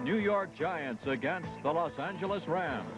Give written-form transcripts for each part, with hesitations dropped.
New York Giants against the Los Angeles Rams.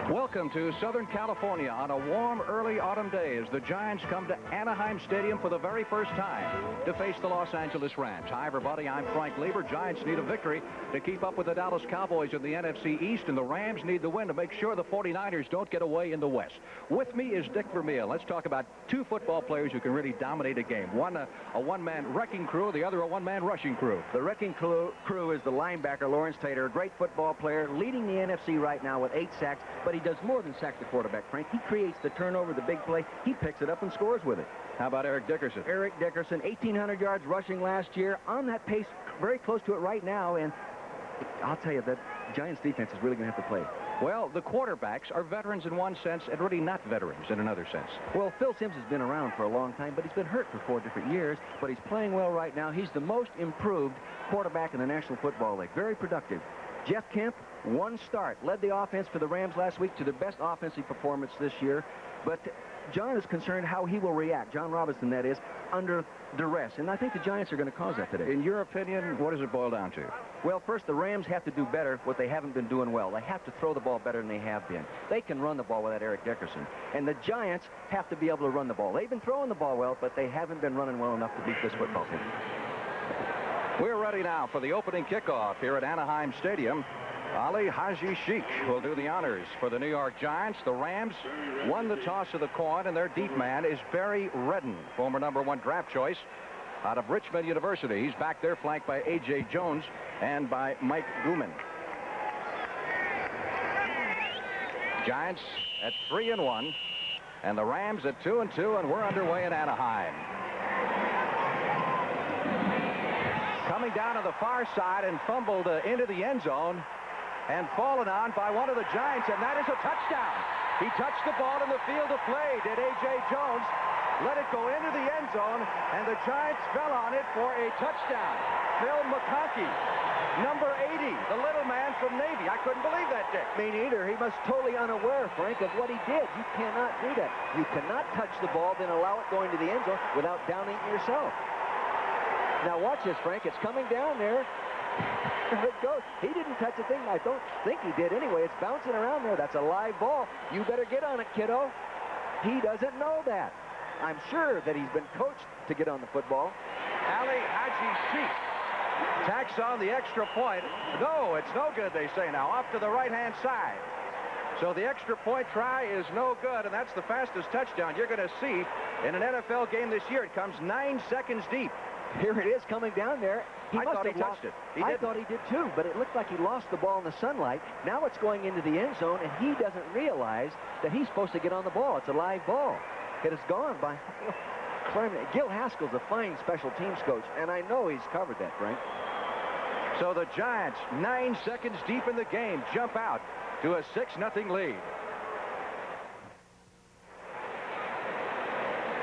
Welcome to Southern California on a warm early autumn day as the Giants come to Anaheim Stadium for the very first time to face the Los Angeles Rams. Hi, everybody. I'm Frank Lieber. Giants need a victory to keep up with the Dallas Cowboys in the NFC East, and the Rams need the win to make sure the 49ers don't get away in the West. With me is Dick Vermeil. Let's talk about two football players who can really dominate a game. One, a one-man wrecking crew, the other a one-man rushing crew. The wrecking crew is the linebacker, Lawrence Taylor, a great football player, leading the NFC right now with 8 sacks, but he does more than sack the quarterback, Frank. He creates the turnover, the big play. He picks it up and scores with it. How about Eric Dickerson? Eric Dickerson, 1,800 yards rushing last year, on that pace, very close to it right now, and I'll tell you, that Giants defense is really going to have to play. Well, the quarterbacks are veterans in one sense and really not veterans in another sense. Well, Phil Simms has been around for a long time, but he's been hurt for 4 different years, but he's playing well right now. He's the most improved quarterback in the National Football League. Very productive. Jeff Kemp, 1 start, led the offense for the Rams last week to the best offensive performance this year. But John is concerned how he will react, John Robinson, that is, under duress. And I think the Giants are going to cause that today. In your opinion, what does it boil down to? Well, first, the Rams have to do better what they haven't been doing well. They have to throw the ball better than they have been. They can run the ball without Eric Dickerson. And the Giants have to be able to run the ball. They've been throwing the ball well, but they haven't been running well enough to beat this football team. We're ready now for the opening kickoff here at Anaheim Stadium. Ali Haji Sheikh will do the honors for the New York Giants. The Rams won the toss of the coin, and their deep man is Barry Redden, former #1 draft choice out of Richmond University. He's back there flanked by A.J. Jones and by Mike Gooman. Giants at 3-1, and the Rams at 2-2, and we're underway in Anaheim. Coming down to the far side and fumbled into the end zone and fallen on by one of the Giants, and that is a touchdown. He touched the ball in the field of play, did A.J. Jones, let it go into the end zone, and the Giants fell on it for a touchdown. Phil McConkey, number 80, the little man from Navy. I couldn't believe that, Dick. Me neither. He was totally unaware, Frank, of what he did. You cannot do that. You cannot touch the ball, then allow it going to the end zone without downing it yourself. Now watch this, Frank. It's coming down there. There it goes. He didn't touch a thing. I don't think he did anyway. It's bouncing around there. That's a live ball. You better get on it, kiddo. He doesn't know that. I'm sure that he's been coached to get on the football. Ali Haji Sheikh tacks on the extra point. No, it's no good, they say now. Off to the right-hand side. So the extra point try is no good, and that's the fastest touchdown you're going to see in an NFL game this year. It comes 9 seconds deep. Here it is coming down there. I thought he touched it. I thought he did too, but it looked like he lost the ball in the sunlight. Now it's going into the end zone, and he doesn't realize that he's supposed to get on the ball. It's a live ball. It is gone by... Gil Haskell's a fine special teams coach, and I know he's covered that, Frank. So the Giants, 9 seconds deep in the game, jump out to a 6-0 lead.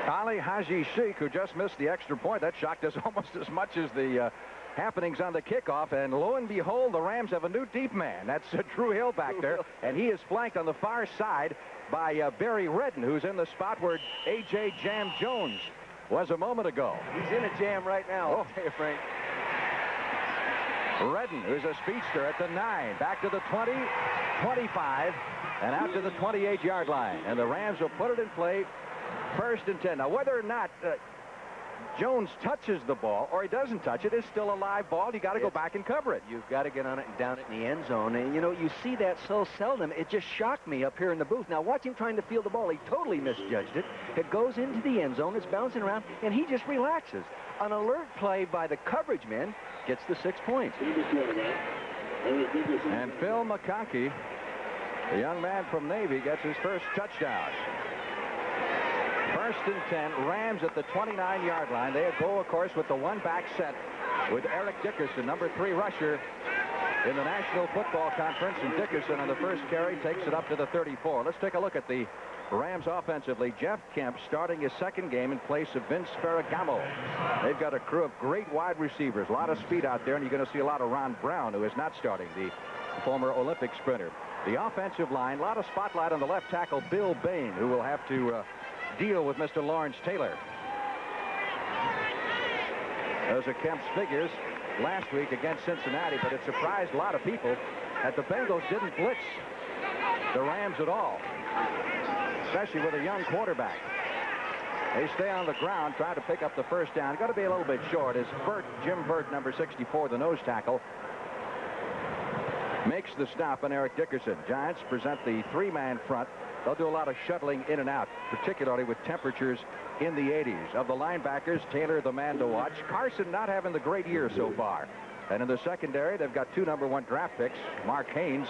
Ali Haji Sheikh, who just missed the extra point, that shocked us almost as much as the happenings on the kickoff. And lo and behold, the Rams have a new deep man. That's Drew Hill back there, and he is flanked on the far side by Barry Redden, who's in the spot where A.J. Jam Jones was a moment ago. He's in a jam right now, I'll tell you, Frank. Redden, who's a speedster at the 9, back to the 20, 25, and out to the 28-yard line. And the Rams will put it in play. 1st and 10. Now, whether or not Jones touches the ball or he doesn't touch it, it's still a live ball. You got to go back and cover it. You've got to get on it and down it in the end zone. And, you know, you see that so seldom. It just shocked me up here in the booth. Now, watch him trying to field the ball. He totally misjudged it. It goes into the end zone. It's bouncing around, and he just relaxes. An alert play by the coverage men gets the 6 points. And Phil McConkey, the young man from Navy, gets his first touchdown. 1st and 10, Rams at the 29-yard line. They go, of course, with the one-back set with Eric Dickerson, number 3 rusher in the National Football Conference. And Dickerson on the first carry takes it up to the 34. Let's take a look at the Rams offensively. Jeff Kemp starting his 2nd game in place of Vince Ferragamo. They've got a crew of great wide receivers. A lot of speed out there, and you're going to see a lot of Ron Brown, who is not starting, the former Olympic sprinter. The offensive line, a lot of spotlight on the left tackle, Bill Bain, who will have to deal with Mr. Lawrence Taylor. Those are Kemp's figures last week against Cincinnati, but it surprised a lot of people that the Bengals didn't blitz the Rams at all, especially with a young quarterback. They stay on the ground, trying to pick up the first down. Got to be a little bit short as Jim Burt, number 64, the nose tackle, makes the stop on Eric Dickerson. Giants present the three-man front. They'll do a lot of shuttling in and out, particularly with temperatures in the 80s. Of the linebackers, Taylor the man to watch. Carson not having the great year so far. And in the secondary, they've got two #1 draft picks, Mark Haynes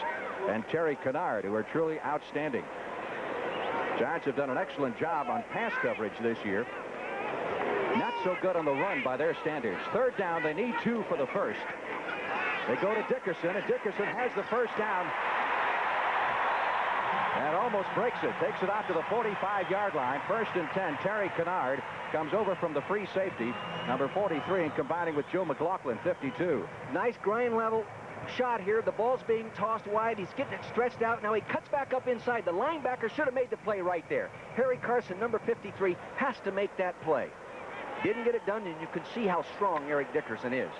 and Terry Kennard, who are truly outstanding. Giants have done an excellent job on pass coverage this year. Not so good on the run by their standards. Third down, they need 2 for the first. They go to Dickerson, and Dickerson has the first down. And almost breaks it. Takes it out to the 45-yard line. 1st and 10. Terry Kennard comes over from the free safety, number 43, and combining with Joe McLaughlin, 52. Nice grind level shot here. The ball's being tossed wide. He's getting it stretched out. Now he cuts back up inside. The linebacker should have made the play right there. Harry Carson, number 53, has to make that play. Didn't get it done, and you can see how strong Eric Dickerson is.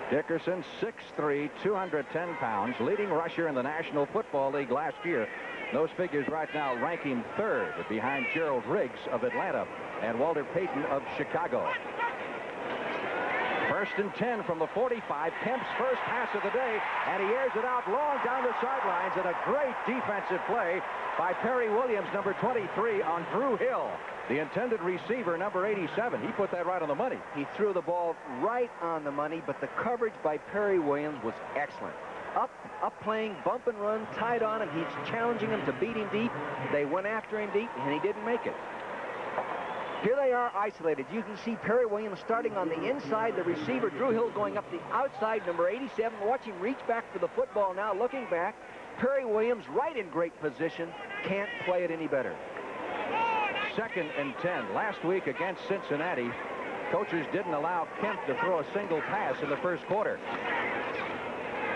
Dickerson, 6'3", 210 pounds, leading rusher in the National Football League last year. Those figures right now ranking 3rd behind Gerald Riggs of Atlanta and Walter Payton of Chicago. 1st and 10 from the 45. Kemp's first pass of the day, and he airs it out long down the sidelines, and a great defensive play by Perry Williams, number 23, on Drew Hill, the intended receiver, number 87. He put that right on the money. He threw the ball right on the money, but the coverage by Perry Williams was excellent. Up playing, bump and run, tied on him. He's challenging him to beat him deep. They went after him deep, and he didn't make it. Here they are isolated. You can see Perry Williams starting on the inside. The receiver, Drew Hill, going up the outside, number 87. Watch him reach back for the football now, looking back. Perry Williams right in great position. Can't play it any better. 2nd and 10. Last week against Cincinnati, coaches didn't allow Kemp to throw a single pass in the first quarter.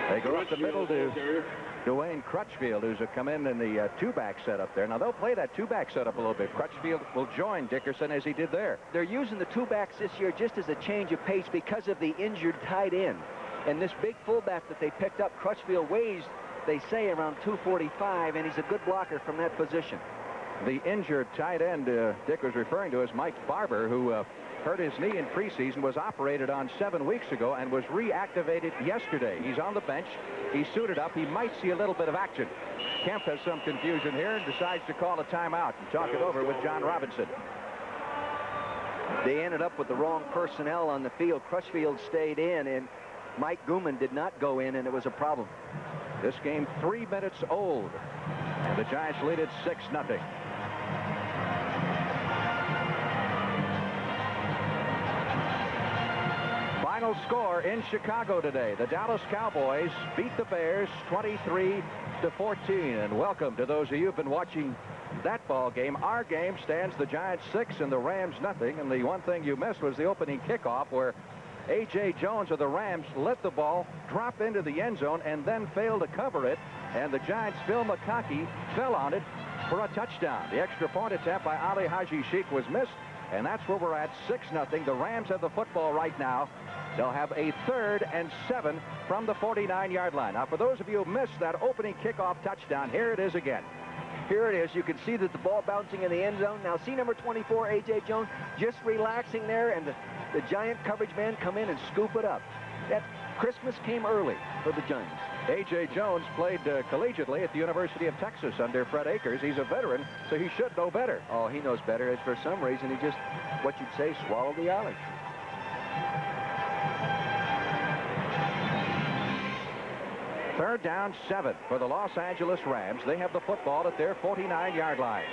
They go up the middle to Dwayne Crutchfield, who's come in the two-back setup there. Now, they'll play that two-back setup a little bit. Crutchfield will join Dickerson as he did there. They're using the two-backs this year just as a change of pace because of the injured tight end. And this big fullback that they picked up, Crutchfield, weighs, they say, around 245, and he's a good blocker from that position. The injured tight end Dick was referring to is Mike Barber, who hurt his knee in preseason, was operated on 7 weeks ago, and was reactivated yesterday. He's on the bench. He's suited up. He might see a little bit of action. Kemp has some confusion here and decides to call a timeout and talk it over with John Robinson. They ended up with the wrong personnel on the field. Crutchfield stayed in, and Mike Gooman did not go in, and it was a problem. This game 3 minutes old, and the Giants lead it 6-0. Final score in Chicago today. The Dallas Cowboys beat the Bears 23-14. And welcome to those of you who've been watching that ball game. Our game stands the Giants 6 and the Rams nothing. And the one thing you missed was the opening kickoff, where A.J. Jones of the Rams let the ball drop into the end zone and then failed to cover it. And the Giants' Phil McConkey fell on it for a touchdown. The extra point attempt by Ali Haji Sheikh was missed. And that's where we're at, 6-0. The Rams have the football right now. They'll have a 3rd and 7 from the 49-yard line. Now, for those of you who missed that opening kickoff touchdown, here it is again. Here it is. You can see that the ball bouncing in the end zone. Now, see number 24, A.J. Jones, just relaxing there, and the Giant coverage man come in and scoop it up. That Christmas came early for the Giants. A.J. Jones played collegiately at the University of Texas under Fred Akers. He's a veteran, so he should know better. Oh, he knows better. It's for some reason he just, what you'd say, swallowed the olive. Third down, 7 for the Los Angeles Rams. They have the football at their 49-yard line.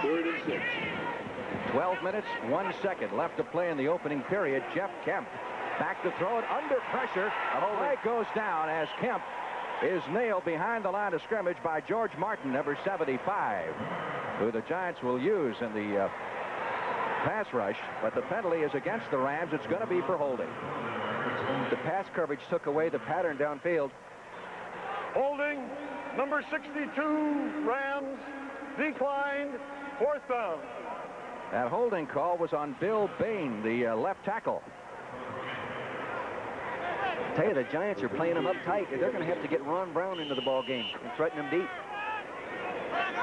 3rd and 6. 12 minutes, 1 second left to play in the opening period. Jeff Kemp back to throw it under pressure. A flag goes down as Kemp is nailed behind the line of scrimmage by George Martin, number 75, who the Giants will use in the pass rush. But the penalty is against the Rams. It's going to be for holding. The pass coverage took away the pattern downfield. Holding, number 62, Rams, declined, 4th down. That holding call was on Bill Bain, the left tackle. I tell you, the Giants are playing them up tight. They're going to have to get Ron Brown into the ball game and threaten him deep.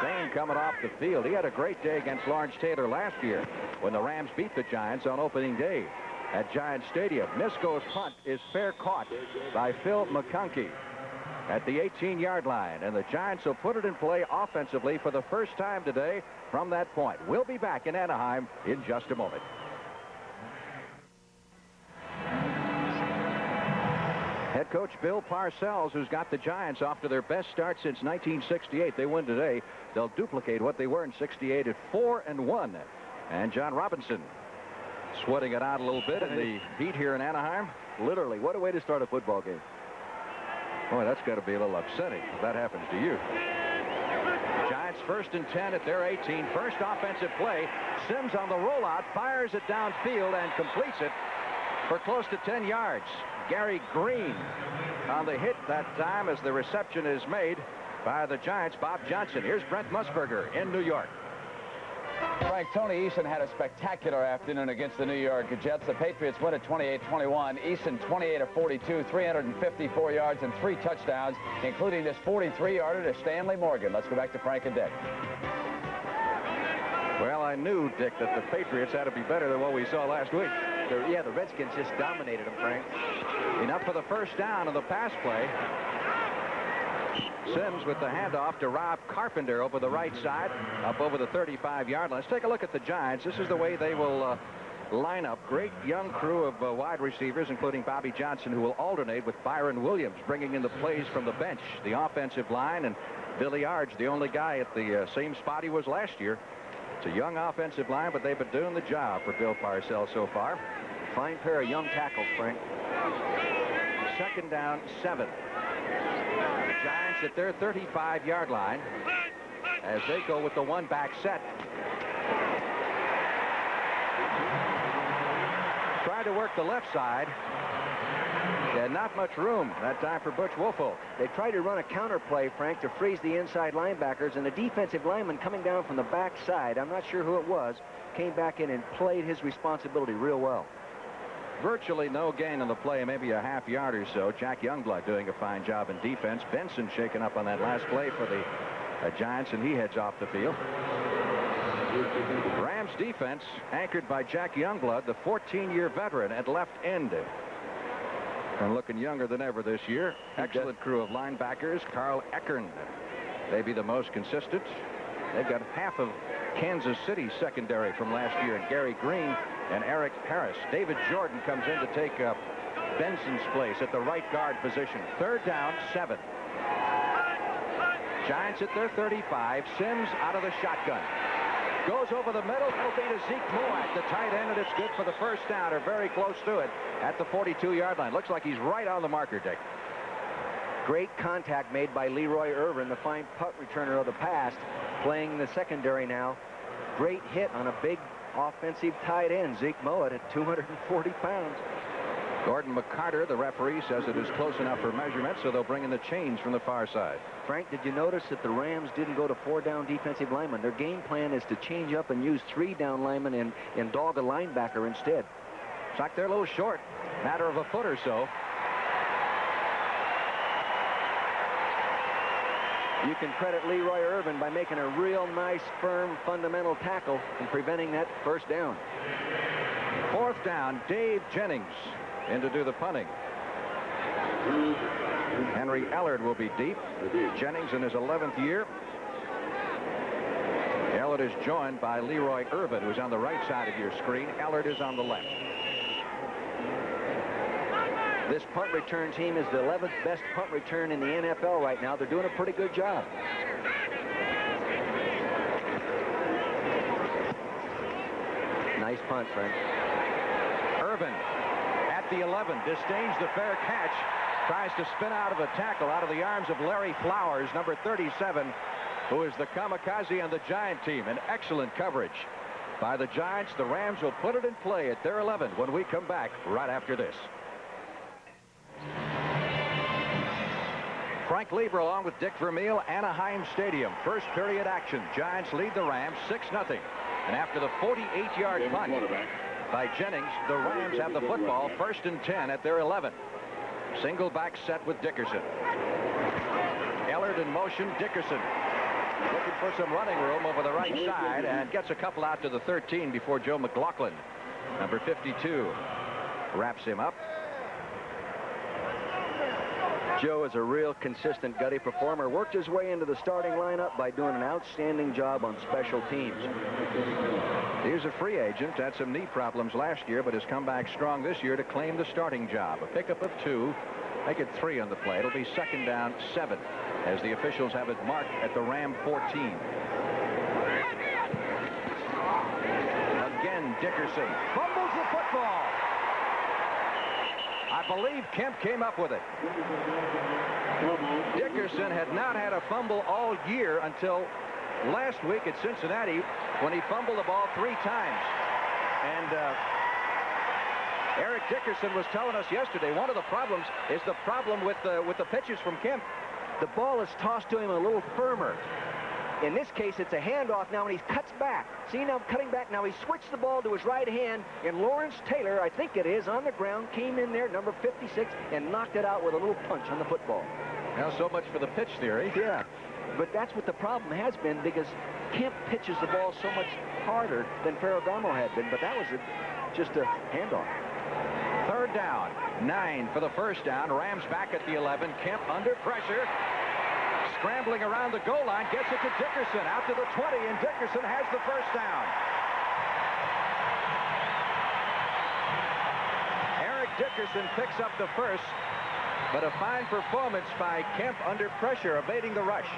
Bain coming off the field. He had a great day against Lawrence Taylor last year when the Rams beat the Giants on opening day at Giant Stadium. Misko's punt is fair caught by Phil McConkey at the 18-yard line, and the Giants will put it in play offensively for the first time today from that point. We'll be back in Anaheim in just a moment. Head coach Bill Parcells, who's got the Giants off to their best start since 1968. They win today. They'll duplicate what they were in 68 at 4-1. And John Robinson sweating it out a little bit in the heat here in Anaheim. Literally, what a way to start a football game. Boy, that's got to be a little upsetting if that happens to you. Giants 1st and 10 at their 18. First offensive play. Sims on the rollout, fires it downfield and completes it for close to 10 yards. Gary Green on the hit that time as the reception is made by the Giants' Bob Johnson. Here's Brent Musburger in New York. Frank, Tony Eason had a spectacular afternoon against the New York Jets. The Patriots win at 28-21. Eason 28 of 42, 354 yards and 3 touchdowns, including this 43-yarder to Stanley Morgan. Let's go back to Frank and Dick. Well, I knew, Dick, that the Patriots had to be better than what we saw last week. Yeah, the Redskins just dominated them, Frank. Enough for the first down of the pass play. Sims with the handoff to Rob Carpenter over the right side, up over the 35-yard line. Let's take a look at the Giants. This is the way they will line up. Great young crew of wide receivers, including Bobby Johnson, who will alternate with Byron Williams, bringing in the plays from the bench. The offensive line, and Billy Ard's the only guy at the same spot he was last year. It's a young offensive line, but they've been doing the job for Bill Parcells so far. Fine pair of young tackles, Frank. 2nd down, 7. The Giants at their 35-yard line as they go with the one-back set. Try to work the left side. Yeah, not much room that time for Butch Woolfolk. They tried to run a counter play, Frank, to freeze the inside linebackers, and the defensive lineman coming down from the back side, I'm not sure who it was, came back in and played his responsibility real well. Virtually no gain on the play, maybe a half yard or so. Jack Youngblood doing a fine job in defense. Benson shaken up on that last play for the Giants, and he heads off the field. Rams defense anchored by Jack Youngblood, the 14-year veteran at left end. And looking younger than ever this year. Excellent crew of linebackers. Carl Eckern, maybe the most consistent. They've got half of Kansas City's secondary from last year, and Gary Green and Eric Harris. David Jordan comes in to take Benson's place at the right guard position. 3rd down, 7. Giants at their 35. Sims out of the shotgun. Goes over the middle. It'll be to Zeke Moak, the tight end, and it's good for the first down, or very close to it, at the 42-yard line. Looks like he's right on the marker, Dick. Great contact made by Leroy Irvin, the fine punt returner of the past, playing the secondary now. Great hit on a big offensive tight end, Zeke Moak, at 240 pounds. Gordon McCarter, the referee, says it is close enough for measurement, so they'll bring in the chains from the far side. Frank, did you notice that the Rams didn't go to 4-down defensive linemen? Their game plan is to change up and use 3-down linemen and dog a linebacker instead. It's like they're a little short, matter of a foot or so. You can credit Leroy Irvin by making a real nice, firm, fundamental tackle and preventing that first down. 4th down, Dave Jennings in to do the punting. Henry Allard will be deep. Jennings in his 11th year. Allard is joined by Leroy Irvin, who's on the right side of your screen. Allard is on the left. This punt return team is the 11th best punt return in the NFL right now. They're doing a pretty good job. Nice punt, Frank. Irvin at the 11 disdains the fair catch. Tries to spin out of a tackle out of the arms of Larry Flowers, number 37, who is the kamikaze on the Giant team. An excellent coverage by the Giants. The Rams will put it in play at their 11 when we come back right after this. Frank Lieber along with Dick Vermeil, Anaheim Stadium. First period action. Giants lead the Rams 6-0. And after the 48-yard punt by Jennings, the Rams have the football 1st and 10 at their 11. Single back set with Dickerson. Allard in motion. Dickerson looking for some running room over the right side and gets a couple out to the 13 before Joe McLaughlin, number 52, wraps him up. Joe is a real consistent gutty performer. Worked his way into the starting lineup by doing an outstanding job on special teams. He's a free agent. Had some knee problems last year, but has come back strong this year to claim the starting job. A pickup of 2. Make it 3 on the play. It'll be 2nd down 7 as the officials have it marked at the Ram 14. Again, Dickerson fumbles the football. I believe Kemp came up with it. Dickerson had not had a fumble all year until last week at Cincinnati when he fumbled the ball 3 times. And Eric Dickerson was telling us yesterday one of the problems is the problem with the pitches from Kemp. The ball is tossed to him a little firmer. In this case, it's a handoff now, and he cuts back. See, now cutting back. Now he switched the ball to his right hand, and Lawrence Taylor, I think it is, on the ground, came in there, number 56, and knocked it out with a little punch on the football. Now, so much for the pitch theory. Yeah, but that's what the problem has been, because Kemp pitches the ball so much harder than Ferragamo had been, but that was just a handoff. 3rd down, 9 for the 1st down. Rams back at the 11. Kemp under pressure. Scrambling around the goal line, gets it to Dickerson, out to the 20, and Dickerson has the 1st down. Eric Dickerson picks up the 1st, but a fine performance by Kemp under pressure, evading the rush.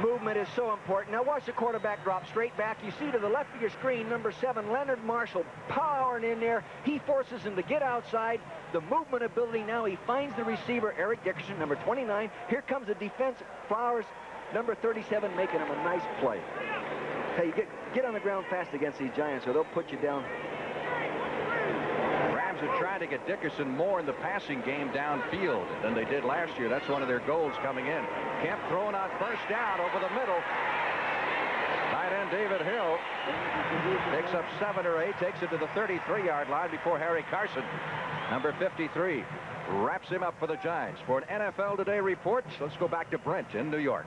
Movement is so important. Now watch the quarterback drop straight back. You see to the left of your screen, number 7, Leonard Marshall, powering in there. He forces him to get outside. The movement ability now, he finds the receiver, Eric Dickerson, number 29. Here comes the defense, Flowers, number 37, making him a nice play. Hey, get on the ground fast against these Giants, or they'll put you down. Rams are trying to get Dickerson more in the passing game downfield than they did last year. That's one of their goals coming in. Kemp throwing on 1st down over the middle. Tight end David Hill picks up 7 or 8, takes it to the 33-yard line before Harry Carson, number 53, wraps him up for the Giants. For an NFL Today report, let's go back to Brent in New York.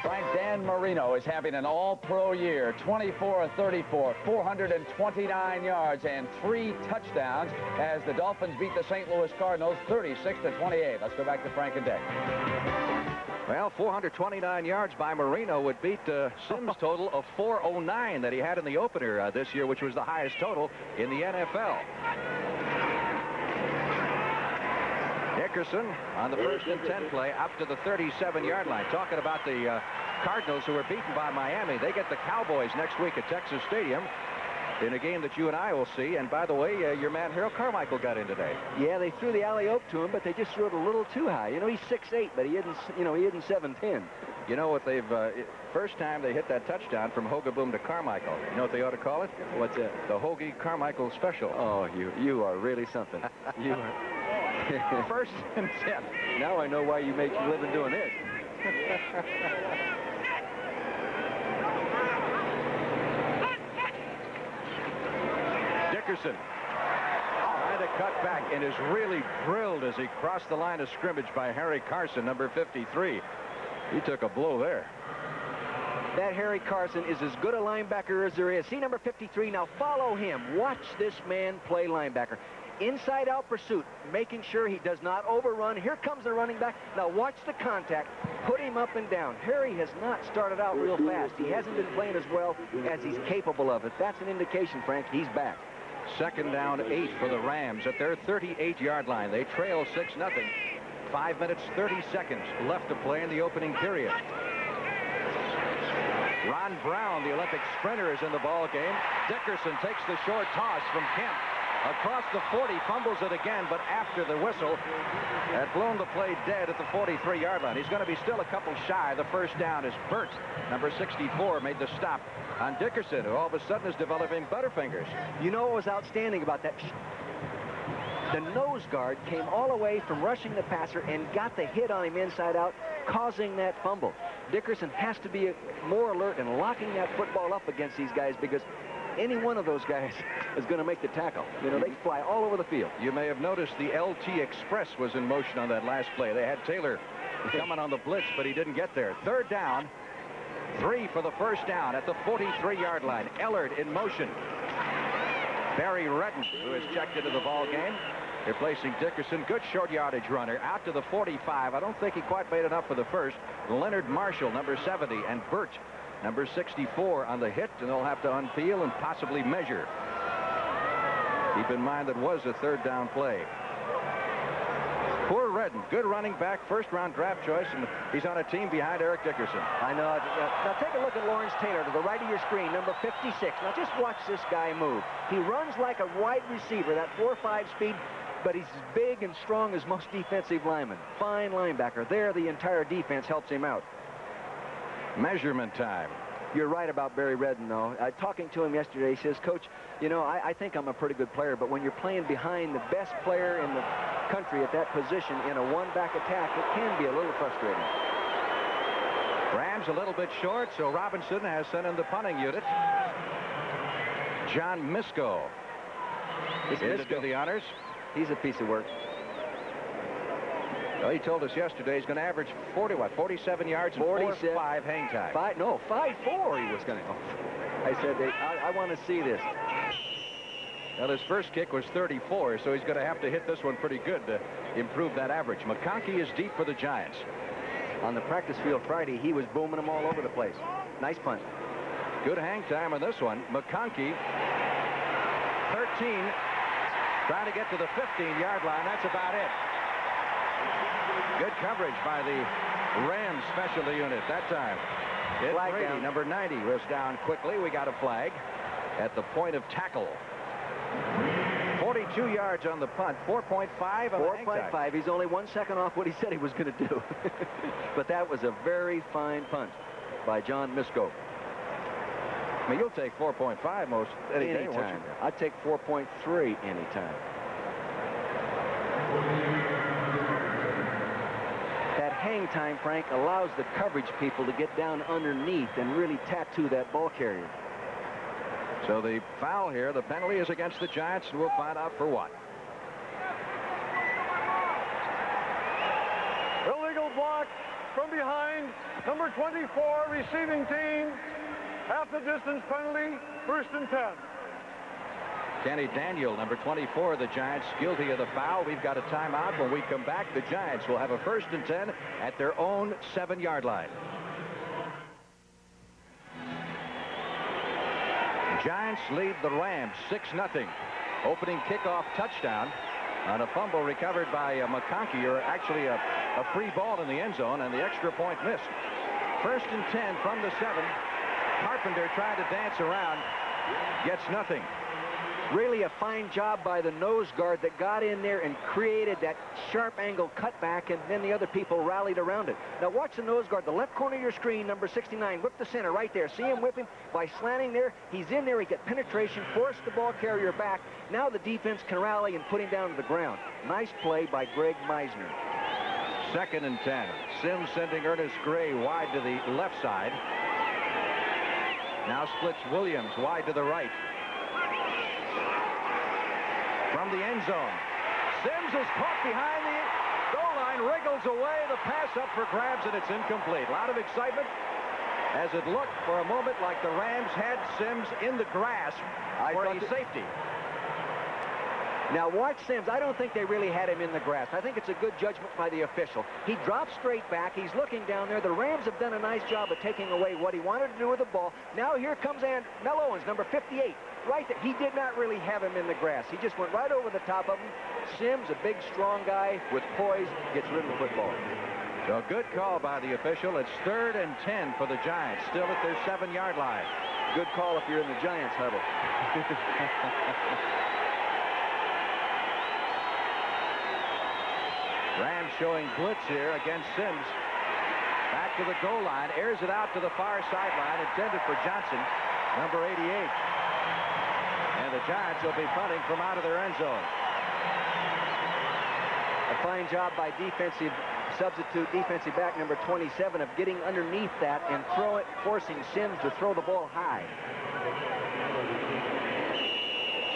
Frank, Dan Marino is having an all-pro year. 24 of 34, 429 yards and 3 touchdowns as the Dolphins beat the St. Louis Cardinals 36-28. Let's go back to Frank and Dick. Well, 429 yards by Marino would beat Sims' total of 409 that he had in the opener this year, which was the highest total in the NFL. Dickerson on the 1st and 10 play up to the 37-yard line. Talking about the Cardinals who were beaten by Miami. They get the Cowboys next week at Texas Stadium in a game that you and I will see. And by the way, your man Harold Carmichael got in today. Yeah, they threw the alley-oop to him, but they just threw it a little too high. You know, he's 6'8", but he isn't 7'10". You know what they've first time they hit that touchdown from Hogaboom to Carmichael. You know what they ought to call it? What's that? The Hoagie Carmichael Special. Oh, you are really something. You are. 1st and 10. Now I know why you make your living doing this. Dickerson trying to cut back and is really drilled as he crossed the line of scrimmage by Harry Carson, number 53. He took a blow there. That Harry Carson is as good a linebacker as there is. See number 53. Now follow him. Watch this man play linebacker. Inside out pursuit, making sure he does not overrun. Here comes the running back. Now watch the contact. Put him up and down. Harry has not started out real fast. He hasn't been playing as well as he's capable of it. That's an indication, Frank, he's back. 2nd down 8 for the Rams at their 38-yard line. They trail 6-0. 5 minutes, 30 seconds left to play in the opening period. Ron Brown, the Olympic sprinter, is in the ball game. Dickerson takes the short toss from Kemp. Across the 40, fumbles it again, but after the whistle, had blown the play dead at the 43-yard line. He's going to be still a couple shy. The 1st down is Burt, number 64, made the stop on Dickerson, who all of a sudden is developing butterfingers. You know what was outstanding about that? The nose guard came all the way from rushing the passer and got the hit on him inside out. causing that fumble. Dickerson has to be more alert and locking that football up against these guys, because any one of those guys is going to make the tackle. You know, they fly all over the field. You may have noticed the LT Express was in motion on that last play. They had Taylor coming on the blitz, but he didn't get there. Third down. 3 for the first down at the 43-yard line. Allard in motion. Barry Redden, who has checked into the ball game, replacing Dickerson. Good short yardage runner out to the 45. I don't think he quite made enough for the first. Leonard Marshall, number 70, and Burt, number 64, on the hit, and they'll have to unpeel and possibly measure. Keep in mind that was a third down play. Poor Redden, good running back, first-round draft choice, and he's on a team behind Eric Dickerson. I know. Now take a look at Lawrence Taylor to the right of your screen, number 56. Now just watch this guy move. He runs like a wide receiver, that 4.5 speed, but he's as big and strong as most defensive linemen. Fine linebacker. There, the entire defense helps him out. Measurement time. You're right about Barry Redden, though. Talking to him yesterday, he says, Coach, you know, I think I'm a pretty good player, but when you're playing behind the best player in the country at that position in a one-back attack, it can be a little frustrating. Rams a little bit short, so Robinson has sent in the punting unit. John Misko in to do the honors. He's a piece of work. Well, he told us yesterday he's going to average 47 yards and 4.5 hang time. 5.4 he was going to go. I said, I want to see this. Well, his first kick was 34, so he's going to have to hit this one pretty good to improve that average. McConkey is deep for the Giants. On the practice field Friday, he was booming them all over the place. Nice punt. Good hang time on this one. McConkey, 13, trying to get to the 15-yard line. That's about it. Good coverage by the Rams specialty unit that time. Flag Brady, down. number 90, was down quickly. We got a flag at the point of tackle. 42 yards on the punt, 4.5 on the hang time. 4.5. He's only 1 second off what he said he was going to do. But that was a very fine punt by John Misko. I mean, you'll take 4.5 most any day, won't you? Anytime. I'd take 4.3 anytime. That hang time, Frank, allows the coverage people to get down underneath and really tattoo that ball carrier. So the foul here, the penalty is against the Giants, and we'll find out for what. Illegal block from behind. Number 24, receiving team. Half the distance penalty, 1st and 10. Kenny Daniel, number 24, the Giants, guilty of the foul. We've got a timeout. When we come back, the Giants will have a 1st and 10 at their own 7-yard line. The Giants lead the Rams 6-0. Opening kickoff touchdown on a fumble recovered by McConkey, or actually a free ball in the end zone, and the extra point missed. 1st and 10 from the 7. Carpenter tried to dance around, gets nothing. Really a fine job by the nose guard that got in there and created that sharp angle cutback, and then the other people rallied around it. Now watch the nose guard, the left corner of your screen, number 69, whip the center right there. See him whip him by slanting there. He's in there, he get penetration, force the ball carrier back. Now the defense can rally and put him down to the ground. Nice play by Greg Meisner. 2nd and 10. Sims sending Ernest Gray wide to the left side. Now splits Williams wide to the right. From the end zone, Sims is caught behind the goal line, wriggles away, the pass up for grabs, and it's incomplete. A lot of excitement as it looked for a moment like the Rams had Sims in the grasp for a safety. Now watch Sims. I don't think they really had him in the grasp. I think it's a good judgment by the official. He drops straight back. He's looking down there. The Rams have done a nice job of taking away what he wanted to do with the ball. Now here comes Mel Owens, number 58. Right there. He did not really have him in the grass. He just went right over the top of him. Sims, a big, strong guy with poise, gets rid of the football. So good call by the official. It's 3rd and 10 for the Giants, still at their 7-yard line. Good call if you're in the Giants huddle. Rams showing blitz here against Sims. Back to the goal line, airs it out to the far sideline, intended for Johnson, number 88. And the Giants will be punting from out of their end zone. A fine job by defensive substitute defensive back number 27 of getting underneath that and throw it, forcing Sims to throw the ball high.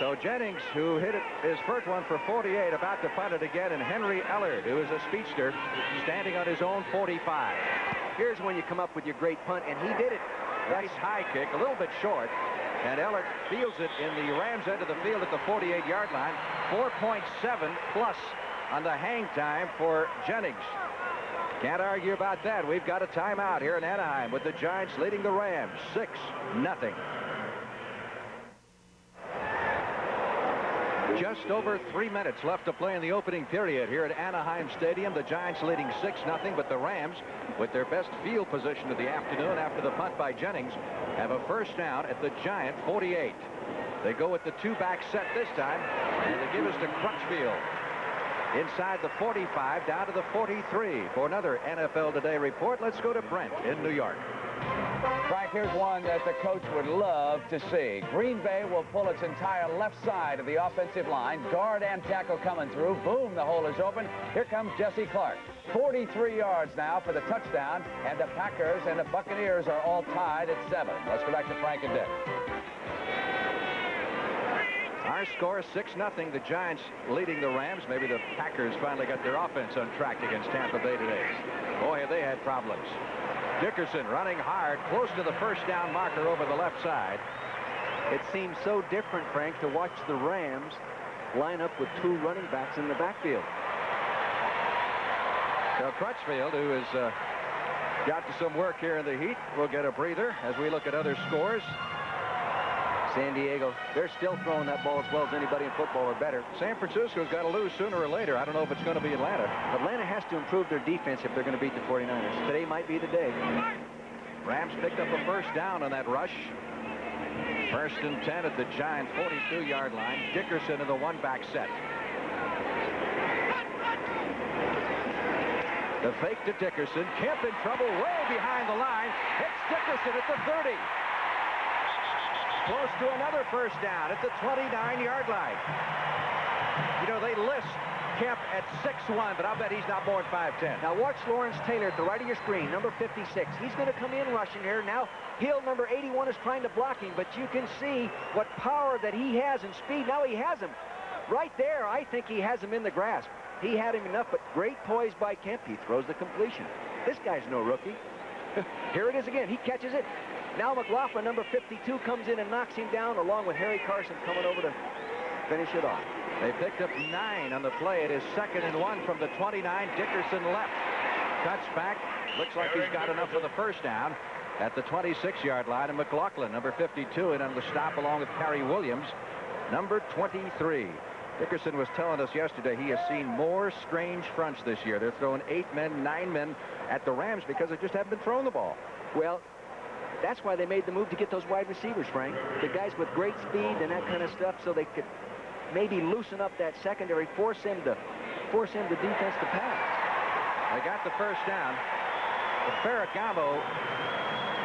So Jennings, who hit it his first one for 48, about to punt it again, and Henry Allard, who is a speedster, standing on his own 45. Here's when you come up with your great punt, and he did it. Nice high kick, a little bit short, and Allard fields it in the Rams end of the field at the 48-yard line. 4.7 plus on the hang time for Jennings. Can't argue about that. We've got a timeout here in Anaheim with the Giants leading the Rams 6-0. Just over 3 minutes left to play in the opening period here at Anaheim Stadium. The Giants leading 6-0, but the Rams, with their best field position of the afternoon after the punt by Jennings, have a first down at the Giant 48. They go with the two-back set this time, and they give us to Crutchfield. Inside the 45, down to the 43 for another NFL Today report. Let's go to Brent in New York. Frank, here's one that the coach would love to see. Green Bay will pull its entire left side of the offensive line. Guard and tackle coming through. Boom, the hole is open. Here comes Jesse Clark. 43 yards now for the touchdown, and the Packers and the Buccaneers are all tied at 7. Let's go back to Frank and Dick. Our score 6-0. The Giants leading the Rams. Maybe the Packers finally got their offense on track against Tampa Bay today. Boy, have they had problems. Dickerson running hard, close to the first down marker over the left side. It seems so different, Frank, to watch the Rams line up with two running backs in the backfield. So Crutchfield, who has got to some work here in the heat, will get a breather as we look at other scores. San Diego, they're still throwing that ball as well as anybody in football or better. San Francisco's got to lose sooner or later. I don't know if it's going to be Atlanta. Atlanta has to improve their defense if they're going to beat the 49ers. Today might be the day. Rams picked up a first down on that rush. 1st and 10 at the Giant 42-yard line. Dickerson in the one-back set. The fake to Dickerson. Kemp in trouble way behind the line. Hits Dickerson at the 30. Close to another first down at the 29-yard line. You know, they list Kemp at 6'1", but I'll bet he's not more than 5'10". Now watch Lawrence Taylor at the right of your screen, number 56. He's going to come in rushing here. Now Hill, number 81, is trying to block him, but you can see what power that he has and speed. Now he has him. Right there, I think he has him in the grasp. He had him enough, but great poise by Kemp. He throws the completion. This guy's no rookie. Here it is again. He catches it. Now McLaughlin, number 52, comes in and knocks him down, along with Harry Carson coming over to finish it off. They picked up 9 on the play. It is 2nd and 1 from the 29. Dickerson left. Cuts back. Looks like he's got enough for the first down at the 26-yard line. And McLaughlin, number 52, in on the stop along with Harry Williams, number 23. Dickerson was telling us yesterday he has seen more strange fronts this year. They're throwing 8 men, 9 men at the Rams because they just haven't been throwing the ball. Well, that's why they made the move to get those wide receivers, Frank. The guys with great speed and that kind of stuff, so they could maybe loosen up that secondary, force him the defense to pass. They got the first down. But Ferragamo,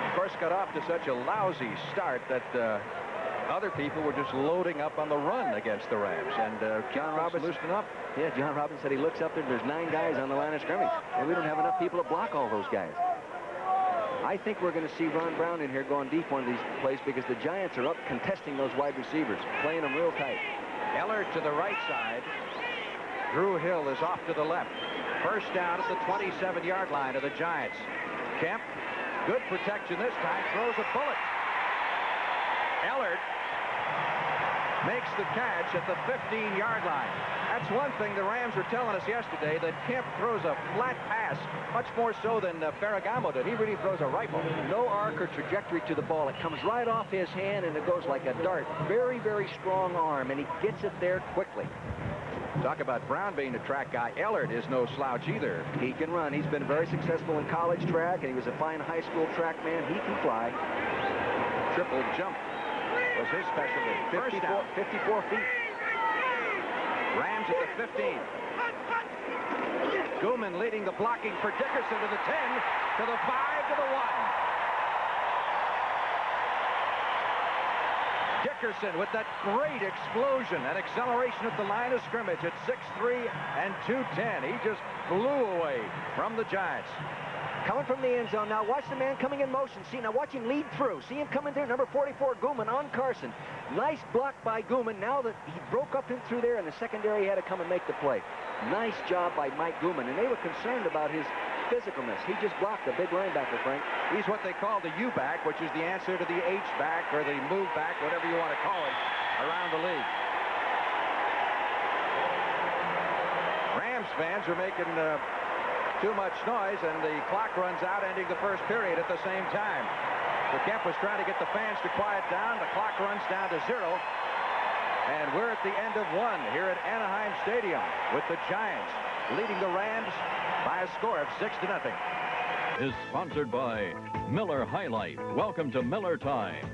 of course, got off to such a lousy start that other people were just loading up on the run against the Rams. And John Robbins loosened up. Yeah, John Robbins said he looks up there and there's 9 guys on the line of scrimmage. And we don't have enough people to block all those guys. I think we're going to see Ron Brown in here going deep one of these plays because the Giants are up contesting those wide receivers, playing them real tight. Allard to the right side. Drew Hill is off to the left. First down at the 27-yard line of the Giants. Kemp, good protection this time, throws a bullet. Allard makes the catch at the 15-yard line. That's one thing the Rams were telling us yesterday, that Kemp throws a flat pass, much more so than Ferragamo did. He really throws a rifle. No arc or trajectory to the ball. It comes right off his hand, and it goes like a dart. Very, very strong arm, and he gets it there quickly. Talk about Brown being a track guy. Allard is no slouch either. He can run. He's been very successful in college track, and he was a fine high school track man. He can fly. Triple jump was his specialty. 54 feet. Rams at the 15. Gooman leading the blocking for Dickerson to the 10, to the 5, to the 1. Dickerson with that great explosion and acceleration at the line of scrimmage at 6'3" and 210. He just flew away from the Giants. Coming from the end zone. Now watch the man coming in motion. See, now watch him lead through. See him coming there. Number 44, Gooman on Carson. Nice block by Gooman. Now that he broke up in through there in the secondary, he had to come and make the play. Nice job by Mike Gooman. And they were concerned about his physicalness. He just blocked a big linebacker, Frank. He's what they call the U-back, which is the answer to the H-back or the move back, whatever you want to call it, around the league. Rams fans are making too much noise, and the clock runs out, ending the first period at the same time. So Kemp was trying to get the fans to quiet down. The clock runs down to 0. And we're at the end of 1 here at Anaheim Stadium with the Giants leading the Rams by a score of 6-0. Is sponsored by Miller High Life. Welcome to Miller Time.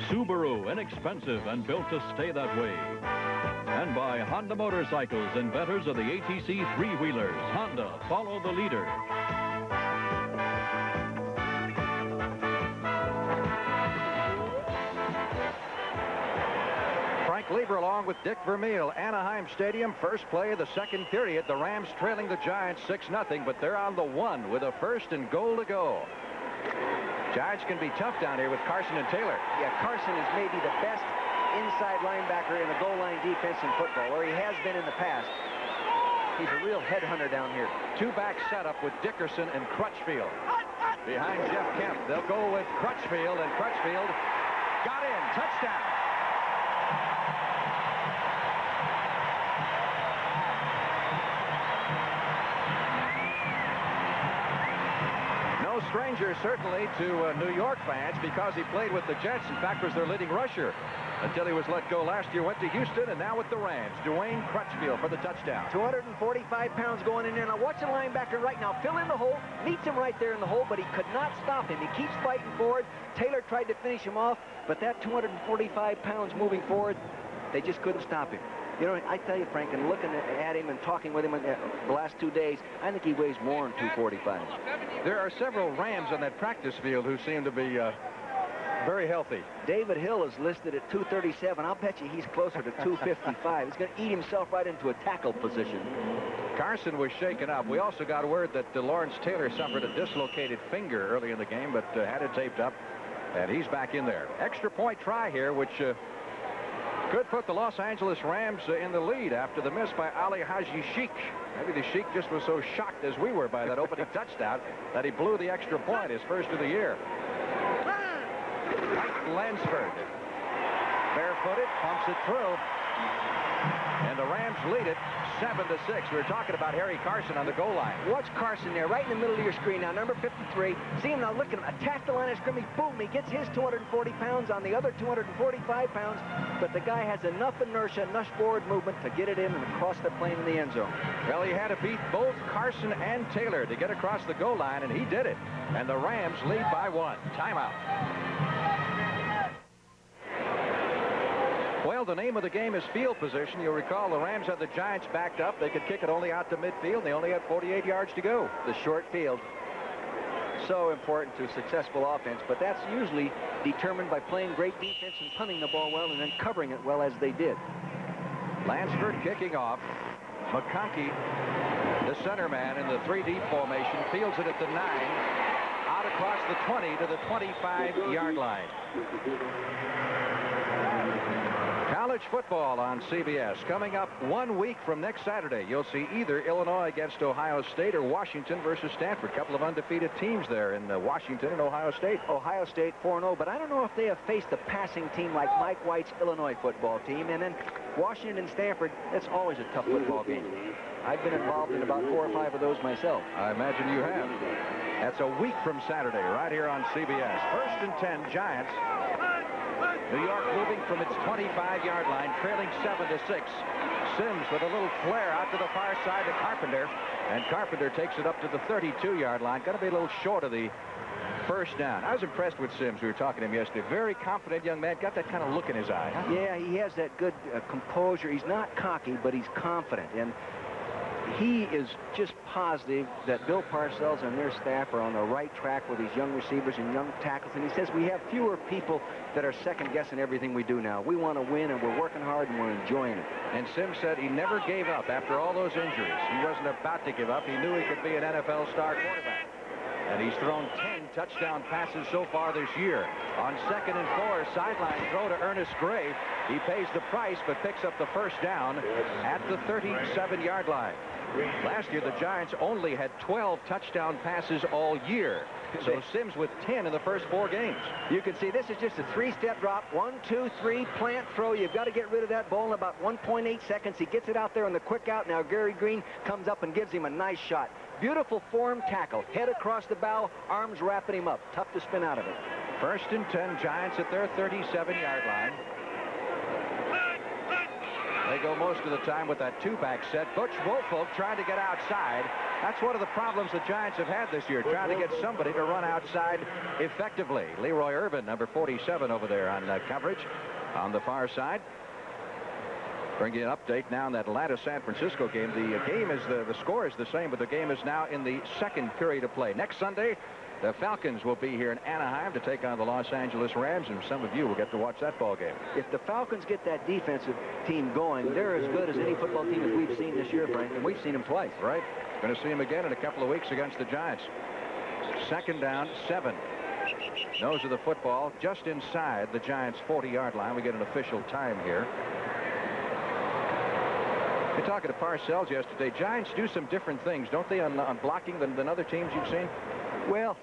Subaru, inexpensive and built to stay that way. And by Honda Motorcycles, inventors of the ATC three-wheelers. Honda, follow the leader. Frank Lieber along with Dick Vermeil. Anaheim Stadium, first play of the second period. The Rams trailing the Giants 6-0, but they're on the 1 with a 1st and goal to go. Giants can be tough down here with Carson and Taylor. Yeah, Carson is maybe the best inside linebacker in the goal line defense in football, or he has been in the past. He's a real headhunter down here. Two-back setup with Dickerson and Crutchfield. Behind Jeff Kemp, they'll go with Crutchfield, and Crutchfield got in. Touchdown. No stranger, certainly, to New York fans because he played with the Jets. In fact, was their leading rusher until he was let go last year. Went to Houston, and now with the Rams. Dwayne Crutchfield for the touchdown. 245 pounds going in there. Now watch the linebacker right now. Fill in the hole. Meets him right there in the hole, but he could not stop him. He keeps fighting forward. Taylor tried to finish him off, but that 245 pounds moving forward, they just couldn't stop him. You know, I tell you, Frank, and looking at him and talking with him the last 2 days, I think he weighs more than 245. There are several Rams on that practice field who seem to be very healthy. David Hill is listed at 237. I'll bet you he's closer to 255. He's going to eat himself right into a tackle position. Carson was shaken up. We also got word that Lawrence Taylor suffered a dislocated finger early in the game, but had it taped up, and he's back in there. Extra point try here, which could put the Los Angeles Rams in the lead after the miss by Ali Haji Sheikh. Maybe the Sheikh just was so shocked as we were by that opening touchdown that he blew the extra point, his first of the year. Lansford, barefooted, pumps it through, and the Rams lead it 7-6. We were talking about Harry Carson on the goal line. Watch Carson there, right in the middle of your screen now, number 53. See him now, look at him, attack the line of scrimmage, boom, he gets his 240 pounds on the other 245 pounds, but the guy has enough inertia, enough forward movement to get it in and across the plane in the end zone. Well, he had to beat both Carson and Taylor to get across the goal line, and he did it. And the Rams lead by 1. Timeout. Well, the name of the game is field position. You'll recall the Rams had the Giants backed up. They could kick it only out to midfield. They only had 48 yards to go. The short field, so important to successful offense, but that's usually determined by playing great defense and punting the ball well and then covering it well as they did. Lansford kicking off. McConkey, the center man in the 3-deep formation, fields it at the 9, out across the 20 to the 25-yard line. College football on CBS. Coming up 1 week from next Saturday, you'll see either Illinois against Ohio State or Washington versus Stanford. A couple of undefeated teams there in Washington and Ohio State. Ohio State 4-0, but I don't know if they have faced a passing team like Mike White's Illinois football team. And then Washington and Stanford, it's always a tough football game. I've been involved in about 4 or 5 of those myself. I imagine you have. That's a week from Saturday, right here on CBS. 1st and 10, Giants. New York moving from its 25-yard line, trailing 7-6. Sims with a little flare out to the far side to Carpenter, and Carpenter takes it up to the 32-yard line. Got to be a little short of the first down. I was impressed with Sims. We were talking to him yesterday. Very confident young man. Got that kind of look in his eye. Yeah, he has that good composure. He's not cocky, but he's confident. And he is just positive that Bill Parcells and their staff are on the right track with these young receivers and young tackles. And he says we have fewer people that are second-guessing everything we do now. We want to win, and we're working hard, and we're enjoying it. And Sims said he never gave up after all those injuries. He wasn't about to give up. He knew he could be an NFL star quarterback. And he's thrown 10 touchdown passes so far this year. On 2nd and 4, sideline throw to Ernest Gray. He pays the price, but picks up the first down at the 37-yard line. Last year, the Giants only had 12 touchdown passes all year. So Sims with 10 in the first 4 games. You can see this is just a 3-step drop. 1, 2, 3, plant, throw. You've got to get rid of that ball in about 1.8 seconds. He gets it out there on the quick out. Now Gary Green comes up and gives him a nice shot. Beautiful form tackle. Head across the bow, arms wrapping him up. Tough to spin out of it. 1st and 10, Giants at their 37-yard line. They go most of the time with that 2-back set. Butch Woolfolk trying to get outside. That's one of the problems the Giants have had this year, trying to get somebody to run outside effectively. Leroy Irvin, number 47 over there on coverage on the far side. Bring you an update now in that Atlanta-San Francisco game. The game is the score is the same, but the game is now in the 2nd period of play. Next Sunday, the Falcons will be here in Anaheim to take on the Los Angeles Rams, and some of you will get to watch that ball game. If the Falcons get that defensive team going, they're as good as any football team that we've seen this year, Frank, and we've seen them twice. Right. Going to see them again in a couple of weeks against the Giants. 2nd down, 7. Nose of the football just inside the Giants' 40-yard line. We get an official time here. You're talking to Parcells yesterday. Giants do some different things, don't they, on blocking than other teams you've seen? Well,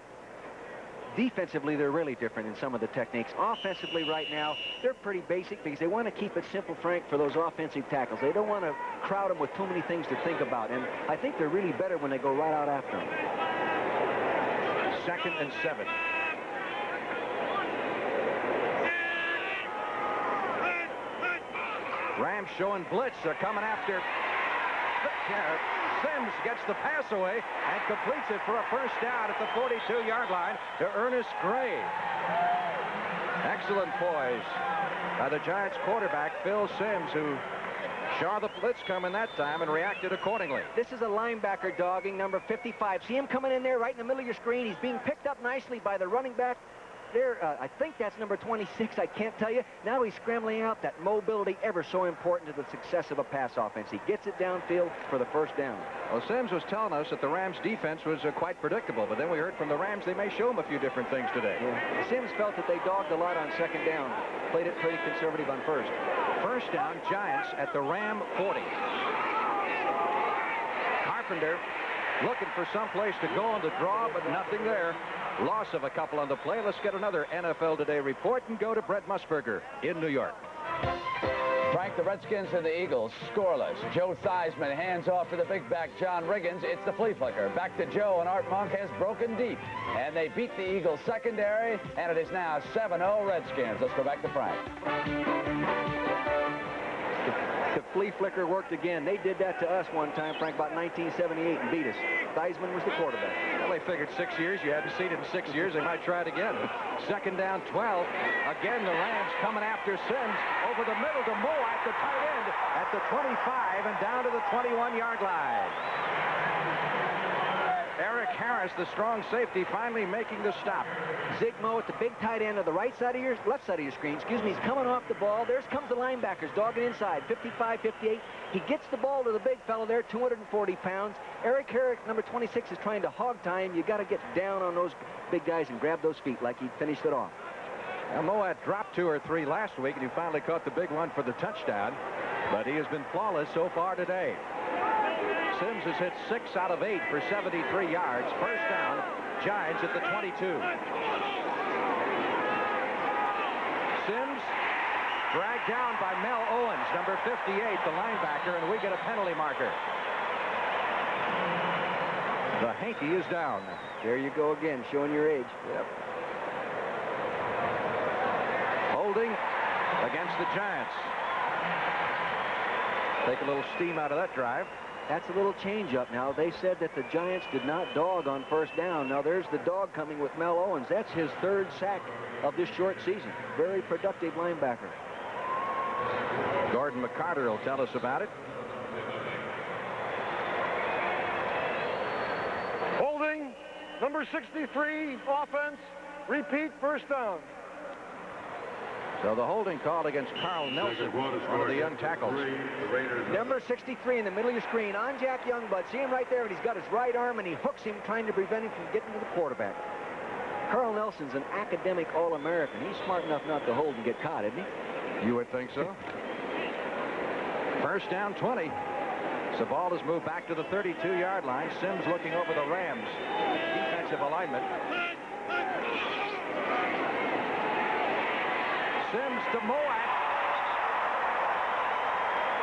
defensively, they're really different in some of the techniques. Offensively, right now, they're pretty basic because they want to keep it simple, Frank, for those offensive tackles. They don't want to crowd them with too many things to think about. And I think they're really better when they go right out after them. 2nd and 7. Rams showing blitz. They're coming after. Sims gets the pass away and completes it for a first down at the 42-yard line to Ernest Gray. Excellent poise by the Giants quarterback, Phil Sims, who saw the blitz coming that time and reacted accordingly. This is a linebacker dogging number 55. See him coming in there right in the middle of your screen. He's being picked up nicely by the running back. There, I think that's number 26. I can't tell you. Now he's scrambling out. That mobility ever so important to the success of a pass offense. He gets it downfield for the first down. Well, Sims was telling us that the Rams defense was quite predictable, but then we heard from the Rams they may show him a few different things today. Yeah. Sims felt that they dogged a lot on 2nd down. Played it pretty conservative on 1st. First down, Giants at the Ram 40. Carpenter looking for some place to go on the draw, but nothing there. Loss of a couple on the play. Let's get another NFL Today report and go to Brett Musburger in New York. Frank, the Redskins and the Eagles scoreless. Joe Theismann hands off to the big back John Riggins. It's the flea flicker. Back to Joe, and Art Monk has broken deep. And they beat the Eagles secondary, and it is now 7-0 Redskins. Let's go back to Frank. The flea flicker worked again. They did that to us one time, Frank, about 1978 and beat us. Theismann was the quarterback. Well, they figured 6 years. You hadn't seen it in 6 years. They might try it again. 2nd down, 12. Again, the Rams coming after Sims over the middle to Moe at the tight end at the 25 and down to the 21-yard line. Eric Harris, the strong safety, finally making the stop. Zig Moe at the big tight end of the right side of your, left side of your screen, excuse me, he's coming off the ball. There comes the linebackers dogging inside, 55, 58. He gets the ball to the big fellow there, 240 pounds. Eric Harris, number 26, is trying to hog tie him. You got to get down on those big guys and grab those feet like he finished it off. Now, Moe had dropped 2 or 3 last week, and he finally caught the big one for the touchdown. But he has been flawless so far today. Sims has hit 6 out of 8 for 73 yards. First down, Giants at the 22. Sims dragged down by Mel Owens, number 58, the linebacker, and we get a penalty marker. The hanky is down. There you go again, showing your age. Yep. Holding against the Giants. Take a little steam out of that drive. That's a little change-up now. They said that the Giants did not dog on first down. Now there's the dog coming with Mel Owens. That's his 3rd sack of this short season. Very productive linebacker. Gordon McCarter will tell us about it. Number 63, offense. Repeat, first down. So the holding call against Carl Nelson, one of the young tackles. Number 63 in the middle of your screen on Jack Youngblood. See him right there, and he's got his right arm, and he hooks him, trying to prevent him from getting to the quarterback. Carl Nelson's an academic All-American. He's smart enough not to hold and get caught, isn't he? You would think so. First down, 20. The ball is moved back to the 32-yard line. Sims looking over the Rams' defensive alignment. Sims to Moat.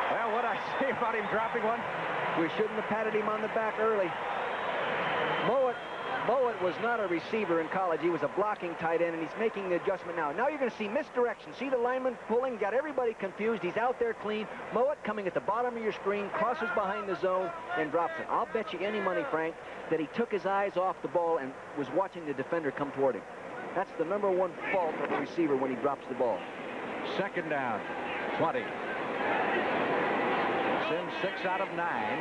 Well, what I say about him dropping one? We shouldn't have patted him on the back early. Moat was not a receiver in college. He was a blocking tight end, and he's making the adjustment now. Now you're going to see misdirection. See the lineman pulling, got everybody confused. He's out there clean. Moat coming at the bottom of your screen, crosses behind the zone, and drops it. I'll bet you any money, Frank, that he took his eyes off the ball and was watching the defender come toward him. That's the #1 fault of a receiver when he drops the ball. Second down, 20. Sims 6 out of 9.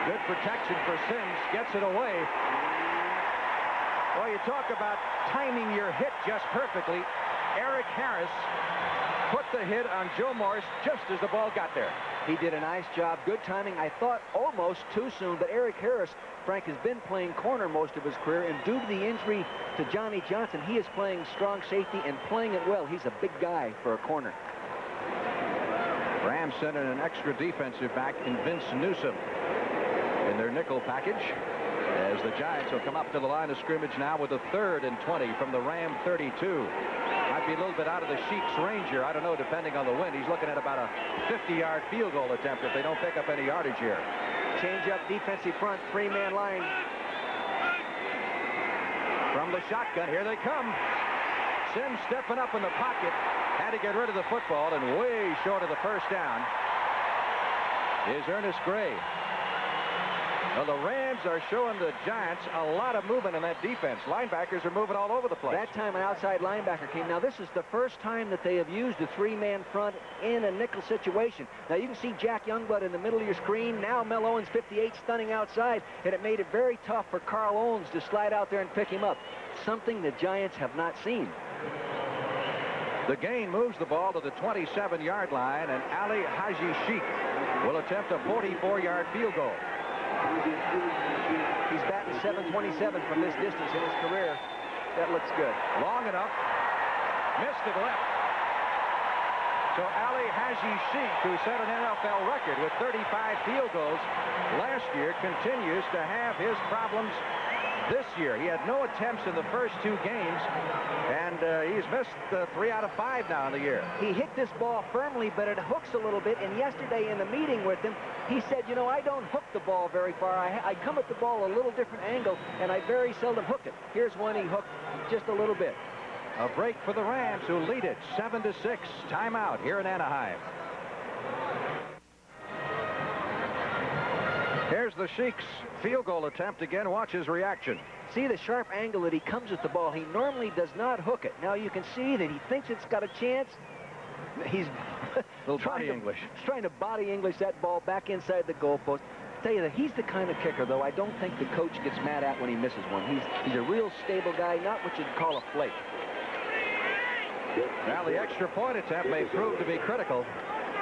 Good protection for Sims. Gets it away. Well, you talk about timing your hit just perfectly. Eric Harris put the hit on Joe Morris just as the ball got there. He did a nice job. Good timing. I thought almost too soon, but Eric Harris, Frank, has been playing corner most of his career, and due to the injury to Johnny Johnson, he is playing strong safety and playing it well. He's a big guy for a corner. Rams sent in an extra defensive back in Vince Newsom in their nickel package, as the Giants will come up to the line of scrimmage now with a 3rd and 20 from the Ram 32. Might be a little bit out of the Sheik's range here. I don't know, depending on the wind. He's looking at about a 50-yard field goal attempt if they don't pick up any yardage here. Change up defensive front, 3-man line. From the shotgun, here they come. Sims stepping up in the pocket. Had to get rid of the football, and way short of the first down is Ernest Gray. Well, the Rams are showing the Giants a lot of movement in that defense. Linebackers are moving all over the place. That time an outside linebacker came. Now, this is the first time that they have used a 3-man front in a nickel situation. Now, you can see Jack Youngblood in the middle of your screen. Now, Mel Owens, 58, stunning outside, and it made it very tough for Carl Owens to slide out there and pick him up. Something the Giants have not seen. The gain moves the ball to the 27-yard line, and Ali Haji Sheikh will attempt a 44-yard field goal. He's batting .727 from this distance in his career. That looks good. Long enough. Missed it left. So Ali Haji Sheikh, who set an NFL record with 35 field goals last year, continues to have his problems this year. He had no attempts in the first 2 games, and he's missed 3 out of 5 now in the year. He hit this ball firmly, but it hooks a little bit, and yesterday in the meeting with him, he said, you know, I don't hook the ball very far. I come at the ball a little different angle, and I very seldom hook it. Here's one he hooked just a little bit. A break for the Rams, who lead it 7-6. Timeout here in Anaheim. Here's the Sheik's field goal attempt again. Watch his reaction. See the sharp angle that he comes at the ball. He normally does not hook it. Now you can see that he thinks it's got a chance. He's trying to body English that ball back inside the goalpost. I tell you that he's the kind of kicker, though, I don't think the coach gets mad at when he misses one. He's a real stable guy, not what you'd call a flake. Now the extra point attempt may prove to be critical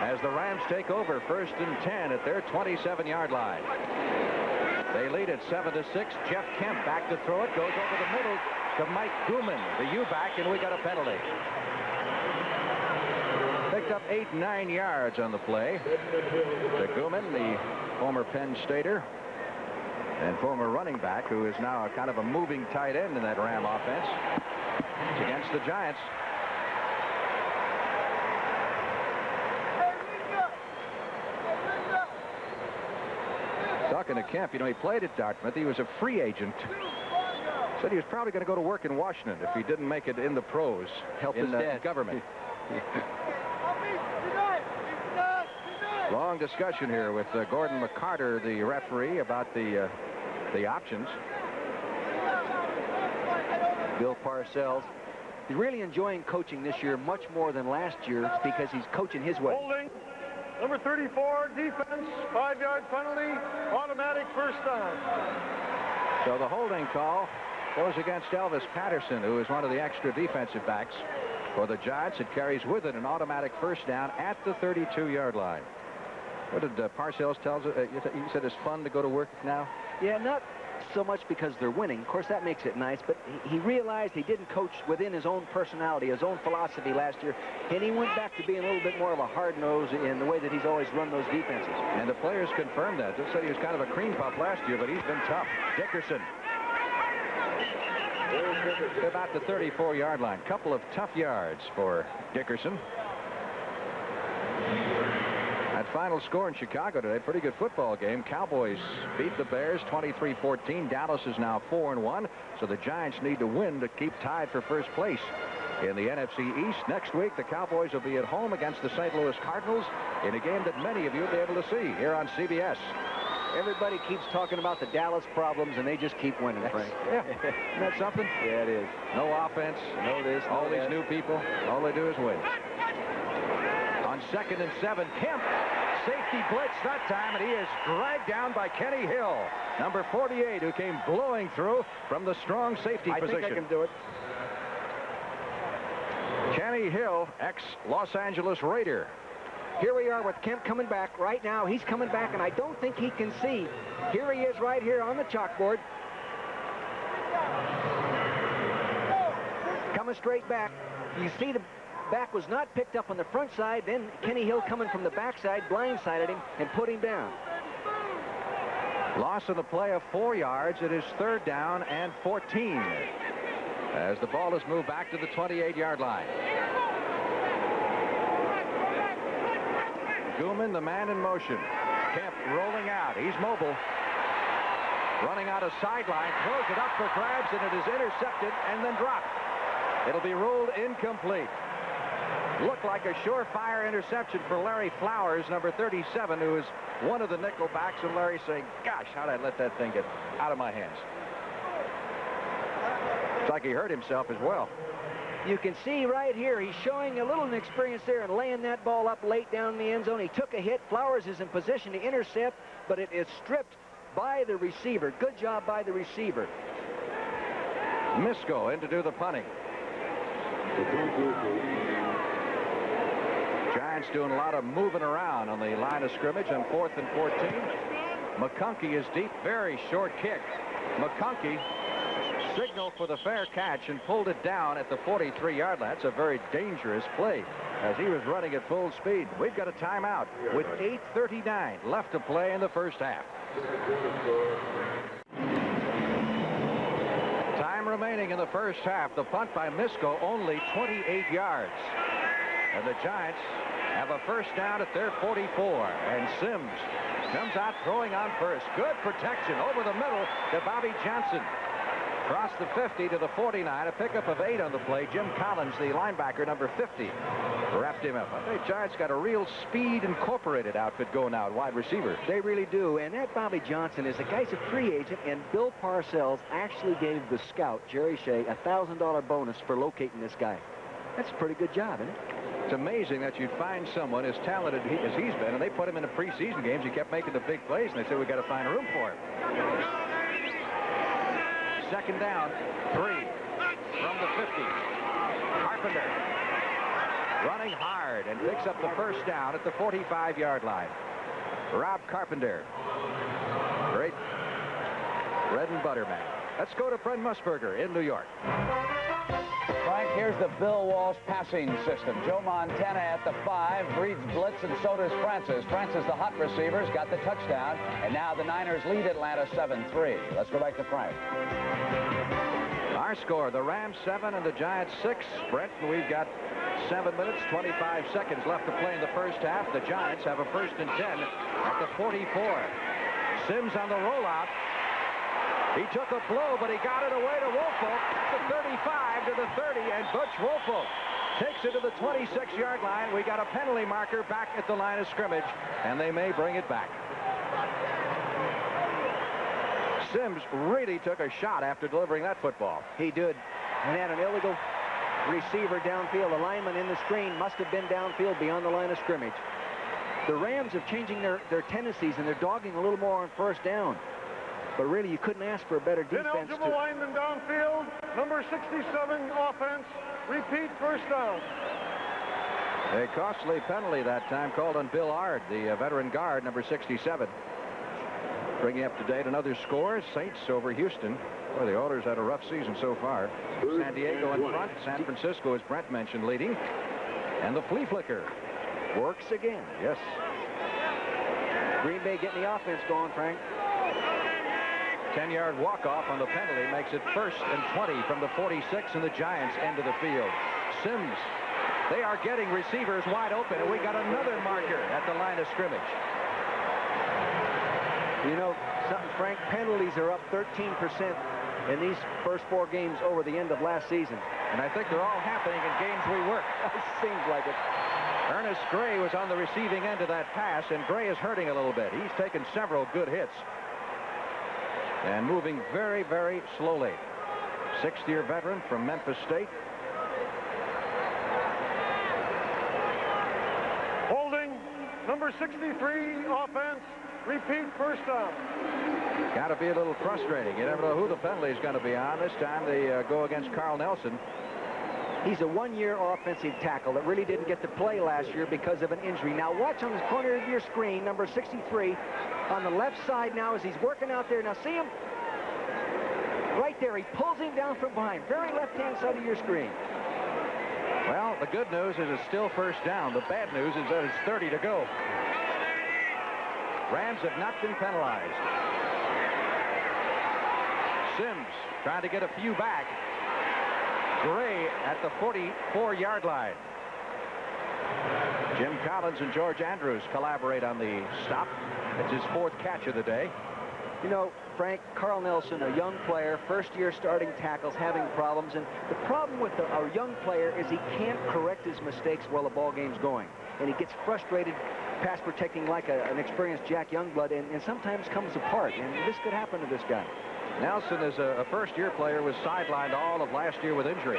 as the Rams take over 1st and 10 at their 27-yard line. They lead at 7-6. Jeff Kemp back to throw it. Goes over the middle to Mike Gooman, the U-back, and we got a penalty. Picked up 8-9 yards on the play. To Gooman, the former Penn Stater and former running back, who is now a kind of a moving tight end in that Ram offense. It's against the Giants. Talking to Kemp, you know, he played at Dartmouth. He was a free agent. Said he was probably going to go to work in Washington if he didn't make it in the pros. Help his dad. Government. Long discussion here with Gordon McCarter, the referee, about the options. Bill Parcells He's really enjoying coaching this year much more than last year because he's coaching his way. Holding. Number 34, defense, 5-yard penalty, automatic first down. So the holding call goes against Elvis Patterson, who is one of the extra defensive backs for the Giants. It carries with it an automatic first down at the 32-yard line. What did Parcells tell us? He said it's fun to go to work now? Yeah, not so much because they're winning. Of course, that makes it nice, but he realized he didn't coach within his own personality, his own philosophy last year, and he went back to being a little bit more of a hard nose in the way that he's always run those defenses. And the players confirmed that. They said he was kind of a cream puff last year, but he's been tough. Dickerson. About the 34-yard line. Couple of tough yards for Dickerson. That final score in Chicago today, pretty good football game. Cowboys beat the Bears 23-14. Dallas is now 4-1, so the Giants need to win to keep tied for first place in the NFC East. Next week, the Cowboys will be at home against the St. Louis Cardinals in a game that many of you will be able to see here on CBS. Everybody keeps talking about the Dallas problems, and they just keep winning, Frank. Yeah. Isn't that something? Yeah, it is. No offense. No this, no all that. These new people, all they do is win. On 2nd and 7, Kemp. Safety blitz that time, and he is dragged down by Kenny Hill, number 48, who came blowing through from the strong safety position. I think I can do it. Kenny Hill, ex-Los Angeles Raider. Here we are with Kemp coming back. Right now, he's coming back, and I don't think he can see. Here he is right here on the chalkboard. Coming straight back. You see the back was not picked up on the front side. Then Kenny Hill coming from the backside blindsided him and put him down. Loss of the play of 4 yards. It is 3rd down and 14 as the ball is moved back to the 28-yard line. Gooman, the man in motion. Kemp rolling out. He's mobile. Running out of sideline. Throws it up for grabs, and it is intercepted and then dropped. It'll be ruled incomplete. Looked like a surefire interception for Larry Flowers, number 37, who is one of the nickel backs, and Larry saying, gosh, how'd I let that thing get out of my hands? It's like he hurt himself as well. You can see right here, he's showing a little inexperience there and laying that ball up late down in the end zone. He took a hit. Flowers is in position to intercept, but it is stripped by the receiver. Good job by the receiver. Misko in to do the punting. Giants doing a lot of moving around on the line of scrimmage on 4th and 14. McConkey is deep, very short kick. McConkey signaled for the fair catch and pulled it down at the 43-yard line. That's a very dangerous play as he was running at full speed. We've got a timeout with 8:39 left to play in the first half. Time remaining in the first half. The punt by Misko only 28 yards. And the Giants have a first down at their 44. And Sims comes out throwing on first. Good protection over the middle to Bobby Johnson. Across the 50 to the 49. A pickup of 8 on the play. Jim Collins, the linebacker, number 50, wrapped him up. I think Giants got a real speed incorporated outfit going out, wide receiver. They really do. And that Bobby Johnson is a guy's a free agent, and Bill Parcells actually gave the scout, Jerry Shea, a $1,000 bonus for locating this guy. That's a pretty good job, isn't it? It's amazing that you'd find someone as talented as he's been, and they put him in the preseason games. He kept making the big plays, and they said, we got to find room for him. 2nd down, 3 from the 50. Carpenter running hard and picks up the first down at the 45-yard line. Rob Carpenter, great bread and butter man. Let's go to Fred Musburger in New York. Frank, here's the Bill Walsh passing system. Joe Montana at the 5, reads blitz, and so does Francis. Francis, the hot receivers, got the touchdown, and now the Niners lead Atlanta 7-3. Let's go back to Frank. Our score, the Rams 7 and the Giants 6. Brent, we've got 7 minutes, 25 seconds left to play in the first half. The Giants have a 1st and 10 at the 44. Sims on the rollout. He took a blow, but he got it away to Woolfolk. The 35 to the 30, and Butch Woolfolk takes it to the 26-yard line. We got a penalty marker back at the line of scrimmage, and they may bring it back. Sims really took a shot after delivering that football. He did. And had an illegal receiver downfield. The lineman in the screen must have been downfield beyond the line of scrimmage. The Rams are changing their tendencies, and they're dogging a little more on first down. But really, you couldn't ask for a better defense. Ineligible lineman downfield, number 67 offense. Repeat first down. A costly penalty that time called on Bill Allard, the veteran guard, number 67. Bringing up to date another score, Saints over Houston. Well, the Oilers had a rough season so far. San Diego in front. San Francisco, as Brent mentioned, leading. And the flea flicker works again. Yes. Green Bay getting the offense going, Frank. 10-yard walk-off on the penalty makes it 1st and 20 from the 46 in the Giants' end of the field. Sims, they are getting receivers wide open, and we got another marker at the line of scrimmage. You know something, Frank? Penalties are up 13% in these first 4 games over the end of last season. And I think they're all happening in games we work. It seems like it. Ernest Gray was on the receiving end of that pass, and Gray is hurting a little bit. He's taken several good hits. And moving very, very slowly. 6th-year veteran from Memphis State. Holding, number 63 offense. Repeat first down. Got to be a little frustrating. You never know who the penalty is going to be on. This time they go against Carl Nelson. He's a 1-year offensive tackle that really didn't get to play last year because of an injury. Now watch on the corner of your screen, number 63 on the left side now as he's working out there. Now see him right there. He pulls him down from behind. Very left-hand side of your screen. Well, the good news is it's still first down. The bad news is that it's 30 to go. Rams have not been penalized. Sims trying to get a few back. Gray at the 44-yard line. Jim Collins and George Andrews collaborate on the stop. It's his 4th catch of the day. You know, Frank, Carl Nelson, a young player, first-year starting tackles, having problems. And the problem with a young player is he can't correct his mistakes while the ball game's going. And he gets frustrated pass protecting like an experienced Jack Youngblood, and sometimes comes apart. And this could happen to this guy. Nelson, is a first-year player, was sidelined all of last year with injury.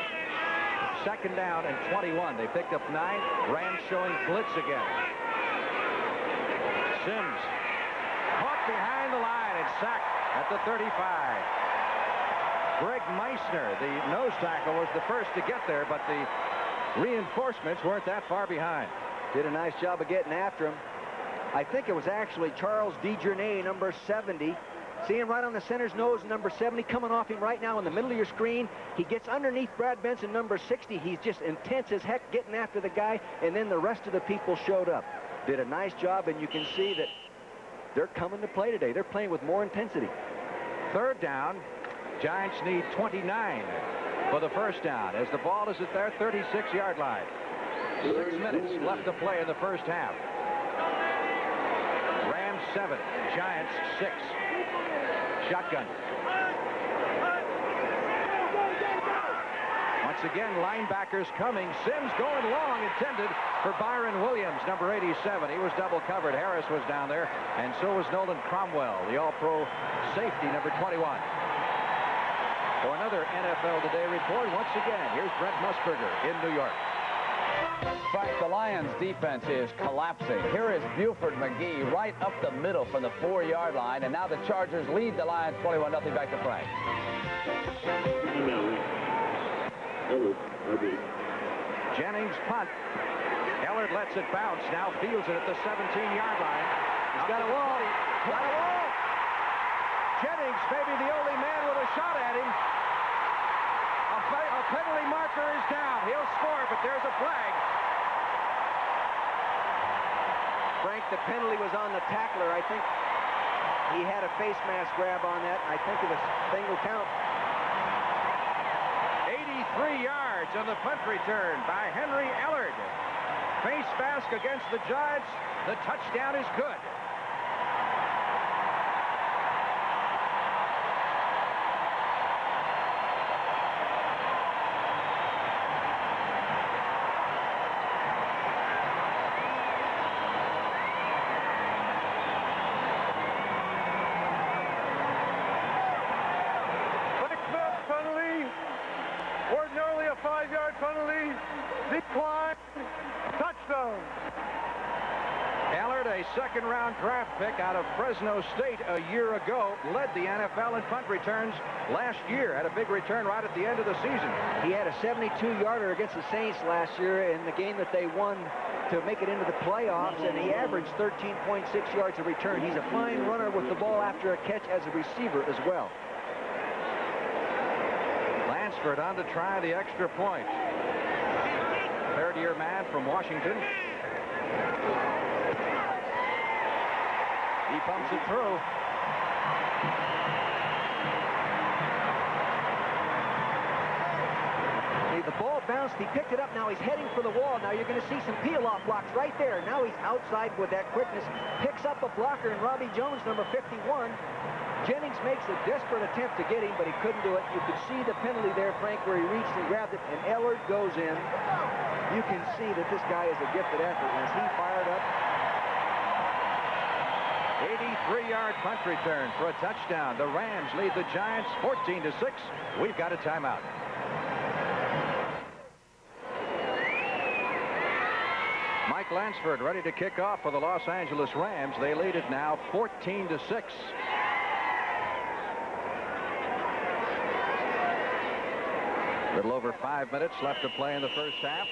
2nd down and 21. They picked up 9. Rams showing blitz again. Sims caught behind the line and sacked at the 35. Greg Meissner, the nose tackle, was the first to get there, but the reinforcements weren't that far behind. Did a nice job of getting after him. I think it was actually Charles DeJournay, number 70. See him right on the center's nose, number 70, coming off him right now in the middle of your screen. He gets underneath Brad Benson, number 60. He's just intense as heck getting after the guy, and then the rest of the people showed up. Did a nice job, and you can see that they're coming to play today. They're playing with more intensity. 3rd down. Giants need 29 for the first down as the ball is at their 36-yard line. 6 minutes left to play in the first half. Rams 7, Giants 6. Shotgun. Once again, linebackers coming. Sims going long, intended for Byron Williams, number 87. He was double covered. Harris was down there, and so was Nolan Cromwell, the all-pro safety, number 21. For another NFL Today report, once again, here's Brent Musburger in New York. Frank, the Lions defense is collapsing. Here is Buford McGee right up the middle from the 4-yard line, and now the Chargers lead the Lions 21-0. Back to Frank. Jennings punt. Allard lets it bounce. Now fields it at the 17-yard line. He's got a wall. Got a wall. Jennings may be the only man with a shot at him. A penalty marker is down. He'll score, but there's a flag. Frank, the penalty was on the tackler. I think he had a face mask grab on that. I think the thing will count. 83 yards on the punt return by Henry Allard. Face mask against the Giants. The touchdown is good. Ordinarily a 5-yard penalty. second-round draft pick out of Fresno State a year ago, led the NFL in punt returns last year. Had a big return right at the end of the season. He had a 72-yarder against the Saints last year in the game that they won to make it into the playoffs, and he averaged 13.6 yards a return. He's a fine runner with the ball after a catch as a receiver as well. Lansford on to try the extra point. Third-year man from Washington. He pumps it through. The ball bounced. He picked it up. Now he's heading for the wall. Now you're going to see some peel-off blocks right there. Now he's outside with that quickness. Picks up a blocker, and Robbie Jones, number 51. Jennings makes a desperate attempt to get him, but he couldn't do it. You could see the penalty there, Frank, where he reached and grabbed it, and Allard goes in. You can see that this guy is a gifted athlete. As he fired up, 83-yard punt return for a touchdown. The Rams lead the Giants 14-6. We've got a timeout. Mike Lansford ready to kick off for the Los Angeles Rams. They lead it now 14-6. A little over 5 minutes left to play in the first half.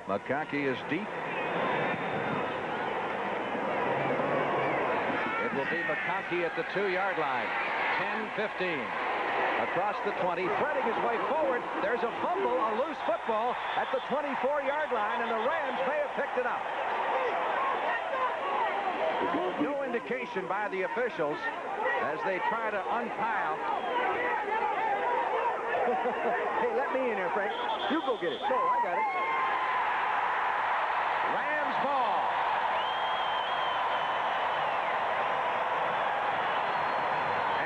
McConkey is deep. It will be McConkey at the 2-yard line. 10-15. Across the 20, threading his way forward. There's a fumble, a loose football at the 24-yard line, and the Rams may have picked it up. No indication by the officials as they try to unpile. Hey, let me in here, Frank. You go get it. Go, I got it. Rams ball.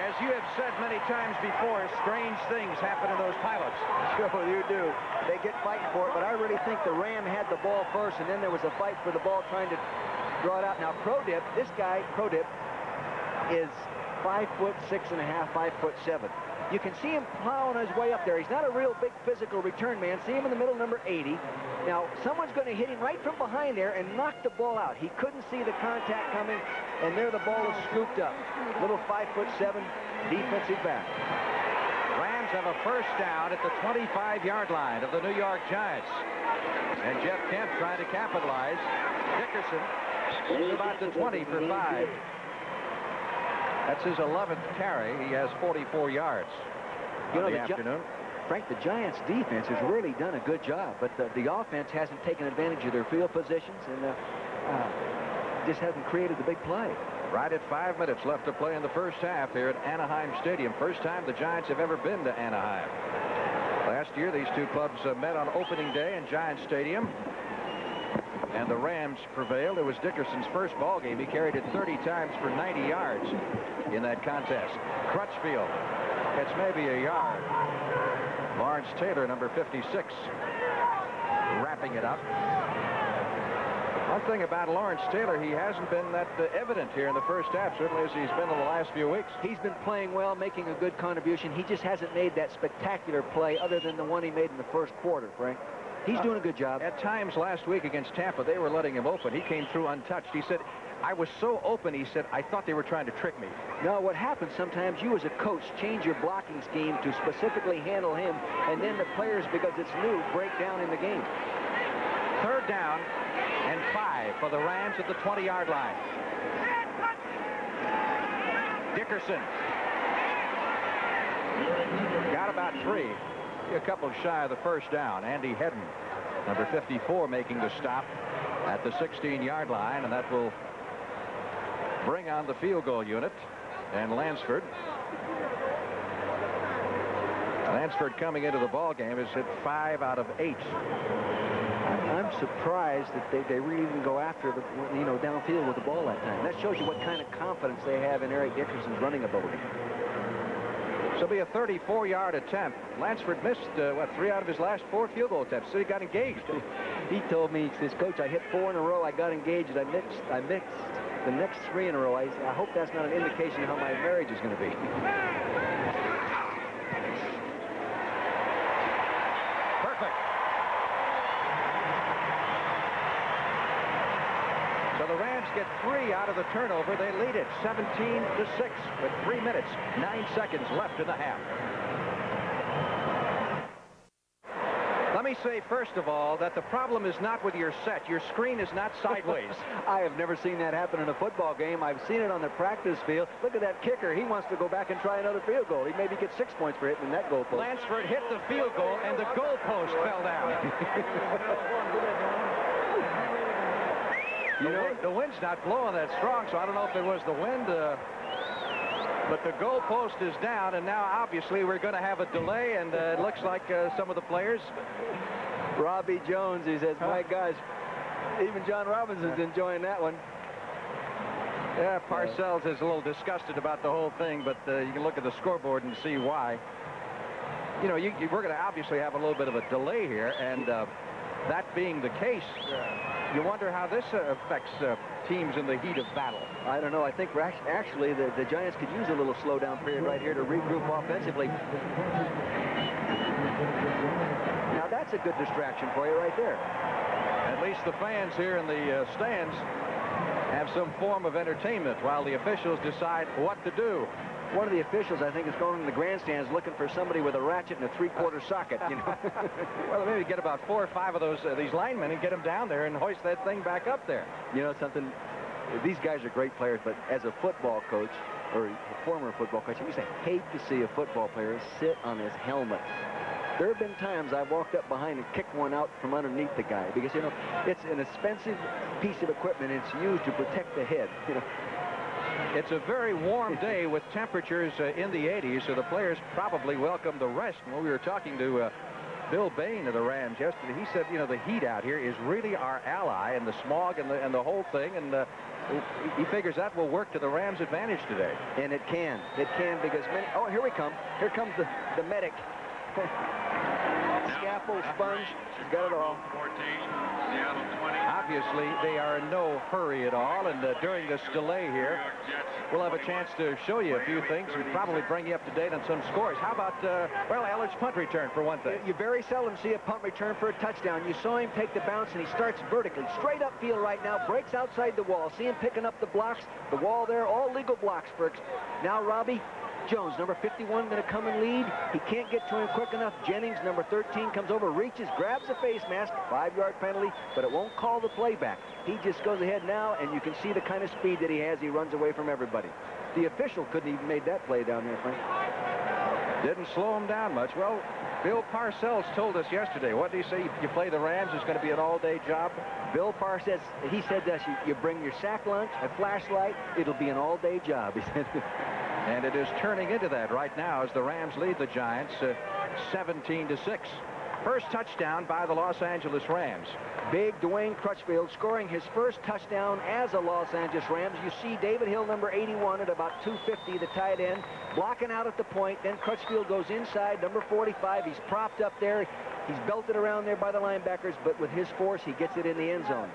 As you have said many times before, strange things happen to those pilots. Sure, you do. They get fighting for it, but I really think the Ram had the ball first, and then there was a fight for the ball trying to draw it out. Now, Prodip, this guy, Prodip, is 5'6.5", 5'7". You can see him plowing his way up there. He's not a real big physical return man. See him in the middle, number 80. Now, someone's going to hit him right from behind there and knock the ball out. He couldn't see the contact coming, and there the ball is scooped up. Little 5'7" defensive back. Rams have a first down at the 25-yard line of the New York Giants. And Jeff Kemp trying to capitalize. Dickerson is about the 20 for 5. That's his 11th carry. He has 44 yards on the afternoon. Frank, the Giants' defense has really done a good job, but the offense hasn't taken advantage of their field positions and just hasn't created the big play. Right at 5 minutes left to play in the first half here at Anaheim Stadium. First time the Giants have ever been to Anaheim. Last year, these two clubs met on opening day in Giants Stadium, and the Rams prevailed. It was Dickerson's first ball game. He carried it 30 times for 90 yards in that contest. Crutchfield gets maybe a yard. Lawrence Taylor, number 56, wrapping it up. One thing about Lawrence Taylor, he hasn't been that evident here in the first half, certainly as he's been in the last few weeks. He's been playing well, making a good contribution. He just hasn't made that spectacular play other than the one he made in the first quarter, Frank. He's doing a good job. At times last week against Tampa, they were letting him open. He came through untouched. He said, I was so open, he said, I thought they were trying to trick me. No, what happens sometimes, you as a coach change your blocking scheme to specifically handle him, and then the players, because it's new, break down in the game. Third down and 5 for the Rams at the 20-yard line. Dickerson got about 3. A couple shy of the first down. Andy Hedden, number 54, making the stop at the 16-yard line, and that will bring on the field goal unit. And Lansford coming into the ball game has hit 5 out of 8. I'm surprised that they really didn't go after the downfield with the ball that time. That shows you what kind of confidence they have in Eric Dickerson's running ability. This will be a 34-yard attempt. Lansford missed, 3 out of his last 4 field goal attempts, so he got engaged. He told me, he says, Coach, I hit 4 in a row, I got engaged, I mixed the next 3 in a row. I hope that's not an indication of how my marriage is going to be. Perfect. So the Rams get 3 out of the turnover. They lead it 17-6 with 3 minutes, 9 seconds left in the half. Let me say, first of all, that the problem is not with your set. Your screen is not sideways. I have never seen that happen in a football game. I've seen it on the practice field. Look at that kicker. He wants to go back and try another field goal. He maybe gets 6 points for hitting that goal post. Lansford hit the field goal, and the goalpost fell down. You know, the wind's not blowing that strong, so I don't know if it was the wind. But the goalpost is down, and now obviously we're going to have a delay, and it looks like some of the players. Robbie Jones, he says, my gosh, even John Robinson's enjoying that one. Yeah, Parcells is a little disgusted about the whole thing, but you can look at the scoreboard and see why. You know, we're going to obviously have a little bit of a delay here, and that being the case, you wonder how this affects teams in the heat of battle. I don't know. I think actually the Giants could use a little slowdown period right here to regroup offensively. Now that's a good distraction for you right there. At least the fans here in the stands have some form of entertainment while the officials decide what to do. One of the officials, I think, is going in the grandstands looking for somebody with a ratchet and a 3/4 socket, you know. Well, maybe get about 4 or 5 of these linemen and get them down there and hoist that thing back up there. You know something? These guys are great players, but as a football coach, or a former football coach, I used to hate to see a football player sit on his helmet. There have been times I've walked up behind and kicked one out from underneath the guy because, you know, it's an expensive piece of equipment. It's used to protect the head, you know. It's a very warm day with temperatures in the 80s, so the players probably welcome the rest. When we were talking to Bill Bain of the Rams yesterday, he said, you know, the heat out here is really our ally, and the smog and the whole thing, and he figures that will work to the Rams' advantage today. And it can because many. Oh, here we come. Here comes the medic. Scaffold, sponge, he's got it all. 14, Seattle 20. Obviously, they are in no hurry at all, and during this delay here, we'll have a chance to show you a few things and probably bring you up to date on some scores. How about, well, Allard's punt return for one thing? You very seldom see a punt return for a touchdown. You saw him take the bounce, and he starts vertically, straight upfield right now, breaks outside the wall. See him picking up the blocks, the wall there, all legal blocks for now Robbie Jones, number 51, going to come and lead. He can't get to him quick enough. Jennings, number 13, comes over, reaches, grabs the face mask, 5-yard penalty, but it won't call the play back. He just goes ahead now, and you can see the kind of speed that he has. He runs away from everybody. The official couldn't even made that play down there, Frank. Didn't slow him down much. Well, Bill Parcells told us yesterday. What did he say? You play the Rams, it's going to be an all-day job? Bill Parcells, he said that you bring your sack lunch, a flashlight, it'll be an all-day job, he said. And it is turning into that right now as the Rams lead the Giants 17-6. First touchdown by the Los Angeles Rams. Big Dwayne Crutchfield scoring his first touchdown as a Los Angeles Rams. You see David Hill, number 81, at about 250, the tight end, blocking out at the point. Then Crutchfield goes inside, number 45. He's propped up there. He's belted around there by the linebackers, but with his force, he gets it in the end zone.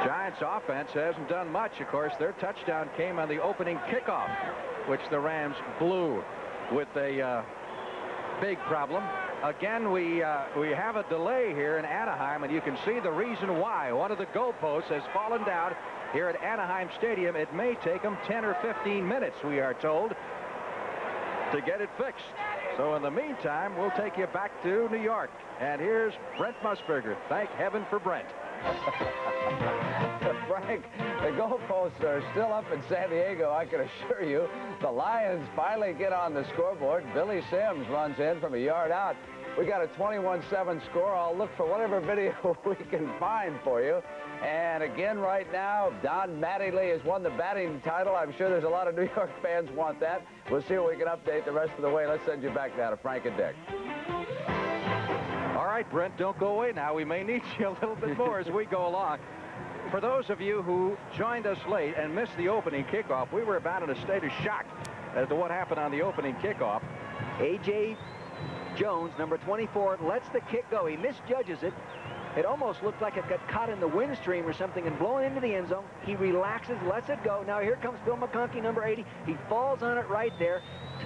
Giants offense hasn't done much. Of course, their touchdown came on the opening kickoff, which the Rams blew with a big problem. Again, we have a delay here in Anaheim, and you can see the reason why. One of the goalposts has fallen down here at Anaheim Stadium. It may take them 10 or 15 minutes, we are told, to get it fixed. So in the meantime, we'll take you back to New York. And here's Brent Musburger. Thank heaven for Brent. Frank, the goalposts are still up in San Diego, I can assure you. The Lions finally get on the scoreboard. Billy Sims runs in from a yard out. We got a 21-7 score. I'll look for whatever video we can find for you. And again, right now, Don Mattingly has won the batting title. I'm sure there's a lot of New York fans want that. We'll see what we can update the rest of the way. Let's send you back now to Frank and Dick. All right, Brent, don't go away now. We may need you a little bit more as we go along. For those of you who joined us late and missed the opening kickoff, we were about in a state of shock as to what happened on the opening kickoff. A.J. Jones, number 24, lets the kick go. He misjudges it. It almost looked like it got caught in the wind stream or something and blown into the end zone. He relaxes, lets it go. Now here comes Bill McConkey, number 80. He falls on it right there.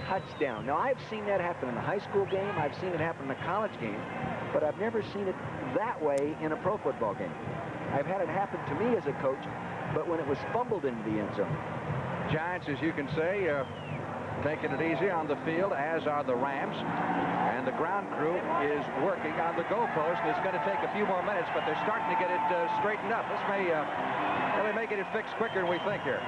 Touchdown. Now, I've seen that happen in a high school game. I've seen it happen in a college game. But I've never seen it that way in a pro football game. I've had it happen to me as a coach, but when it was fumbled into the end zone. Giants, as you can say, taking it easy on the field, as are the Rams. And the ground crew is working on the goalpost. It's going to take a few more minutes, but they're starting to get it straightened up. This may make it fixed quicker than we think here.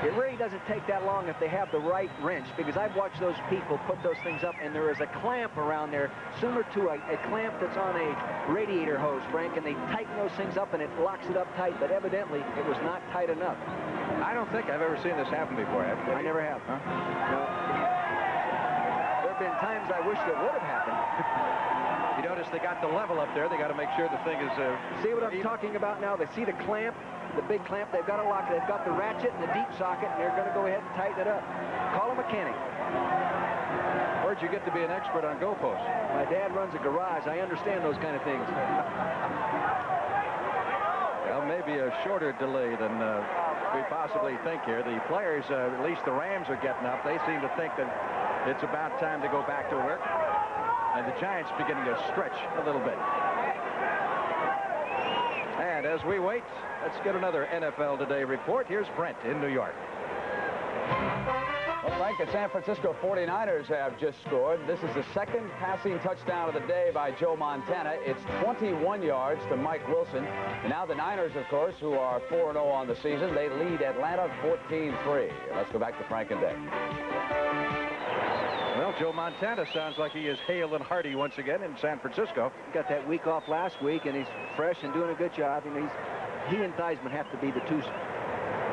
It really doesn't take that long if they have the right wrench, because I've watched those people put those things up, and there is a clamp around there, similar to a clamp that's on a radiator hose, Frank, and they tighten those things up, and it locks it up tight, but evidently it was not tight enough. I don't think I've ever seen this happen before. I never have. Huh? No. There have been times I wish that would have happened. You notice they got the level up there. They got to make sure the thing is... See what I'm talking about now? They see the clamp, the big clamp. They've got to lock it. They've got the ratchet and the deep socket, and they're going to go ahead and tighten it up. Call a mechanic. Where'd you get to be an expert on goalposts? My dad runs a garage. I understand those kind of things. Well, maybe a shorter delay than we possibly think here. The players, at least the Rams, are getting up. They seem to think that it's about time to go back to work. And the Giants beginning to stretch a little bit. And as we wait, let's get another NFL Today report. Here's Brent in New York. Well, Frank, the San Francisco 49ers have just scored. This is the second passing touchdown of the day by Joe Montana. It's 21 yards to Mike Wilson. And now the Niners, of course, who are 4-0 on the season, they lead Atlanta 14-3. Let's go back to Frank and Dave. Well, Joe Montana sounds like he is hale and hearty once again in San Francisco. He got that week off last week, and he's fresh and doing a good job. And he and Theismann have to be the two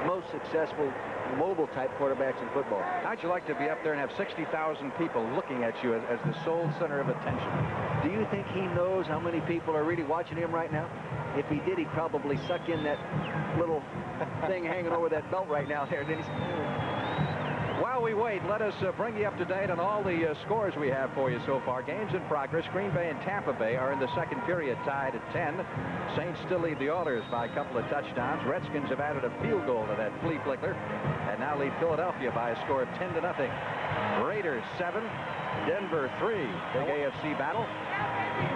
most successful mobile-type quarterbacks in football. How'd you like to be up there and have 60,000 people looking at you as the sole center of attention? Do you think he knows how many people are really watching him right now? If he did, he'd probably suck in that little thing hanging over that belt right now there. While we wait, let us bring you up to date on all the scores we have for you so far. Games in progress. Green Bay and Tampa Bay are in the second period tied at 10. Saints still lead the Oilers by a couple of touchdowns. Redskins have added a field goal to that flea flicker and now lead Philadelphia by a score of 10-0. Raiders 7, Denver 3. Big AFC battle.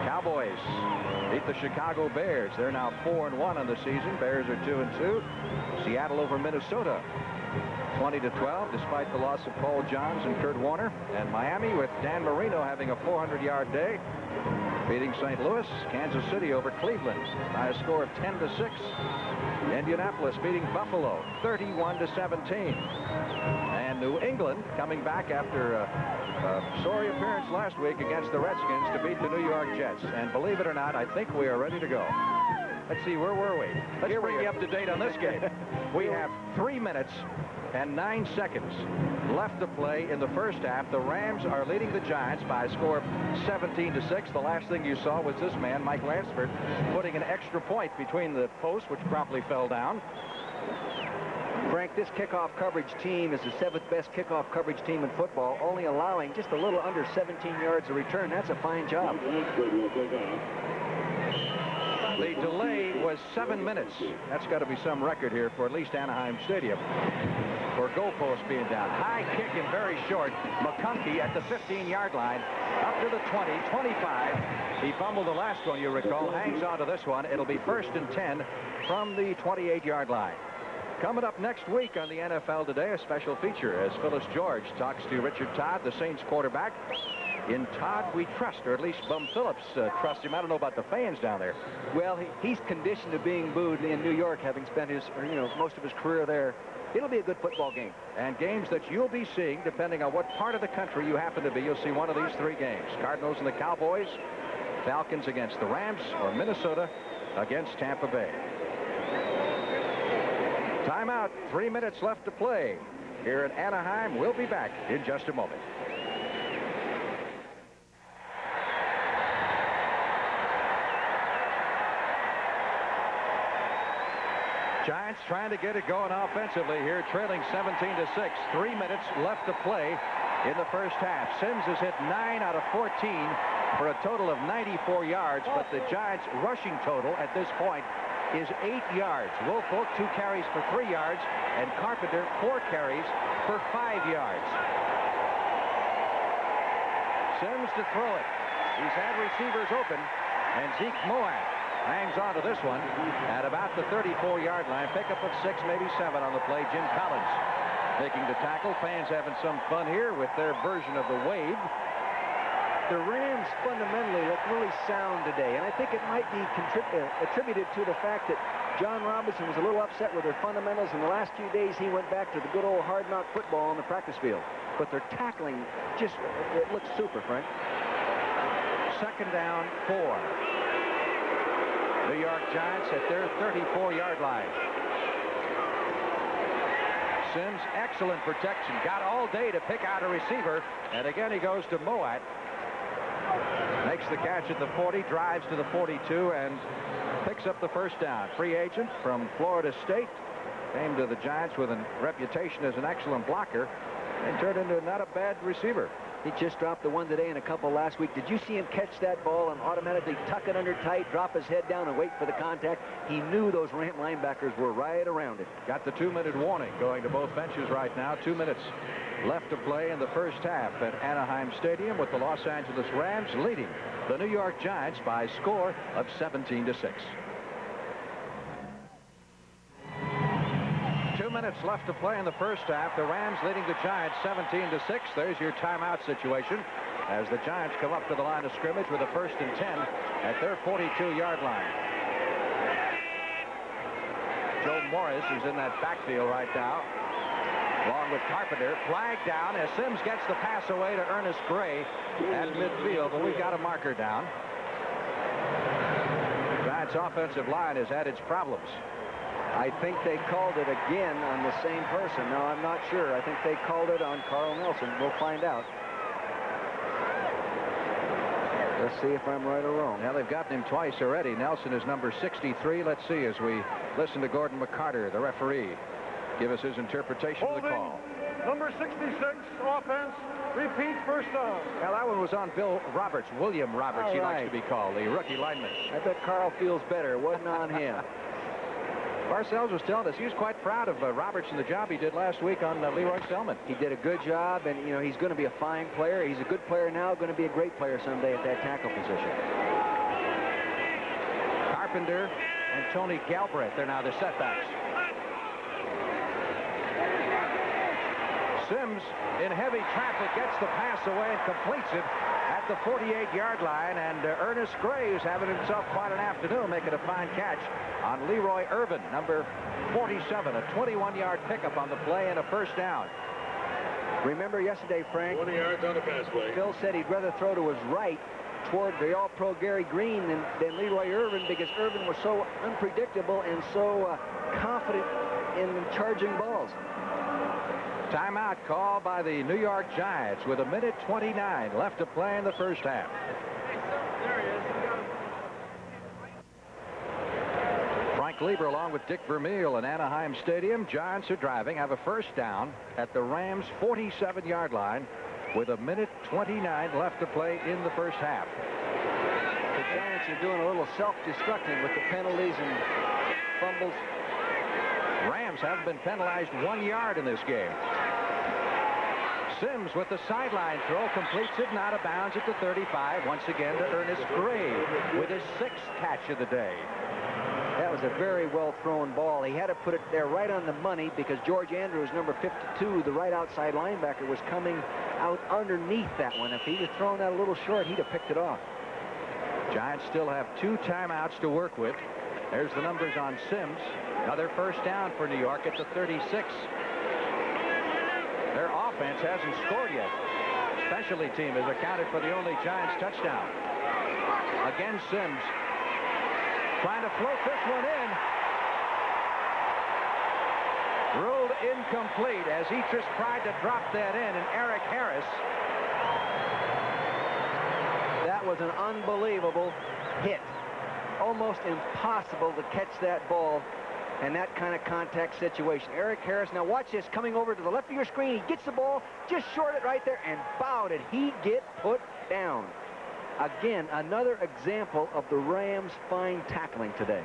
Cowboys beat the Chicago Bears. They're now 4-1 on the season. Bears are 2-2. Seattle over Minnesota 20-12, despite the loss of Paul Johns and Kurt Warner. And Miami, with Dan Marino having a 400-yard day, beating St. Louis. Kansas City over Cleveland by a score of 10-6. Indianapolis beating Buffalo 31-17. And New England coming back after a sorry appearance last week against the Redskins to beat the New York Jets. And believe it or not, I think we are ready to go. Let's see, where were we? Let's bring you up to date on this game. We have 3 minutes and 9 seconds left to play in the first half. The Rams are leading the Giants by a score of 17-6. The last thing you saw was this man, Mike Lansford, putting an extra point between the posts, which promptly fell down. Frank, this kickoff coverage team is the 7th best kickoff coverage team in football, only allowing just a little under 17 yards of return. That's a fine job. The delay was 7 minutes. That's got to be some record here for at least Anaheim Stadium. For goalpost being down. High kick and very short. McConkey at the 15-yard line. Up to the 20, 25. He fumbled the last one, you recall. Hangs on to this one. It'll be 1st and 10 from the 28-yard line. Coming up next week on the NFL Today, a special feature as Phyllis George talks to Richard Todd, the Saints quarterback. In Todd we trust, or at least Bum Phillips trusts him. I don't know about the fans down there. Well, he's conditioned to being booed in New York, having spent his, most of his career there. It'll be a good football game. And games that you'll be seeing, depending on what part of the country you happen to be, you'll see one of these 3 games. Cardinals and the Cowboys, Falcons against the Rams, or Minnesota against Tampa Bay. Timeout, 3 minutes left to play here in Anaheim. We'll be back in just a moment. Giants trying to get it going offensively here, trailing 17-6. 3 minutes left to play in the first half. Sims has hit 9 out of 14 for a total of 94 yards, but the Giants' rushing total at this point is 8 yards. Woolfolk 2 carries for 3 yards, and Carpenter 4 carries for 5 yards. Sims to throw it. He's had receivers open, and Zeke Moab hangs on to this one at about the 34-yard line. Pickup of 6, maybe 7 on the play. Jim Collins making the tackle. Fans having some fun here with their version of the wave. The Rams fundamentally look really sound today, and I think it might be attributed to the fact that John Robinson was a little upset with their fundamentals. In the last few days, he went back to the good old hard-knock football on the practice field. But their tackling just, it looks super, Frank. Second down, 4. New York Giants at their 34-yard line. Sims, excellent protection. Got all day to pick out a receiver. And again, he goes to Moat. Makes the catch at the 40, drives to the 42, and picks up the first down. Free agent from Florida State. Came to the Giants with a reputation as an excellent blocker and turned into not a bad receiver. He just dropped the one today and a couple last week. Did you see him catch that ball and automatically tuck it under tight, drop his head down, and wait for the contact? He knew those Ram linebackers were right around it. Got the 2-minute warning going to both benches right now. 2 minutes left to play in the first half at Anaheim Stadium, with the Los Angeles Rams leading the New York Giants by a score of 17-6. 2 minutes left to play in the first half. The Rams leading the Giants 17-6. There's your timeout situation as the Giants come up to the line of scrimmage with a 1st and 10 at their 42-yard line. Joe Morris is in that backfield right now, along with Carpenter. Flag down as Sims gets the pass away to Ernest Gray at midfield, but we've got a marker down. Giants offensive line has had its problems. I think they called it again on the same person. No, I'm not sure. I think they called it on Carl Nelson. We'll find out. Let's see if I'm right or wrong. Now, they've gotten him twice already. Nelson is number 63. Let's see as we listen to Gordon McCarter, the referee, give us his interpretation of the call. Number 66, offense, repeat first down. Now, that one was on Bill Roberts, William Roberts, he likes to be called, the rookie lineman. I bet Carl feels better. It wasn't on him. Parcells was telling us he was quite proud of Roberts and the job he did last week on Leroy Selman. He did a good job, and, you know, he's going to be a fine player. He's a good player now, going to be a great player someday at that tackle position. Carpenter and Tony Galbraith, they're now the setbacks. Sims in heavy traffic gets the pass away and completes it at the 48-yard line, and Ernest Gray, who's having himself quite an afternoon, making a fine catch on Leroy Irvin, number 47, a 21-yard pickup on the play and a first down. Remember yesterday, Frank, 20 yards on the passway. Phil said he'd rather throw to his right toward the all-pro Gary Green than Leroy Irvin, because Irvin was so unpredictable and so confident in charging balls. Timeout call by the New York Giants with 1:29 left to play in the first half. Frank Lieber along with Dick Vermeil in Anaheim Stadium. Giants are driving, have a first down at the Rams' 47-yard line with 1:29 left to play in the first half. The Giants are doing a little self-destructing with the penalties and fumbles. Rams haven't been penalized 1 yard in this game. Sims with the sideline throw, completes it, and out of bounds at the 35. Once again to Ernest Gray with his 6th catch of the day. That was a very well thrown ball. He had to put it there right on the money because George Andrews, number 52, the right outside linebacker, was coming out underneath that one. If he was throwing that a little short, he'd have picked it off. Giants still have 2 timeouts to work with. There's the numbers on Sims. Another first down for New York at the 36. Their offense hasn't scored yet. Specialty team has accounted for the only Giants touchdown. Again, Sims trying to float this one in. Ruled incomplete as he just tried to drop that in, and Eric Harris. That was an unbelievable hit. Almost impossible to catch that ball in that kind of contact situation. Eric Harris, now watch this, coming over to the left of your screen. He gets the ball, just short it right there, and bow, did he get put down. Again, another example of the Rams' fine tackling today.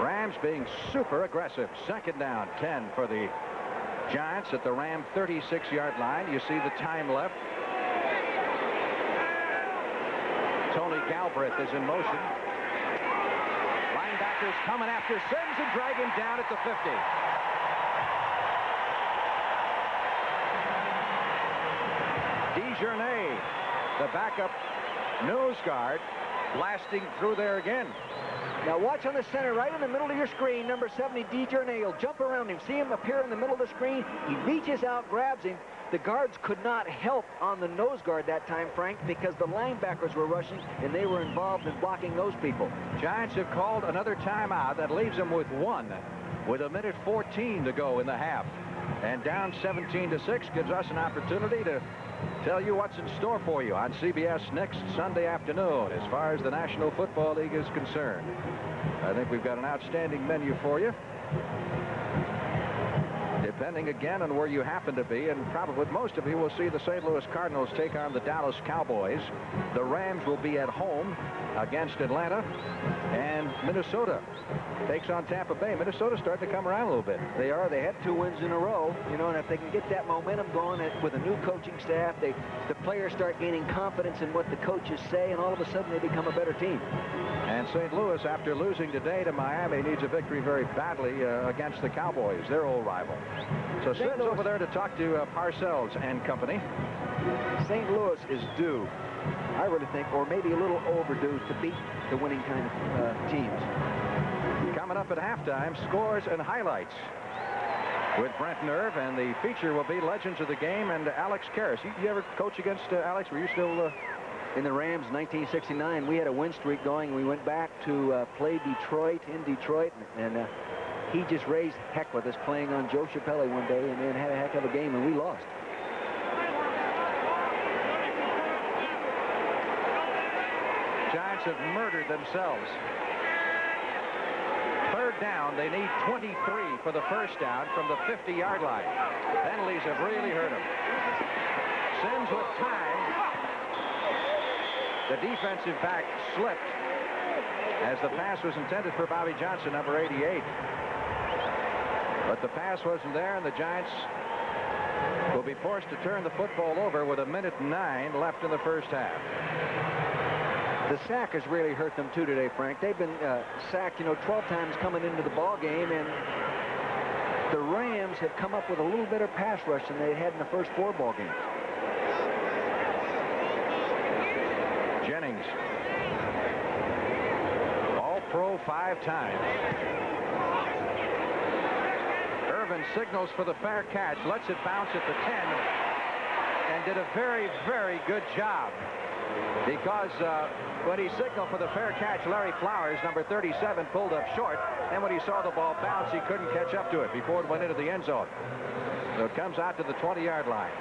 Rams being super aggressive. Second down, 10 for the Giants at the Ram 36-yard line. You see the time left. Tony Galbraith is in motion. linebackers coming after Sims and drag him down at the 50. DeJournay, the backup nose guard, blasting through there again. Now watch on the center, right in the middle of your screen, number 70, DeJournay. You'll jump around him. See him appear in the middle of the screen. He reaches out, grabs him. The guards could not help on the nose guard that time, Frank, because the linebackers were rushing, and they were involved in blocking those people. Giants have called another timeout. That leaves them with 1, with 1:14 to go in the half. And down 17-6 gives us an opportunity to tell you what's in store for you on CBS next Sunday afternoon as far as the National Football League is concerned. I think we've got an outstanding menu for you. Depending again on where you happen to be, and probably with most of you will see the St. Louis Cardinals take on the Dallas Cowboys. The Rams will be at home against Atlanta, and Minnesota takes on Tampa Bay. Minnesota's starting to come around a little bit. They are. They had 2 wins in a row, you know, and if they can get that momentum going with a new coaching staff, the players start gaining confidence in what the coaches say, and all of a sudden they become a better team. And St. Louis, after losing today to Miami, needs a victory very badly against the Cowboys, their old rival. So Sid's over there to talk to Parcells and company. St. Louis is due, I really think, or maybe a little overdue to beat the winning kind of teams. Coming up at halftime, scores and highlights with Brent Nerve, and the feature will be Legends of the Game and Alex Karras. You ever coach against Alex? Were you still... In the Rams, 1969, we had a win streak going. We went back to play Detroit in Detroit, and he just raised heck with us playing on Joe Chappelle one day, and then had a heck of a game, and we lost. Giants have murdered themselves. 3rd down, they need 23 for the first down from the 50-yard line. Penalties have really hurt them. Sims with time. The defensive back slipped as the pass was intended for Bobby Johnson, number 88. But the pass wasn't there, and the Giants will be forced to turn the football over with 1:09 left in the first half. The sack has really hurt them, too, today, Frank. They've been sacked, 12 times coming into the ball game, and the Rams have come up with a little better pass rush than they had in the first 4 ball games. Jennings, All-Pro 5 times. Irvin signals for the fair catch, lets it bounce at the 10, and did a very, very good job. Because when he signaled for the fair catch, Larry Flowers, number 37, pulled up short, and when he saw the ball bounce, he couldn't catch up to it before it went into the end zone. So it comes out to the 20-yard line.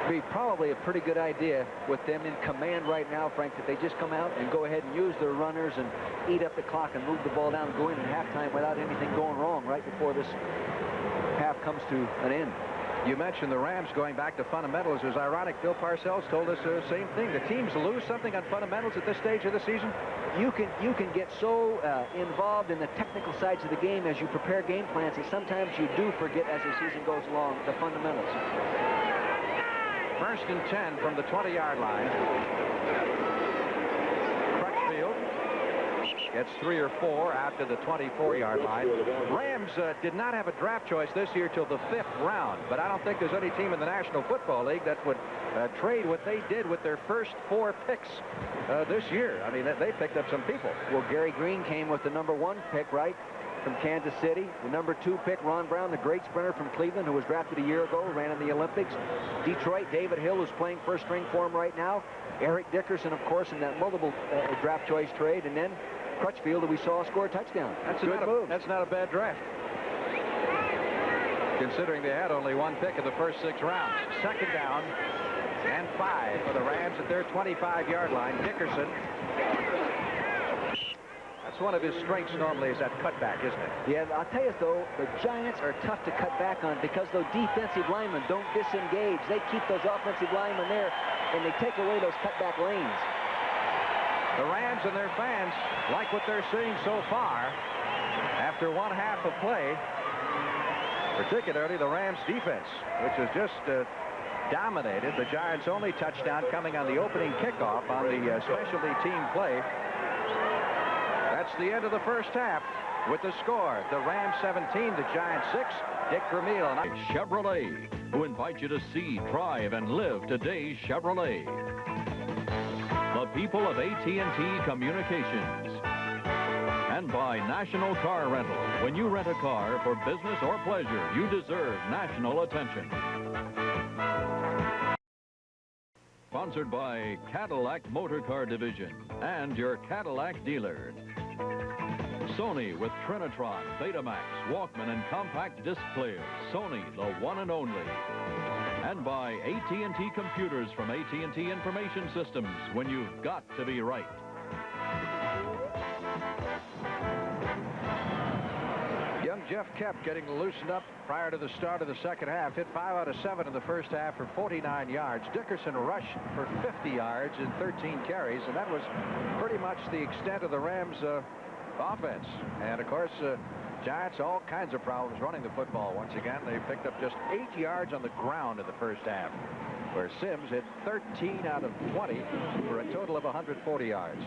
Be probably a pretty good idea with them in command right now, Frank, that they just come out and go ahead and use their runners and eat up the clock and move the ball down and go in at halftime without anything going wrong right before this half comes to an end. You mentioned the Rams going back to fundamentals. It was ironic. Bill Parcells told us the same thing. The teams lose something on fundamentals at this stage of the season. You can get so involved in the technical sides of the game as you prepare game plans, and sometimes you do forget as the season goes along the fundamentals. 1st and 10 from the 20-yard line. Crutchfield gets 3 or 4 out to the 24-yard line. Rams did not have a draft choice this year till the 5th round, but I don't think there's any team in the National Football League that would trade what they did with their first 4 picks this year. I mean, they picked up some people. Well, Gary Green came with the number 1 pick, right? From Kansas City. The number 2 pick, Ron Brown, the great sprinter from Cleveland, who was drafted a year ago, ran in the Olympics. Detroit, David Hill, who's playing first string for him right now. Eric Dickerson, of course, in that multiple draft choice trade. And then Crutchfield, that we saw score a touchdown. That's not a bad draft, considering they had only 1 pick in the first 6 rounds. 2nd down and 5 for the Rams at their 25-yard line. Dickerson. That's one of his strengths normally, is that cutback, isn't it? Yeah, I'll tell you, though, the Giants are tough to cut back on because those defensive linemen don't disengage. They keep those offensive linemen there, and they take away those cutback lanes. The Rams and their fans like what they're seeing so far after 1 half of play, particularly the Rams defense, which has just dominated. The Giants' only touchdown coming on the opening kickoff on the specialty team play That's the end of the first half with the score. The Rams 17, the Giants 6. Dick Vermeil. Chevrolet, who invite you to see, drive, and live today's Chevrolet. The people of AT&T Communications. And by National Car Rental. When you rent a car for business or pleasure, you deserve national attention. Sponsored by Cadillac Motor Car Division and your Cadillac dealer. Sony with Trinitron, Betamax, Walkman, and compact disc players. Sony, the one and only. And by AT&T Computers from AT&T Information Systems, when you've got to be right. Young Jeff Kemp getting loosened up prior to the start of the second half. Hit 5 out of 7 in the first half for 49 yards. Dickerson rushed for 50 yards in 13 carries, and that was pretty much the extent of the Rams' offense. And of course, Giants, all kinds of problems running the football. Once again, they picked up just 8 yards on the ground in the first half, where Sims hit 13 out of 20 for a total of 140 yards.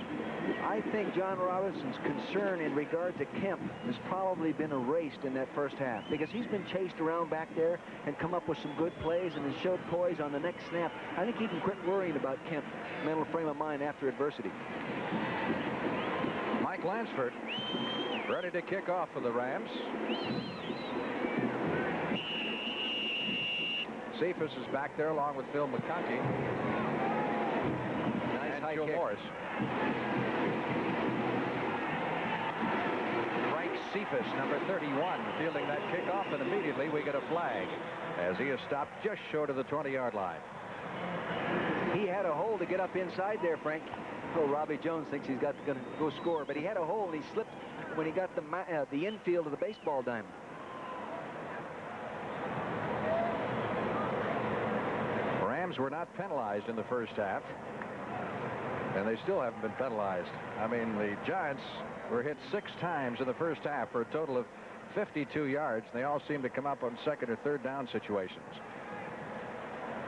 I think John Robinson's concern in regard to Kemp has probably been erased in that first half, because he's been chased around back there and come up with some good plays and has showed poise on the next snap. I think he can quit worrying about Kemp's mental frame of mind after adversity. Mike Lansford ready to kick off for the Rams. Cephas is back there along with Phil McConkey. Nice high kick. Morris. Frank Cephas, number 31, fielding that kickoff, and immediately we get a flag as he is stopped just short of the 20-yard line. He had a hole to get up inside there, Frank. Oh, Robbie Jones thinks he's going to go score, but he had a hole and he slipped when he got the infield of the baseball diamond. Rams were not penalized in the first half, and they still haven't been penalized. I mean, the Giants were hit 6 times in the first half for a total of 52 yards. And they all seem to come up on second or third down situations.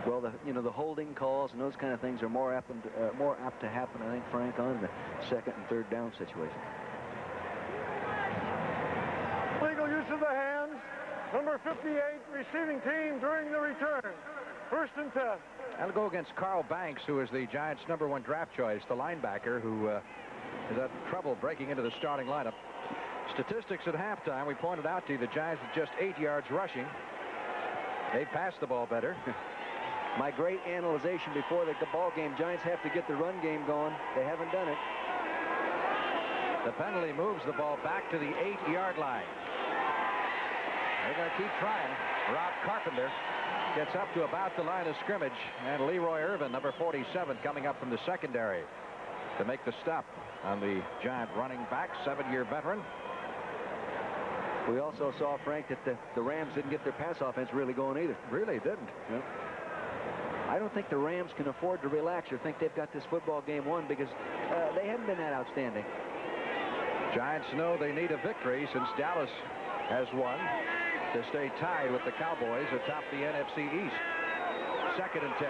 Well, the holding calls and those kind of things are more apt to happen, I think, Frank, on the second and third down situation. Legal use of the hands. Number 58, receiving team during the return. 1st and 10. That'll go against Carl Banks, who is the Giants' #1 draft choice, the linebacker who has had trouble breaking into the starting lineup. Statistics at halftime, we pointed out to you, the Giants with just 8 yards rushing. They passed the ball better. My great analyzation before the ball game, Giants have to get the run game going. They haven't done it. The penalty moves the ball back to the 8-yard line. They're going to keep trying. Rob Carpenter gets up to about the line of scrimmage, and Leroy Irvin, number 47, coming up from the secondary to make the stop on the Giant running back, 7-year veteran. We also saw, Frank, that the Rams didn't get their pass offense really going either. Really didn't. Yep. I don't think the Rams can afford to relax or think they've got this football game won, because they haven't been that outstanding. Giants know they need a victory since Dallas has won to stay tied with the Cowboys atop the NFC East. 2nd and 10.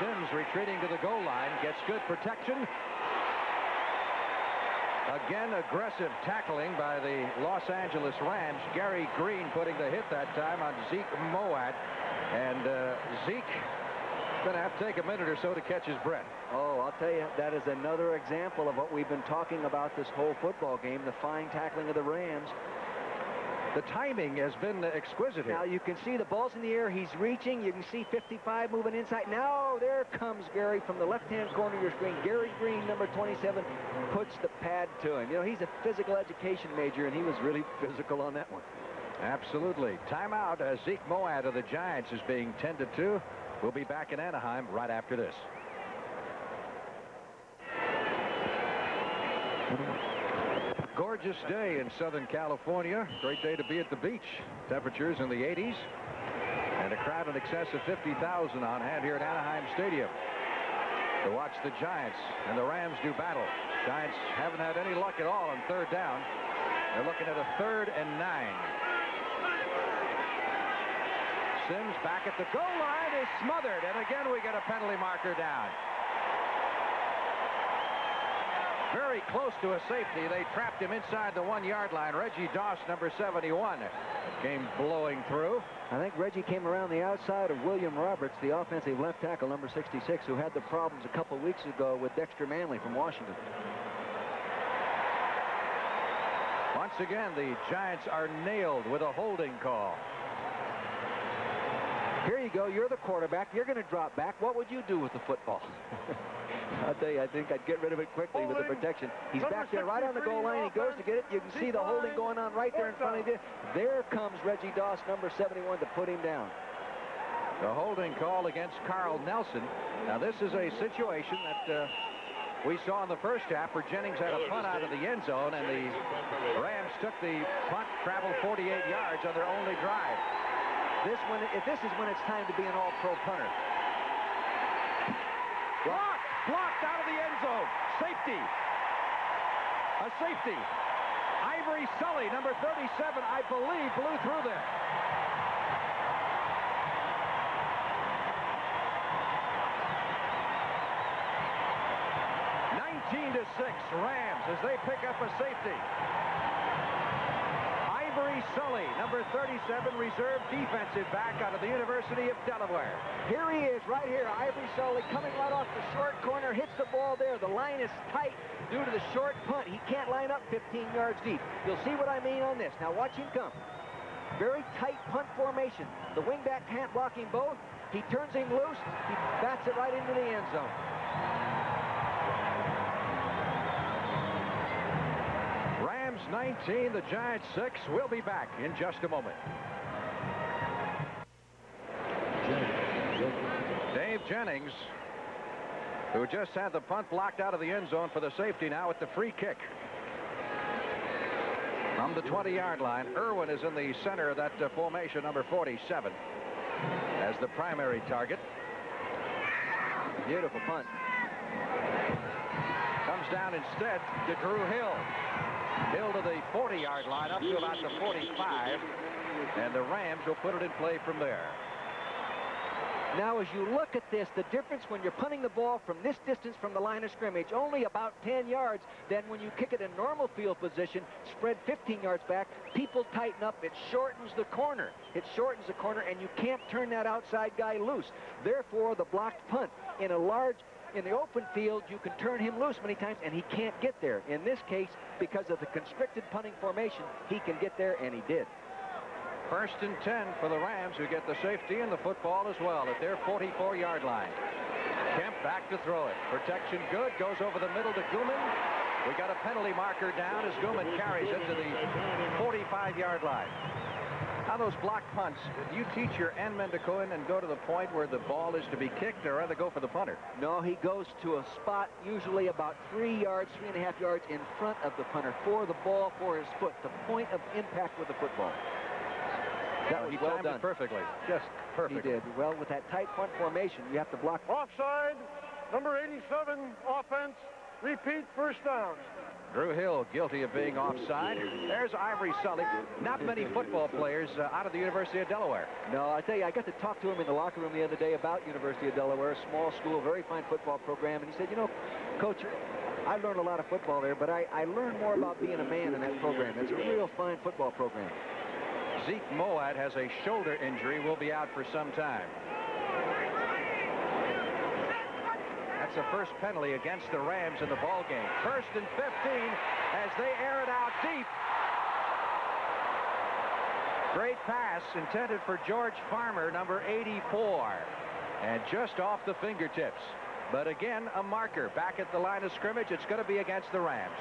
Sims retreating to the goal line, gets good protection. Again, aggressive tackling by the Los Angeles Rams. Gary Green putting the hit that time on Zeke Moat. And Zeke going to have to take a minute or so to catch his breath. Oh, I'll tell you, that is another example of what we've been talking about this whole football game, the fine tackling of the Rams. The timing has been exquisite here. Now, you can see the ball's in the air. He's reaching. You can see 55 moving inside. Now, there comes Gary from the left-hand corner of your screen. Gary Green, number 27, puts the pad to him. You know, he's a physical education major, and he was really physical on that one. Absolutely. Timeout as Zeke Moat of the Giants is being tended to. We'll be back in Anaheim right after this. Gorgeous day in Southern California. Great day to be at the beach. Temperatures in the 80s. And a crowd in excess of 50,000 on hand here at Anaheim Stadium to watch the Giants and the Rams do battle. Giants haven't had any luck at all on 3rd down. They're looking at a 3rd and 9. Sims back at the goal line is smothered, and again we get a penalty marker down. very close to a safety. They trapped him inside the 1-yard line. Reggie Doss, number 71, came blowing through. I think Reggie came around the outside of William Roberts, the offensive left tackle, number 66, who had the problems a couple weeks ago with Dexter Manley from Washington. Once again, the Giants are nailed with a holding call. Here you go. You're the quarterback. You're going to drop back. What would you do with the football? I'll tell you, I think I'd get rid of it quickly with the protection. He's back there right on the goal line. He goes to get it. You can see the holding going on right there in front of you. There comes Reggie Doss, number 71, to put him down. The holding call against Carl Nelson. Now, this is a situation that we saw in the first half where Jennings had a punt out of the end zone, and the Rams took the punt, traveled 48 yards on their only drive. This is when it's time to be an all-pro punter. Blocked out of the end zone. Safety. A safety. Ivory Sully, number 37, I believe, blew through there. To 6, Rams as they pick up a safety. Ivory Sully, number 37, reserve defensive back out of the University of Delaware. Here he is, right here. Ivory Sully coming right off the short corner, hits the ball there. The line is tight due to the short punt. He can't line up 15 yards deep. You'll see what I mean on this. Now watch him come. Very tight punt formation. The wingback can't block him both. He turns him loose. He bats it right into the end zone. Rams 19, the Giants 6. We'll be back in just a moment. Dave Jennings, who just had the punt blocked out of the end zone for the safety, now at the free kick. From the 20-yard line, Irwin is in the center of that formation, number 47, as the primary target. Beautiful punt. Comes down instead to Drew Hill. Hill to the 40-yard line, up to about the 45, and the Rams will put it in play from there. Now, as you look at this, the difference when you're punting the ball from this distance from the line of scrimmage, only about 10 yards, then when you kick it in normal field position, spread 15 yards back, people tighten up. It shortens the corner. It shortens the corner, and you can't turn that outside guy loose. Therefore, the blocked punt in the open field, you can turn him loose many times, and he can't get there. In this case, because of the constricted punting formation, he can get there, and he did. 1st and 10 for the Rams, who get the safety and the football as well at their 44-yard line. Kemp back to throw it. Protection good. Goes over the middle to Gooman. We got a penalty marker down as Gooman carries it to the 45-yard line. Now, those block punts, do you teach your end men to go in and go to the point where the ball is to be kicked, or rather go for the punter? No, he goes to a spot usually about 3 yards, 3.5 yards in front of the punter for the ball, for his foot, the point of impact with the football. That was well done. It perfectly. Just perfect. He did. Well, with that tight punt formation, you have to block. Offside, number 87, offense, repeat, first down. Drew Hill guilty of being offside. There's Ivory Sully. Not many football players out of the University of Delaware. No, I tell you, I got to talk to him in the locker room the other day about University of Delaware, a small school, very fine football program. And he said, you know, Coach, I learned a lot of football there, but I learned more about being a man in that program. It's a real fine football program. Zeke Moad has a shoulder injury, will be out for some time. That's the first penalty against the Rams in the ball game. 1st and 15 as they air it out deep. Great pass intended for George Farmer, number 84, and just off the fingertips. But again, a marker back at the line of scrimmage. It's going to be against the Rams.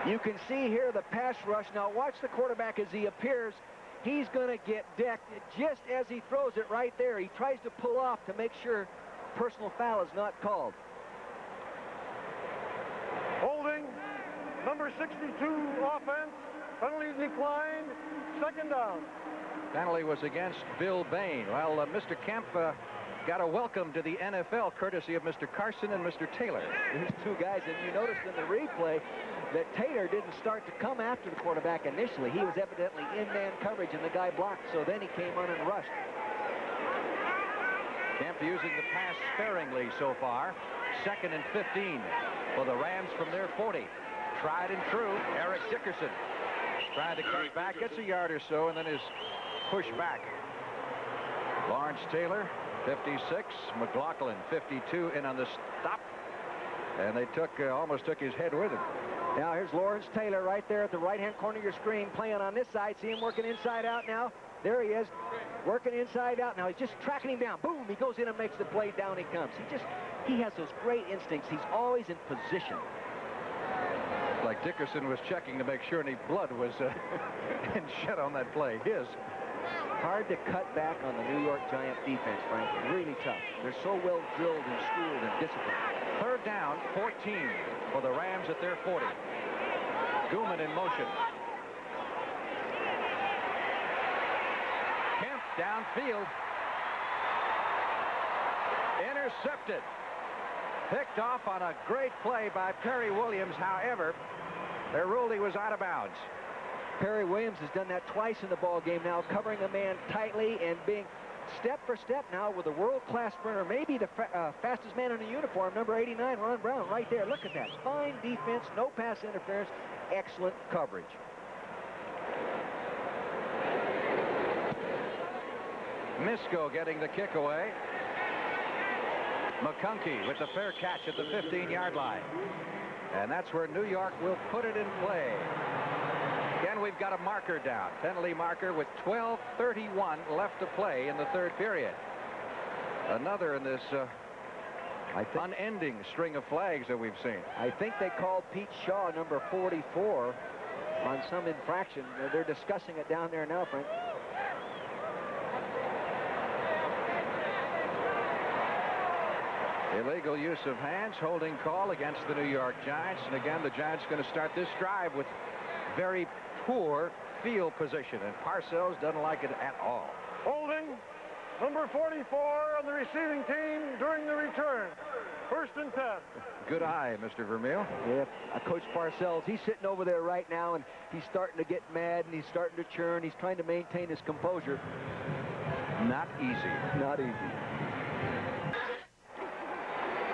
You can see here the pass rush. Now watch the quarterback as he appears. He's going to get decked just as he throws it right there. He tries to pull off to make sure personal foul is not called. Holding, number 62, offense, penalty declined, 2nd down. Penalty was against Bill Bain. Well, Mr. Kemp got a welcome to the NFL courtesy of Mr. Carson and Mr. Taylor. These two guys, and you noticed in the replay that Taylor didn't start to come after the quarterback initially. He was evidently in man coverage, and the guy blocked, so then he came on and rushed. Kemp using the pass sparingly so far. 2nd 2nd and 15 for the Rams from their 40. Tried and true, Eric Dickerson. Trying to cut back, gets a yard or so, and then is pushed back. Lawrence Taylor, 56. McLaughlin, 52, in on the stop. And they almost took his head with him. Now here's Lawrence Taylor right there at the right-hand corner of your screen, playing on this side. See him working inside out now. There he is, working inside out now. He's just tracking him down. Boom, he goes in and makes the play. Down he comes. He has those great instincts. He's always in position. Like Dickerson was checking to make sure any blood was and shed on that play. Hard to cut back on the New York Giant defense, Frank. Really tough. They're so well drilled and schooled and disciplined. 3rd down, 14 for the Rams at their 40. Gooman in motion. Kemp downfield. Intercepted. Picked off on a great play by Perry Williams. However, they ruled he was out of bounds. Perry Williams has done that twice in the ball game now, covering a man tightly and being step for step now with a world-class sprinter, maybe the fastest man in the uniform, number 89, Ron Brown, right there. Look at that. Fine defense, no pass interference, excellent coverage. Misko getting the kick away. McConkey with the fair catch at the 15-yard line. And that's where New York will put it in play. Again, we've got a marker down. Penalty marker with 12:31 left to play in the 3rd period. Another in this unending string of flags that we've seen. I think they called Pete Shaw, number 44, on some infraction. They're discussing it down there now, Frank. Illegal use of hands, holding call against the New York Giants. And again, the Giants going to start this drive with very poor field position, and Parcells doesn't like it at all. Holding number 44 on the receiving team during the return. 1st and 10. Good eye, Mr. Vermeil. Yeah, Coach Parcells, he's sitting over there right now, and he's starting to get mad, and he's starting to churn. He's trying to maintain his composure. Not easy. Not easy.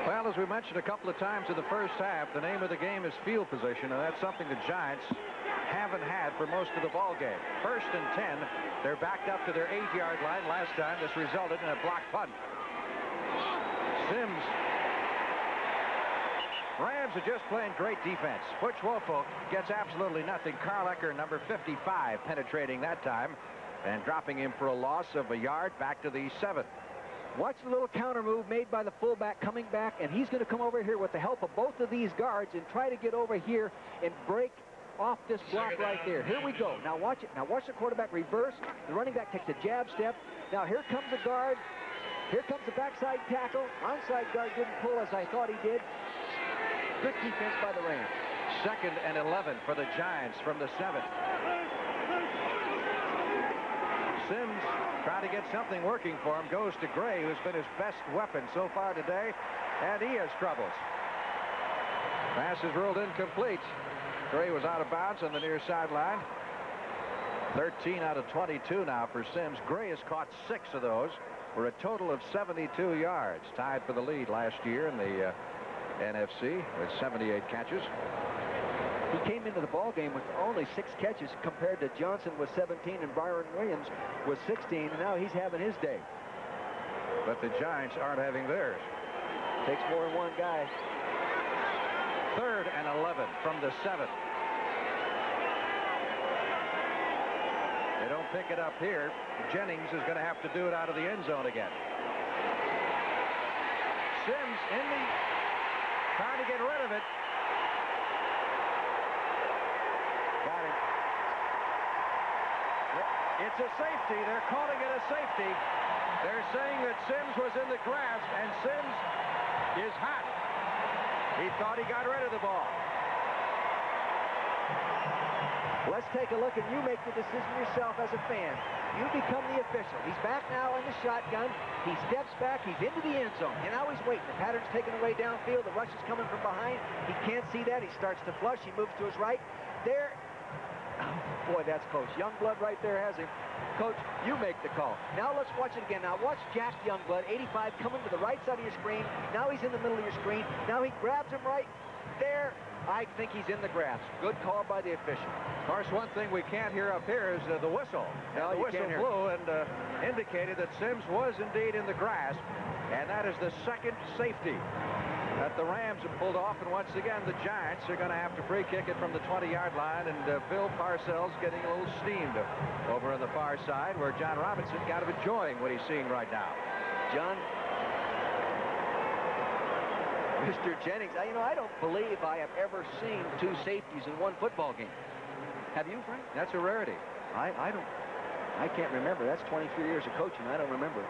Well, as we mentioned a couple of times in the first half, the name of the game is field position, and that's something the Giants haven't had for most of the ball game. 1st and 10. They're backed up to their 8-yard line. Last time, this resulted in a blocked punt. Sims. Rams are just playing great defense. Butch Wofolk gets absolutely nothing. Carl Ecker, number 55, penetrating that time and dropping him for a loss of a yard back to the 7th. Watch the little counter move made by the fullback coming back, and he's going to come over here with the help of both of these guards and try to get over here and break off this block right there. Here we go. Now watch it. Now watch the quarterback reverse. The running back takes a jab step. Now here comes the guard. Here comes the backside tackle. Onside guard didn't pull as I thought he did. Good defense by the Rams. 2nd and 11 for the Giants from the 7th. Sims trying to get something working for him. Goes to Gray, who's been his best weapon so far today, and he has troubles. Pass is ruled incomplete. Gray was out of bounds on the near sideline. 13 out of 22 now for Sims. Gray has caught 6 of those for a total of 72 yards. Tied for the lead last year in the NFC with 78 catches. He came into the ball game with only 6 catches compared to Johnson with 17 and Byron Williams with 16, and now he's having his day. But the Giants aren't having theirs. Takes more than one guy. 3rd and 11 from the 7th. They don't pick it up here. Jennings is going to have to do it out of the end zone again. Sims trying to get rid of it. Got it. It's a safety. They're calling it a safety. They're saying that Sims was in the grass, and Sims is hot. He thought he got rid of the ball. Let's take a look, and you make the decision yourself as a fan. You become the official. He's back now in the shotgun. He steps back. He's into the end zone. And now he's waiting. The pattern's taken away downfield. The rush is coming from behind. He can't see that. He starts to flush. He moves to his right. There. Oh, boy, that's close. Youngblood right there has him. Coach, you make the call. Now let's watch it again. Now watch Jack Youngblood, 85, coming to the right side of your screen. Now he's in the middle of your screen. Now he grabs him right there. I think he's in the grass. Good call by the official. Of course, one thing we can't hear up here is the whistle. No, the whistle blew and indicated that Sims was indeed in the grass, and that is the second safety that the Rams have pulled off. And once again, the Giants are going to have to free kick it from the 20-yard line, and Bill Parcells getting a little steamed over on the far side, where John Robinson kind of enjoying what he's seeing right now. John, Mr. Jennings, I don't believe I have ever seen two safeties in one football game. Have you, Frank? That's a rarity. I can't remember. That's 23 years of coaching. I don't remember.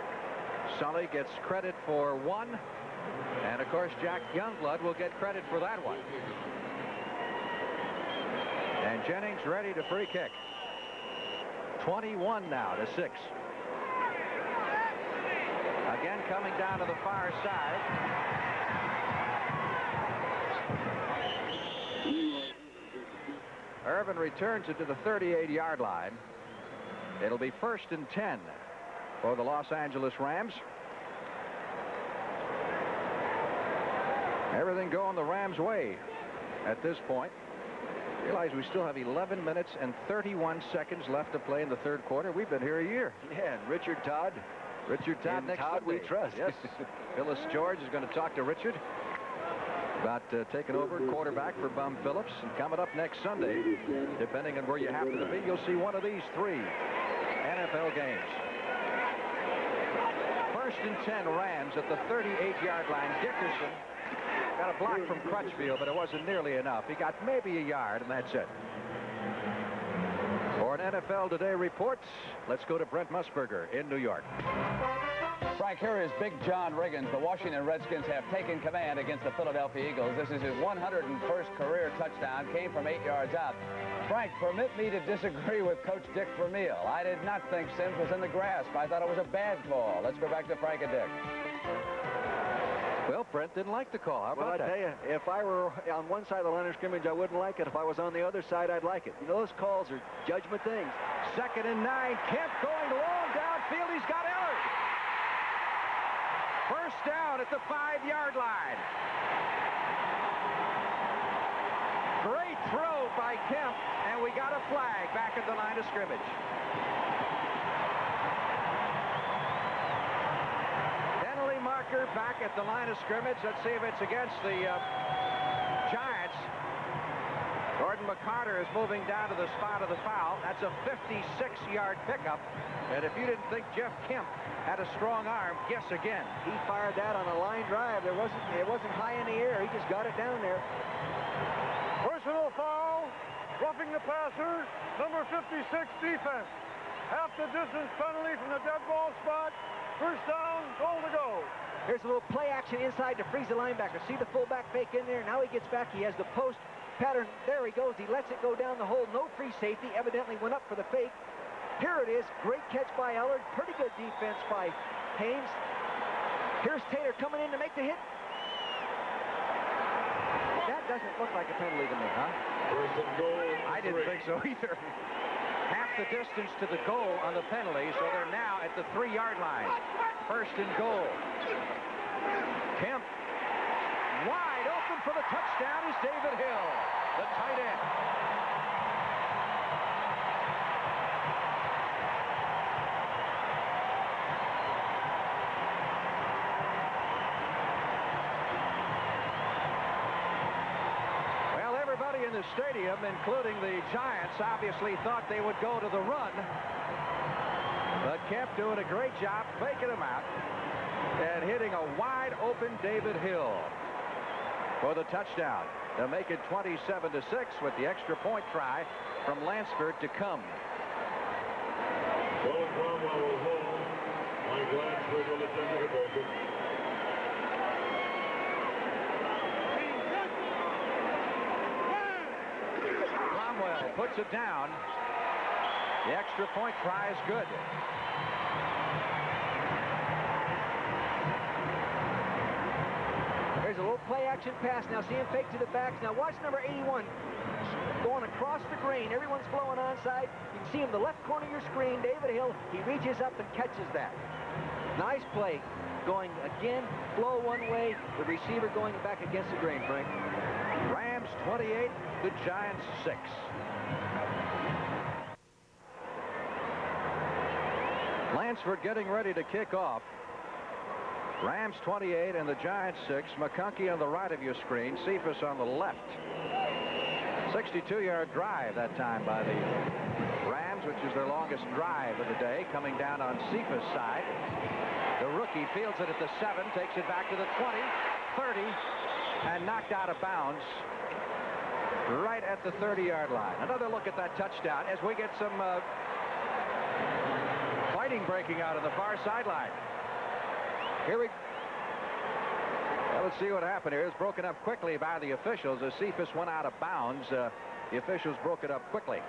Sully gets credit for one, and of course Jack Youngblood will get credit for that one. And Jennings ready to free kick. 21 now to 6. Again coming down to the far side. Irvin returns it to the 38-yard line. It'll be 1st and 10 for the Los Angeles Rams. Everything going the Rams' way at this point. Realize we still have 11 minutes and 31 seconds left to play in the third quarter. We've been here a year. Yeah, and Richard Todd. Next Todd Sunday. we trust. Yes. Phyllis George is going to talk to Richard about taking over quarterback for Bum Phillips. And coming up next Sunday, depending on where you happen to be, you'll see one of these 3 NFL games. 1st and 10 Rams at the 38-yard line. Dickerson got a block from Crutchfield, but it wasn't nearly enough. He got maybe a yard, and that's it. For an NFL Today report, let's go to Brent Musburger in New York. Frank, here is Big John Riggins. The Washington Redskins have taken command against the Philadelphia Eagles. This is his 101st career touchdown. Came from 8 yards out. Frank, permit me to disagree with Coach Dick Vermeil. I did not think Sims was in the grasp. I thought it was a bad call. Let's go back to Frank and Dick. Well, Brent didn't like the call. How about that? Well, I tell you, if I were on one side of the line of scrimmage, I wouldn't like it. If I was on the other side, I'd like it. You know, those calls are judgment things. 2nd and 9. Kemp going long downfield. He's got Allard. 1st down at the 5-yard line. Great throw by Kemp, and we got a flag back at the line of scrimmage. Penalty marker back at the line of scrimmage. Let's see if it's against the Giants. Gordon McCarter is moving down to the spot of the foul. That's a 56-yard pickup. And if you didn't think Jeff Kemp had a strong arm, guess again. He fired that on a line drive. It wasn't high in the air. He just got it down there. Personal foul, roughing the passer, number 56 defense. Half the distance penalty from the dead ball spot. 1st down, goal to go. Here's a little play action inside to freeze the linebacker. See the fullback fake in there. Now he gets back. He has the post pattern. There he goes. He lets it go down the hole. No free safety. Evidently went up for the fake. Here it is. Great catch by Allard. Pretty good defense by Haynes. Here's Taylor coming in to make the hit. That doesn't look like a penalty to me, huh? I didn't think so either. Half the distance to the goal on the penalty, so they're now at the 3-yard line. 1st and goal. Kemp wide open for the touchdown is David Hill, the tight end. Everybody in the stadium, including the Giants, obviously thought they would go to the run. But Kemp doing a great job faking them out and hitting a wide open David Hill for the touchdown to make it 27-6 with the extra point try from Lansford to come. Well, Cromwell will hold. Mike Lansford will attempt to convert it. Puts it down. The extra point try is good. There's a little play action pass. Now see him fake to the backs. Now watch number 81. going across the green. Everyone's blowing onside. You can see him in the left corner of your screen, David Hill. He reaches up and catches that. Nice play. Going again, flow one way, the receiver going back against the grain, Frank. Rams 28, the Giants 6. Lansford getting ready to kick off. Rams 28 and the Giants 6. McConkey on the right of your screen. Cephas on the left. 62-yard drive that time by the Rams, which is their longest drive of the day, coming down on Cephas' side. The rookie fields it at the 7, takes it back to the 20, 30, and knocked out of bounds right at the 30-yard line. Another look at that touchdown as we get some fighting breaking out on the far sideline. Here we well, let's see what happened here. It's broken up quickly by the officials as Cephas went out of bounds. The officials broke it up quickly.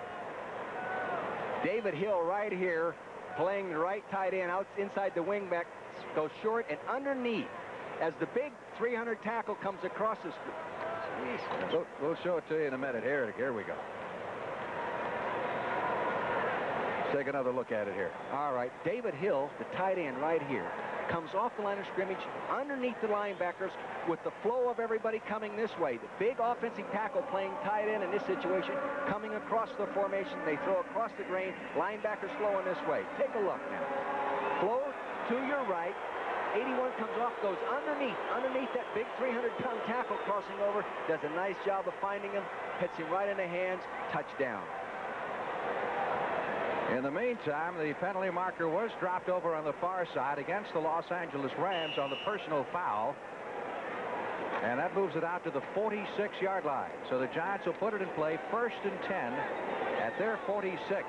David Hill right here playing the right tight end out inside the wingback, goes short and underneath as the big 300 tackle comes across the screen. We'll show it to you in a minute. Here we go. Let's take another look at it here. All right, David Hill, the tight end right here, comes off the line of scrimmage underneath the linebackers with the flow of everybody coming this way. The big offensive tackle playing tight end in this situation coming across the formation. They throw across the grain. Linebackers flowing this way. Take a look now. Flow to your right. 81 comes off, goes underneath that big 300-pound tackle crossing over. Does a nice job of finding him. Hits him right in the hands. Touchdown. In the meantime, the penalty marker was dropped over on the far side against the Los Angeles Rams on the personal foul. And that moves it out to the 46-yard line. So the Giants will put it in play 1st and 10 at their 46.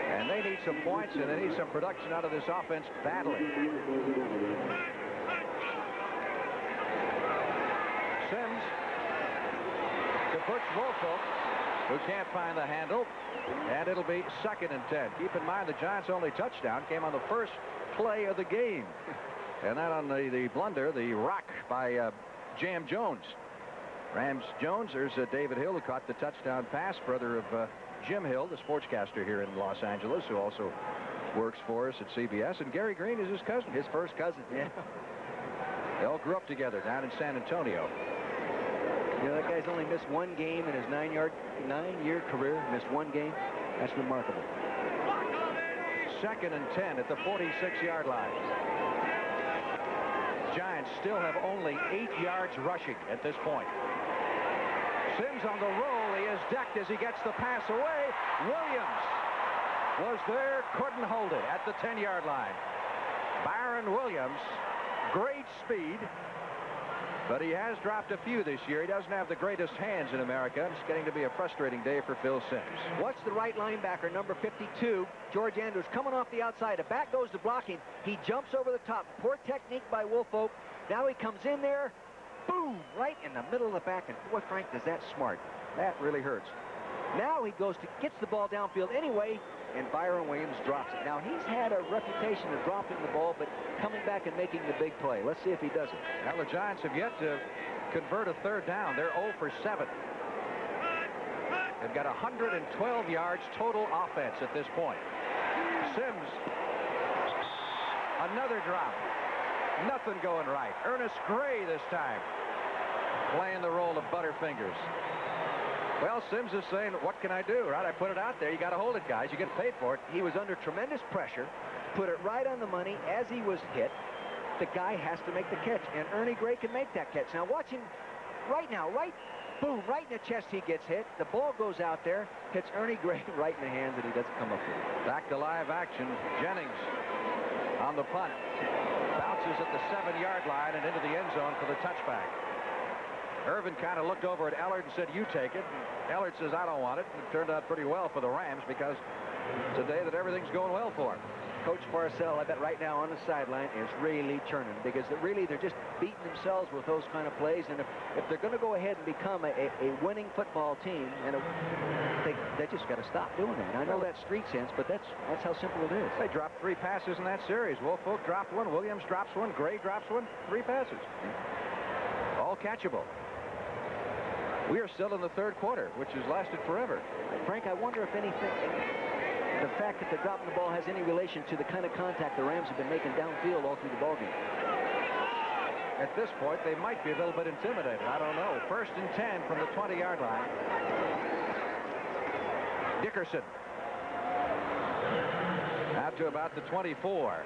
And they need some points, and they need some production out of this offense badly. Sims to Butch Woolfolk, who can't find the handle. And it'll be 2nd and 10. Keep in mind the Giants' only touchdown came on the first play of the game. And then on the blunder, the rock by Jam Jones. Rams Jones, there's David Hill, who caught the touchdown pass, brother of Jim Hill, the sportscaster here in Los Angeles, who also works for us at CBS. And Gary Green is his cousin. His first cousin, yeah. They all grew up together down in San Antonio. You know, that guy's only missed one game in his 9-year career. Missed one game. That's remarkable. 2nd and 10 at the 46-yard line. Giants still have only 8 yards rushing at this point. Sims on the roll. He is decked as he gets the pass away. Williams was there, couldn't hold it at the 10-yard line. Byron Williams, great speed. But he has dropped a few this year. He doesn't have the greatest hands in America. It's getting to be a frustrating day for Phil Sims. Watch the right linebacker, number 52, George Andrews, coming off the outside. A back goes to block him. He jumps over the top. Poor technique by Woolfolk. Now he comes in there. Boom! Right in the middle of the back. And boy, Frank, does that smart. That really hurts. Now he gets the ball downfield anyway, and Byron Williams drops it. Now, he's had a reputation of dropping the ball, but coming back and making the big play. Let's see if he does it. Now, the Giants have yet to convert a 3rd down. They're 0 for 7. They've got 112 yards total offense at this point. Sims, another drop. Nothing going right. Ernest Gray this time playing the role of Butterfingers. Well, Sims is saying, what can I do? Right, I put it out there. You got to hold it, guys. You get paid for it. He was under tremendous pressure, put it right on the money as he was hit. The guy has to make the catch, and Ernie Gray can make that catch. Now, watch him right now, boom, right in the chest he gets hit. The ball goes out there, hits Ernie Gray right in the hands, and he doesn't come up with it. Back to live action. Jennings on the punt. Bounces at the 7-yard line and into the end zone for the touchback. Irvin kind of looked over at Allard and said, you take it. And Allard says, I don't want it. And it turned out pretty well for the Rams because it's a day that everything's going well for him. Coach Parcell, I bet right now on the sideline, is really churning because they're just beating themselves with those kind of plays. And if they're going to go ahead and become a winning football team, and they just got to stop doing that. And I know that's street sense, but that's how simple it is. They dropped 3 passes in that series. Woolfolk dropped 1. Williams drops 1. Gray drops 1. 3 passes. All catchable. We are still in the third quarter, which has lasted forever. Frank, I wonder if anything, the fact that they're dropping the ball has any relation to the kind of contact the Rams have been making downfield all through the ballgame. At this point, they might be a little bit intimidated. I don't know. 1st and 10 from the 20-yard line. Dickerson. Out to about the 24.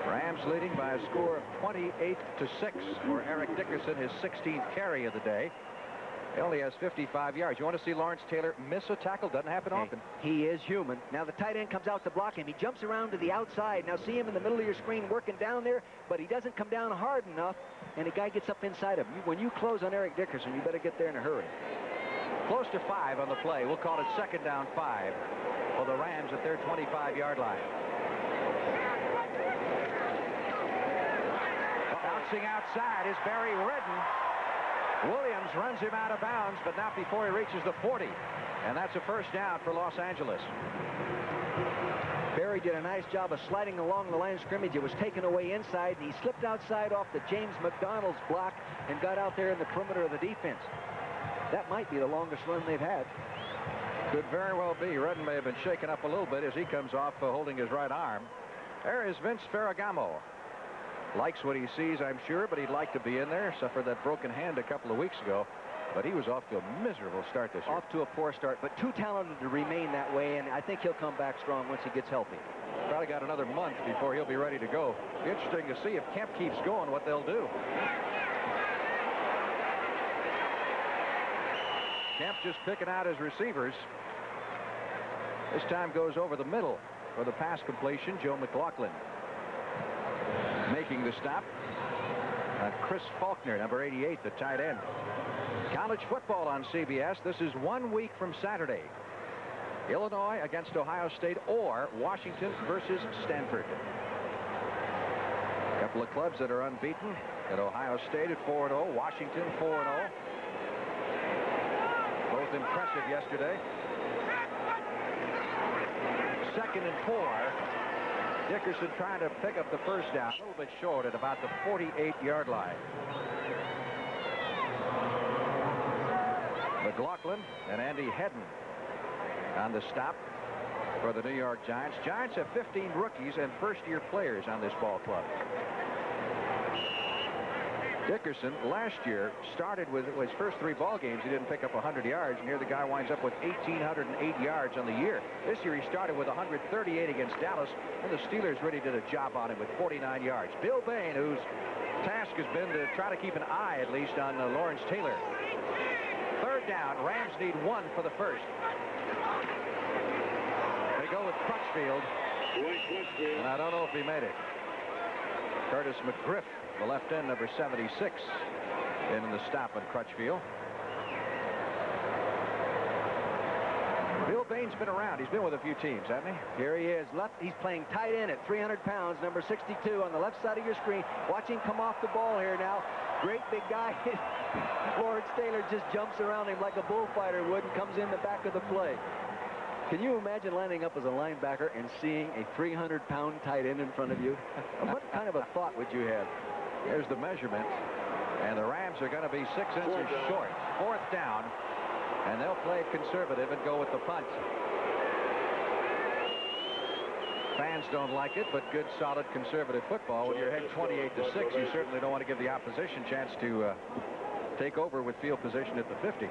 Rams leading by a score of 28-6 for Eric Dickerson, his 16th carry of the day. He only has 55 yards. You want to see Lawrence Taylor miss a tackle? Doesn't happen often. He is human. Now the tight end comes out to block him. He jumps around to the outside. Now see him in the middle of your screen working down there, but he doesn't come down hard enough, and the guy gets up inside him. When you close on Eric Dickerson, you better get there in a hurry. Close to 5 on the play. We'll call it 2nd down 5 for the Rams at their 25-yard line. Bouncing outside is Barry Redden. Williams runs him out of bounds, but not before he reaches the 40. And that's a 1st down for Los Angeles. Barry did a nice job of sliding along the line of scrimmage. It was taken away inside, and he slipped outside off the James McDonald's block and got out there in the perimeter of the defense. That might be the longest run they've had. Could very well be. Redden may have been shaken up a little bit as he comes off holding his right arm. There is Vince Ferragamo. Likes what he sees, I'm sure, but he'd like to be in there. Suffered that broken hand a couple of weeks ago, but he was off to a miserable start this year. Off to a poor start, but too talented to remain that way, and I think he'll come back strong once he gets healthy. Probably got another month before he'll be ready to go. Interesting to see if Kemp keeps going, what they'll do. Kemp just picking out his receivers. This time goes over the middle for the pass completion. Joe McLaughlin making the stop. Chris Faulkner, number 88, the tight end. College football on CBS. This is 1 week from Saturday. Illinois against Ohio State or Washington versus Stanford. A couple of clubs that are unbeaten. At Ohio State at 4-0. Washington 4-0. Both impressive yesterday. 2nd and 4. Dickerson trying to pick up the 1st down. A little bit short at about the 48-yard line. McLaughlin and Andy Hedden on the stop for the New York Giants. Giants have 15 rookies and first-year players on this ball club. Dickerson last year started with his first 3 ball games. He didn't pick up 100 yards, and here the guy winds up with 1,808 yards on the year. This year he started with 138 against Dallas, and the Steelers really did a job on him with 49 yards. Bill Bain, whose task has been to try to keep an eye at least on Lawrence Taylor. 3rd down. Rams need 1 for the 1st. They go with Crutchfield, and I don't know if he made it. Curtis McGriff, the left end, number 76, in the stop at Crutchfield. Bill Bain's been around. He's been with a few teams, hasn't he? Here he is. He's playing tight end at 300 pounds, number 62 on the left side of your screen. Watch him come off the ball here now. Great big guy. Lawrence Taylor just jumps around him like a bullfighter would and comes in the back of the play. Can you imagine lining up as a linebacker and seeing a 300-pound tight end in front of you? What kind of a thought would you have? Here's the measurement, and the Rams are going to be 6 inches short. 4th down, and they'll play conservative and go with the punt. Fans don't like it, but good, solid, conservative football. When you're ahead 28-6, you certainly don't want to give the opposition chance to take over with field position at the 50.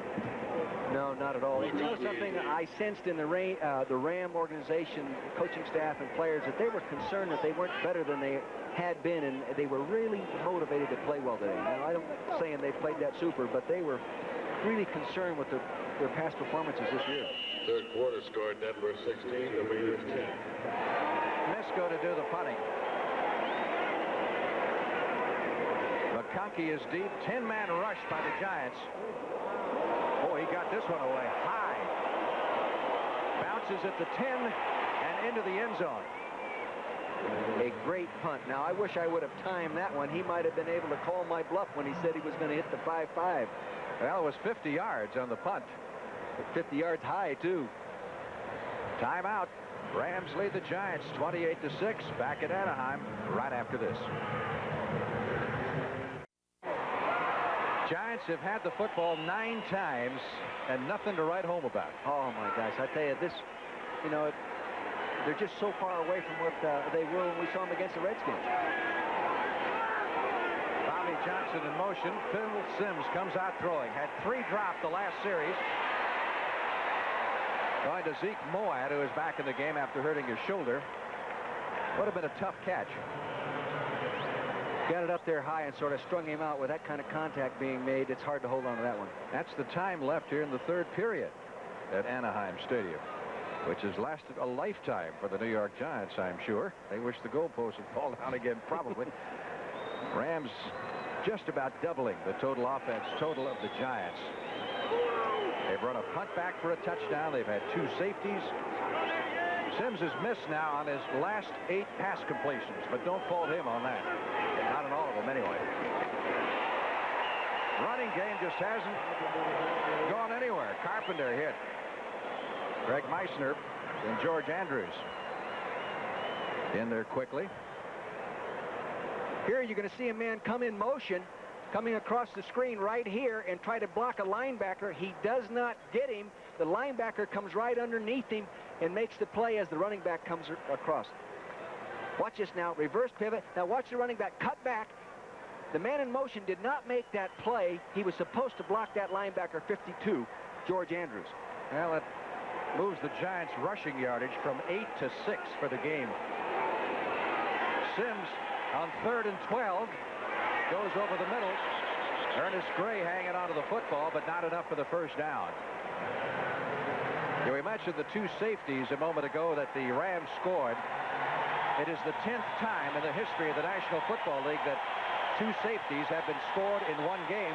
No, not at all. You know something I sensed in the Ram organization, coaching staff and players, that they were concerned that they weren't better than they had been, and they were really motivated to play well today. Now, I'm not saying they played that super, but they were really concerned with their past performances this year. 3rd quarter score, Denver 16, the Raiders 10. Misko to do the punting. McConkey is deep. 10-man rush by the Giants. Oh, he got this one away high. Bounces at the 10 and into the end zone. A great punt. Now, I wish I would have timed that one. He might have been able to call my bluff when he said he was going to hit the 5-5. Well, it was 50 yards on the punt. 50 yards high, too. Timeout. Rams lead the Giants 28-6. Back at Anaheim right after this. Giants have had the football 9 times and nothing to write home about. Oh, my gosh. I tell you, this, you know, they're just so far away from what they were when we saw them against the Redskins. Bobby Johnson in motion. Phil Simms comes out throwing. Had 3 dropped the last series. Going to Zeke Moad, who is back in the game after hurting his shoulder. Would have been a tough catch. Got it up there high and sort of strung him out with that kind of contact being made. It's hard to hold on to that one. That's the time left here in the 3rd period at Anaheim Stadium, which has lasted a lifetime for the New York Giants, I'm sure. They wish the goalpost would fall down again, probably. Rams just about doubling the total offense total of the Giants. They've run a punt back for a touchdown. They've had 2 safeties. Simms has missed now on his last 8 pass completions, but don't fault him on that. Not in all of them, anyway. Running game just hasn't gone anywhere. Carpenter hit Greg Meissner and George Andrews in there quickly. Here you're going to see a man come in motion, coming across the screen right here and try to block a linebacker. He does not get him. The linebacker comes right underneath him and makes the play as the running back comes across. Watch this now. Reverse pivot. Now watch the running back cut back. The man in motion did not make that play. He was supposed to block that linebacker 52, George Andrews. Well, it moves the Giants' rushing yardage from 8 to 6 for the game. Simms on 3rd and 12 goes over the middle. Ernest Gray hanging onto the football, but not enough for the first down. We mentioned the 2 safeties a moment ago that the Rams scored. It is the 10th time in the history of the National Football League that 2 safeties have been scored in one game.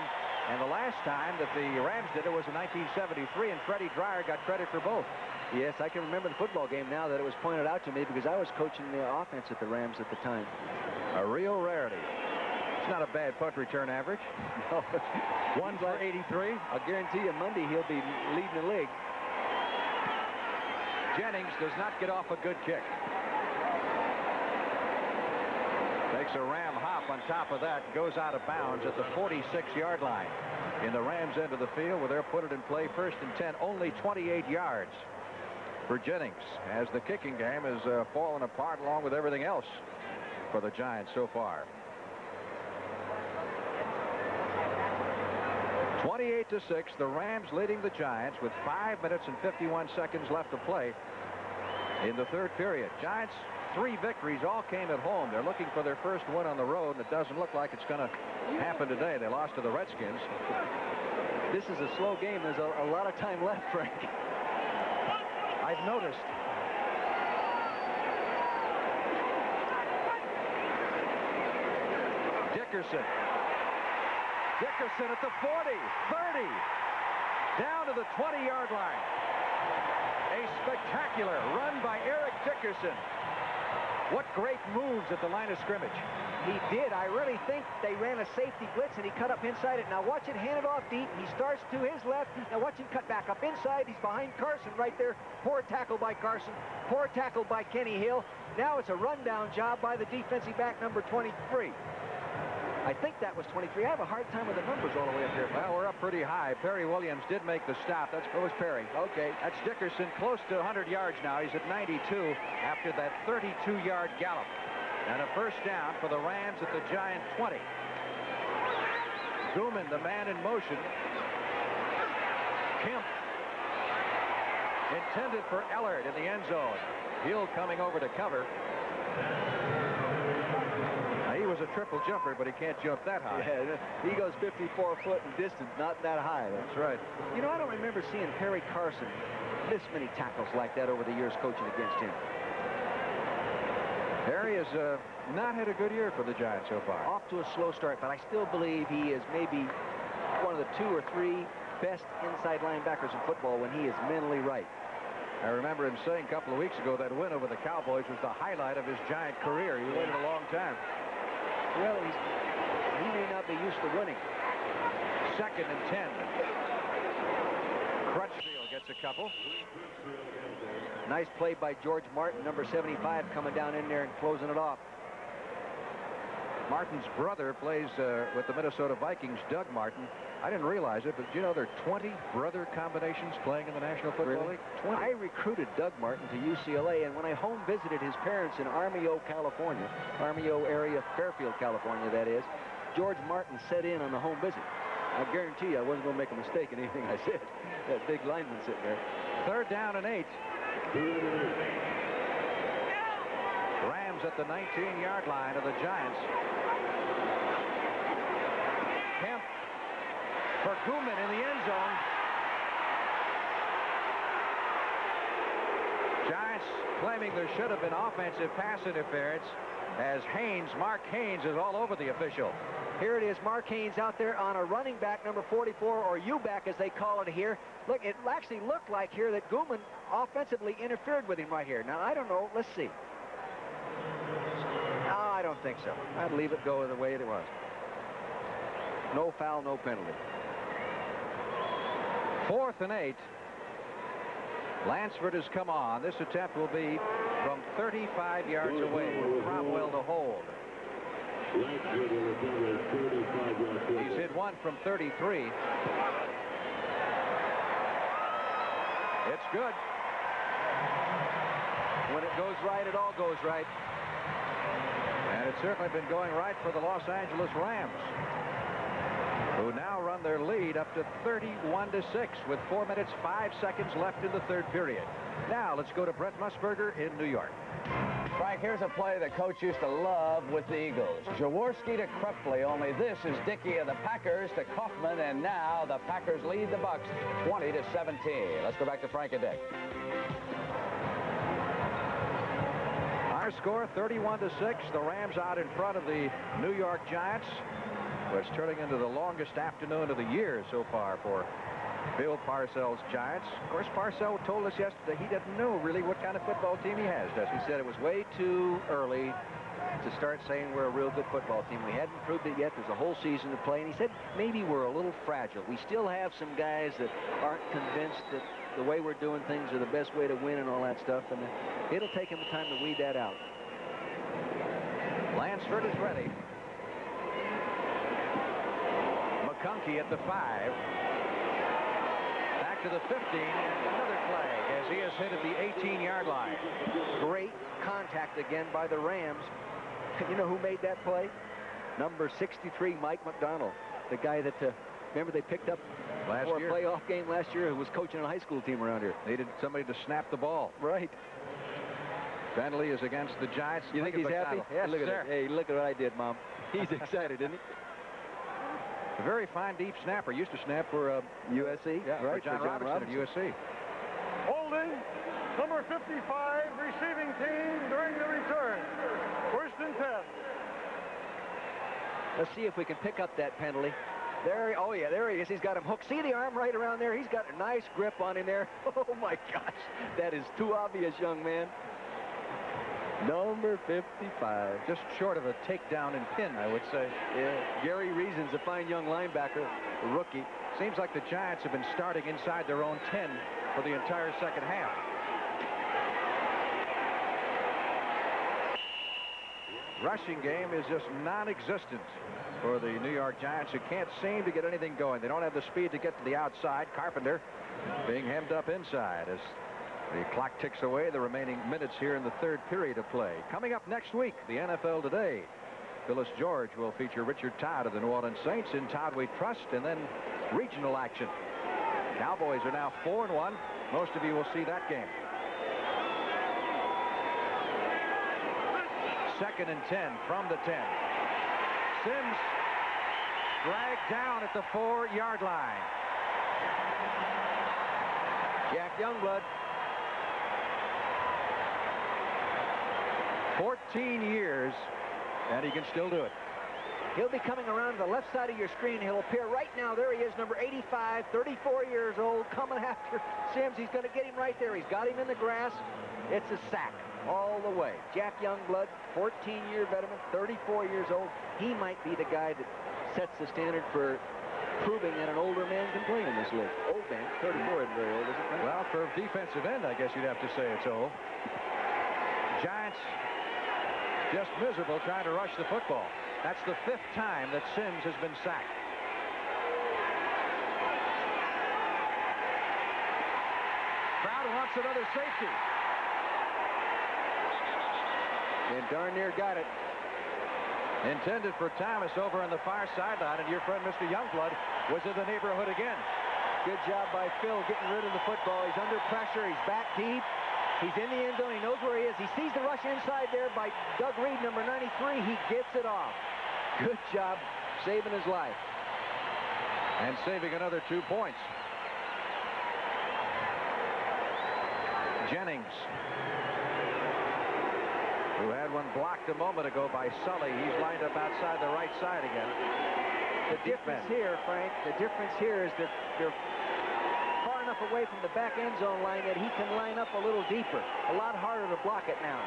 And the last time that the Rams did it was in 1973, and Freddie Dreyer got credit for both. Yes, I can remember the football game now that it was pointed out to me because I was coaching the offense at the Rams at the time. A real rarity. It's not a bad punt return average. No. 1 for 83. I'll guarantee you Monday he'll be leading the league. Jennings does not get off a good kick. Takes a Ram hop on top of that, goes out of bounds at the 46-yard line in the Rams end of the field, where they'll put it in play 1st and 10, only 28 yards for Jennings, as the kicking game has fallen apart along with everything else for the Giants so far. 28 to 6, the Rams leading the Giants with 5 minutes and 51 seconds left to play in the 3rd period. Giants 3 victories, all came at home. They're looking for their first win on the road, and it doesn't look like it's going to happen today. They lost to the Redskins. This is a slow game. There's a lot of time left, Frank. I've noticed. Dickerson. Dickerson at the 40, 30, down to the 20-yard line. A spectacular run by Eric Dickerson. What great moves at the line of scrimmage. He did. I really think they ran a safety blitz and he cut up inside it. Now watch it hand it off deep. He starts to his left. Now watch him cut back up inside. He's behind Carson right there. Poor tackle by Carson. Poor tackle by Kenny Hill. Now it's a rundown job by the defensive back number 23. I think that was 23. I have a hard time with the numbers all the way up here. Well, we're up pretty high. Perry Williams did make the stop. That was Perry. Okay. That's Dickerson, close to 100 yards now. He's at 92 after that 32-yard gallop. And a first down for the Rams at the Giant 20. Gooman, the man in motion. Kemp intended for Allard in the end zone. Hill coming over to cover. He was a triple jumper, but he can't jump that high. Yeah, he goes 54 foot in distance, not that high. That's right. You know, I don't remember seeing Perry Carson miss many tackles like that over the years coaching against him. Perry has not had a good year for the Giants so far. Off to a slow start, but I still believe he is maybe one of the 2 or 3 best inside linebackers in football when he is mentally right. I remember him saying a couple of weeks ago that win over the Cowboys was the highlight of his Giant career. He waited a long time. Well, he may not be used to winning. 2nd and 10. Crutchfield gets a couple. Nice play by George Martin, number 75, coming down in there and closing it off. Martin's brother plays with the Minnesota Vikings, Doug Martin. I didn't realize it, but you know there are 20 brother combinations playing in the National Football League? 20. I recruited Doug Martin to UCLA, and when I home visited his parents in Armijo, California, Armijo area, Fairfield, California, that is, George Martin set in on the home visit. I guarantee you I wasn't going to make a mistake in anything I said. That big lineman sitting there. 3rd down and 8. Rams at the 19-yard line of the Giants. Kemp for Guman in the end zone. Giants claiming there should have been offensive pass interference as Mark Haynes is all over the official. Here it is, Mark Haynes out there on a running back, number 44, or U-back as they call it here. Look, it actually looked like here that Guman offensively interfered with him right here. Now, I don't know. Let's see. No, I don't think so. I'd leave it go the way it was. No foul, no penalty. 4th and 8. Lansford has come on. This attempt will be from 35 yards away with Cromwell to hold. He's hit one from 33. It's good. When it goes right, it all goes right. And it's certainly been going right for the Los Angeles Rams, who now run their lead up to 31-6 with 4 minutes 5 seconds left in the 3rd period. Now let's go to Brent Musburger in New York. Frank, here's a play the coach used to love with the Eagles. Jaworski to Crutchfield, only this is Dickey of the Packers to Kaufman, and now the Packers lead the Bucks 20-17. Let's go back to Frank and Dick. Our score 31-6. The Rams out in front of the New York Giants. It's turning into the longest afternoon of the year so far for Bill Parcells' Giants. Of course, Parcells told us yesterday he doesn't know really what kind of football team he has, does he? He said it was way too early to start saying we're a real good football team. We hadn't proved it yet. There's a whole season to play. And he said maybe we're a little fragile. We still have some guys that aren't convinced that the way we're doing things are the best way to win and all that stuff. And it'll take him time to weed that out. Lansford is ready. McConkey at the 5. Back to the 15, and another flag as he is hit at the 18-yard line. Great contact again by the Rams. You know who made that play? Number 63, Mike McDonald, the guy that, remember they picked up for a playoff game last year, who was coaching a high school team around here. Needed somebody to snap the ball. Right. Penalty is against the Giants. You think he's happy? Yes, look at sir. it. Hey, look at what I did, Mom. He's excited, isn't he? A very fine deep snapper. Used to snap for USC. Yeah, right, for John Robertson at USC. Holding number 55 receiving team during the return. 1st and 10. Let's see if we can pick up that penalty. There, oh yeah, there he is. He's got him hooked. See the arm right around there? He's got a nice grip on him there. Oh my gosh, that is too obvious, young man. Number 55. Just short of a takedown and pin, I would say. Yeah, Gary Reason's a fine young linebacker, a rookie. Seems like the Giants have been starting inside their own 10 for the entire second half. Rushing game is just non-existent for the New York Giants, who can't seem to get anything going. They don't have the speed to get to the outside. Carpenter being hemmed up inside as the clock ticks away the remaining minutes here in the 3rd period of play. Coming up next week, the NFL Today. Phyllis George will feature Richard Todd of the New Orleans Saints. In Todd We Trust, and then regional action. Cowboys are now 4-1. Most of you will see that game. 2nd and 10 from the 10. Sims dragged down at the 4-yard line. Jack Youngblood. 14 years, and he can still do it. He'll be coming around to the left side of your screen. He'll appear right now. There he is, number 85, 34 years old, coming after Sims. He's going to get him right there. He's got him in the grass. It's a sack all the way. Jack Youngblood, 14-year veteran, 34 years old. He might be the guy that sets the standard for proving that an older man can play in this league. Old man, 34 isn't very old, is it? Well, for defensive end, I guess you'd have to say it's old. Giants just miserable trying to rush the football. That's the 5th time that Sims has been sacked. Crowd wants another safety. And darn near got it. Intended for Thomas over on the far sideline, and your friend Mr. Youngblood was in the neighborhood again. Good job by Phil getting rid of the football. He's under pressure. He's back deep. He's in the end zone. He knows where he is. He sees the rush inside there by Doug Reed, number 93. He gets it off. Good job saving his life. And saving another 2 points. Jennings, who had one blocked a moment ago by Sully. He's lined up outside the right side again. The difference here, Frank, the difference here is that they're far enough away from the back end zone line that he can line up a little deeper. A lot harder to block it now.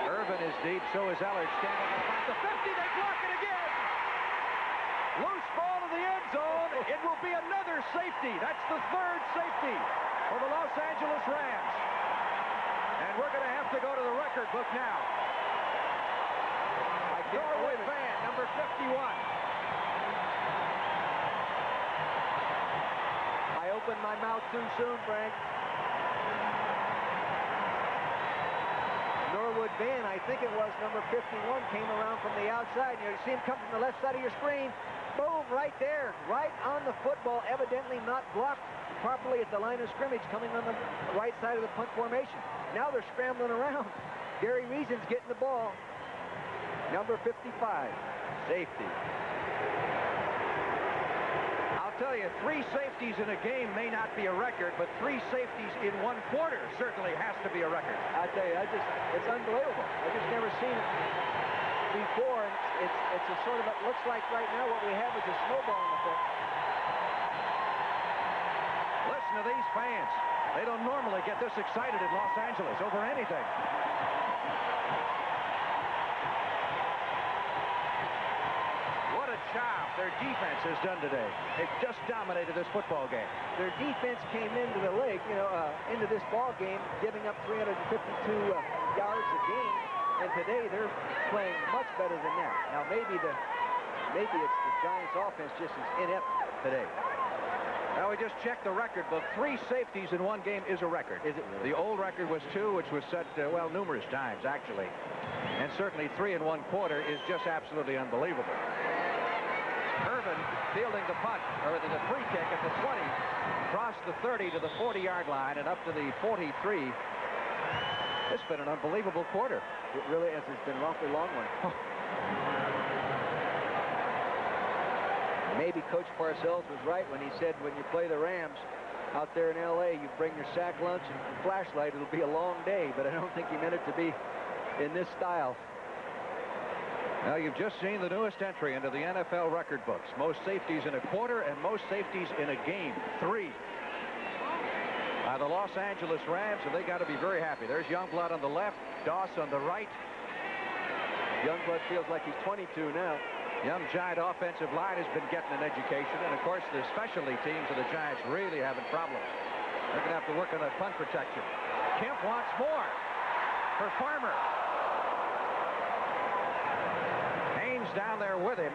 Irvin is deep, so is Allard standing about the 50. They block it again. Loose ball to the end zone. It will be another safety. That's the 3rd safety for the Los Angeles Rams. And we're going to have to go to the record book now. Norwood fan, number 51. I opened my mouth too soon, Frank. Norwood Van, I think it was number 51, came around from the outside. You see him come from the left side of your screen. Boom, right there, right on the football, evidently not blocked properly at the line of scrimmage, coming on the right side of the punt formation. Now they're scrambling around. Gary Reason's getting the ball. Number 55, safety. I'll tell you, 3 safeties in a game may not be a record, but 3 safeties in 1 quarter certainly has to be a record. I tell you, it's unbelievable. I've just never seen it before. And it's a sort of, it looks like right now what we have is a snowballing effect. Listen to these fans. They don't normally get this excited in Los Angeles over anything. What a job their defense has done today. They've just dominated this football game. Their defense came into the league, into this ball game, giving up 352 yards a game, and today they're playing much better than that. Now maybe it's the Giants' offense just as inept today. Now we just checked the record book. 3 safeties in 1 game is a record. Is it really? The old record was 2, which was set, well, numerous times, actually. And certainly 3 in 1 quarter is just absolutely unbelievable. Irvin fielding the punt, or the free kick at the 20, across the 30 to the 40-yard line and up to the 43. It's been an unbelievable quarter. It really is. It's been an awfully long one. Maybe Coach Parcells was right when he said when you play the Rams out there in L.A., you bring your sack lunch and flashlight. It'll be a long day, but I don't think he meant it to be in this style. Now, you've just seen the newest entry into the NFL record books. Most safeties in a quarter and most safeties in a game. 3. By the Los Angeles Rams, and they got to be very happy. There's Youngblood on the left, Doss on the right. Youngblood feels like he's 22 now. Young Giant offensive line has been getting an education, and of course the specialty teams of the Giants really having problems. They're going to have to work on that punt protection. Kemp wants more for Farmer. Haynes down there with him.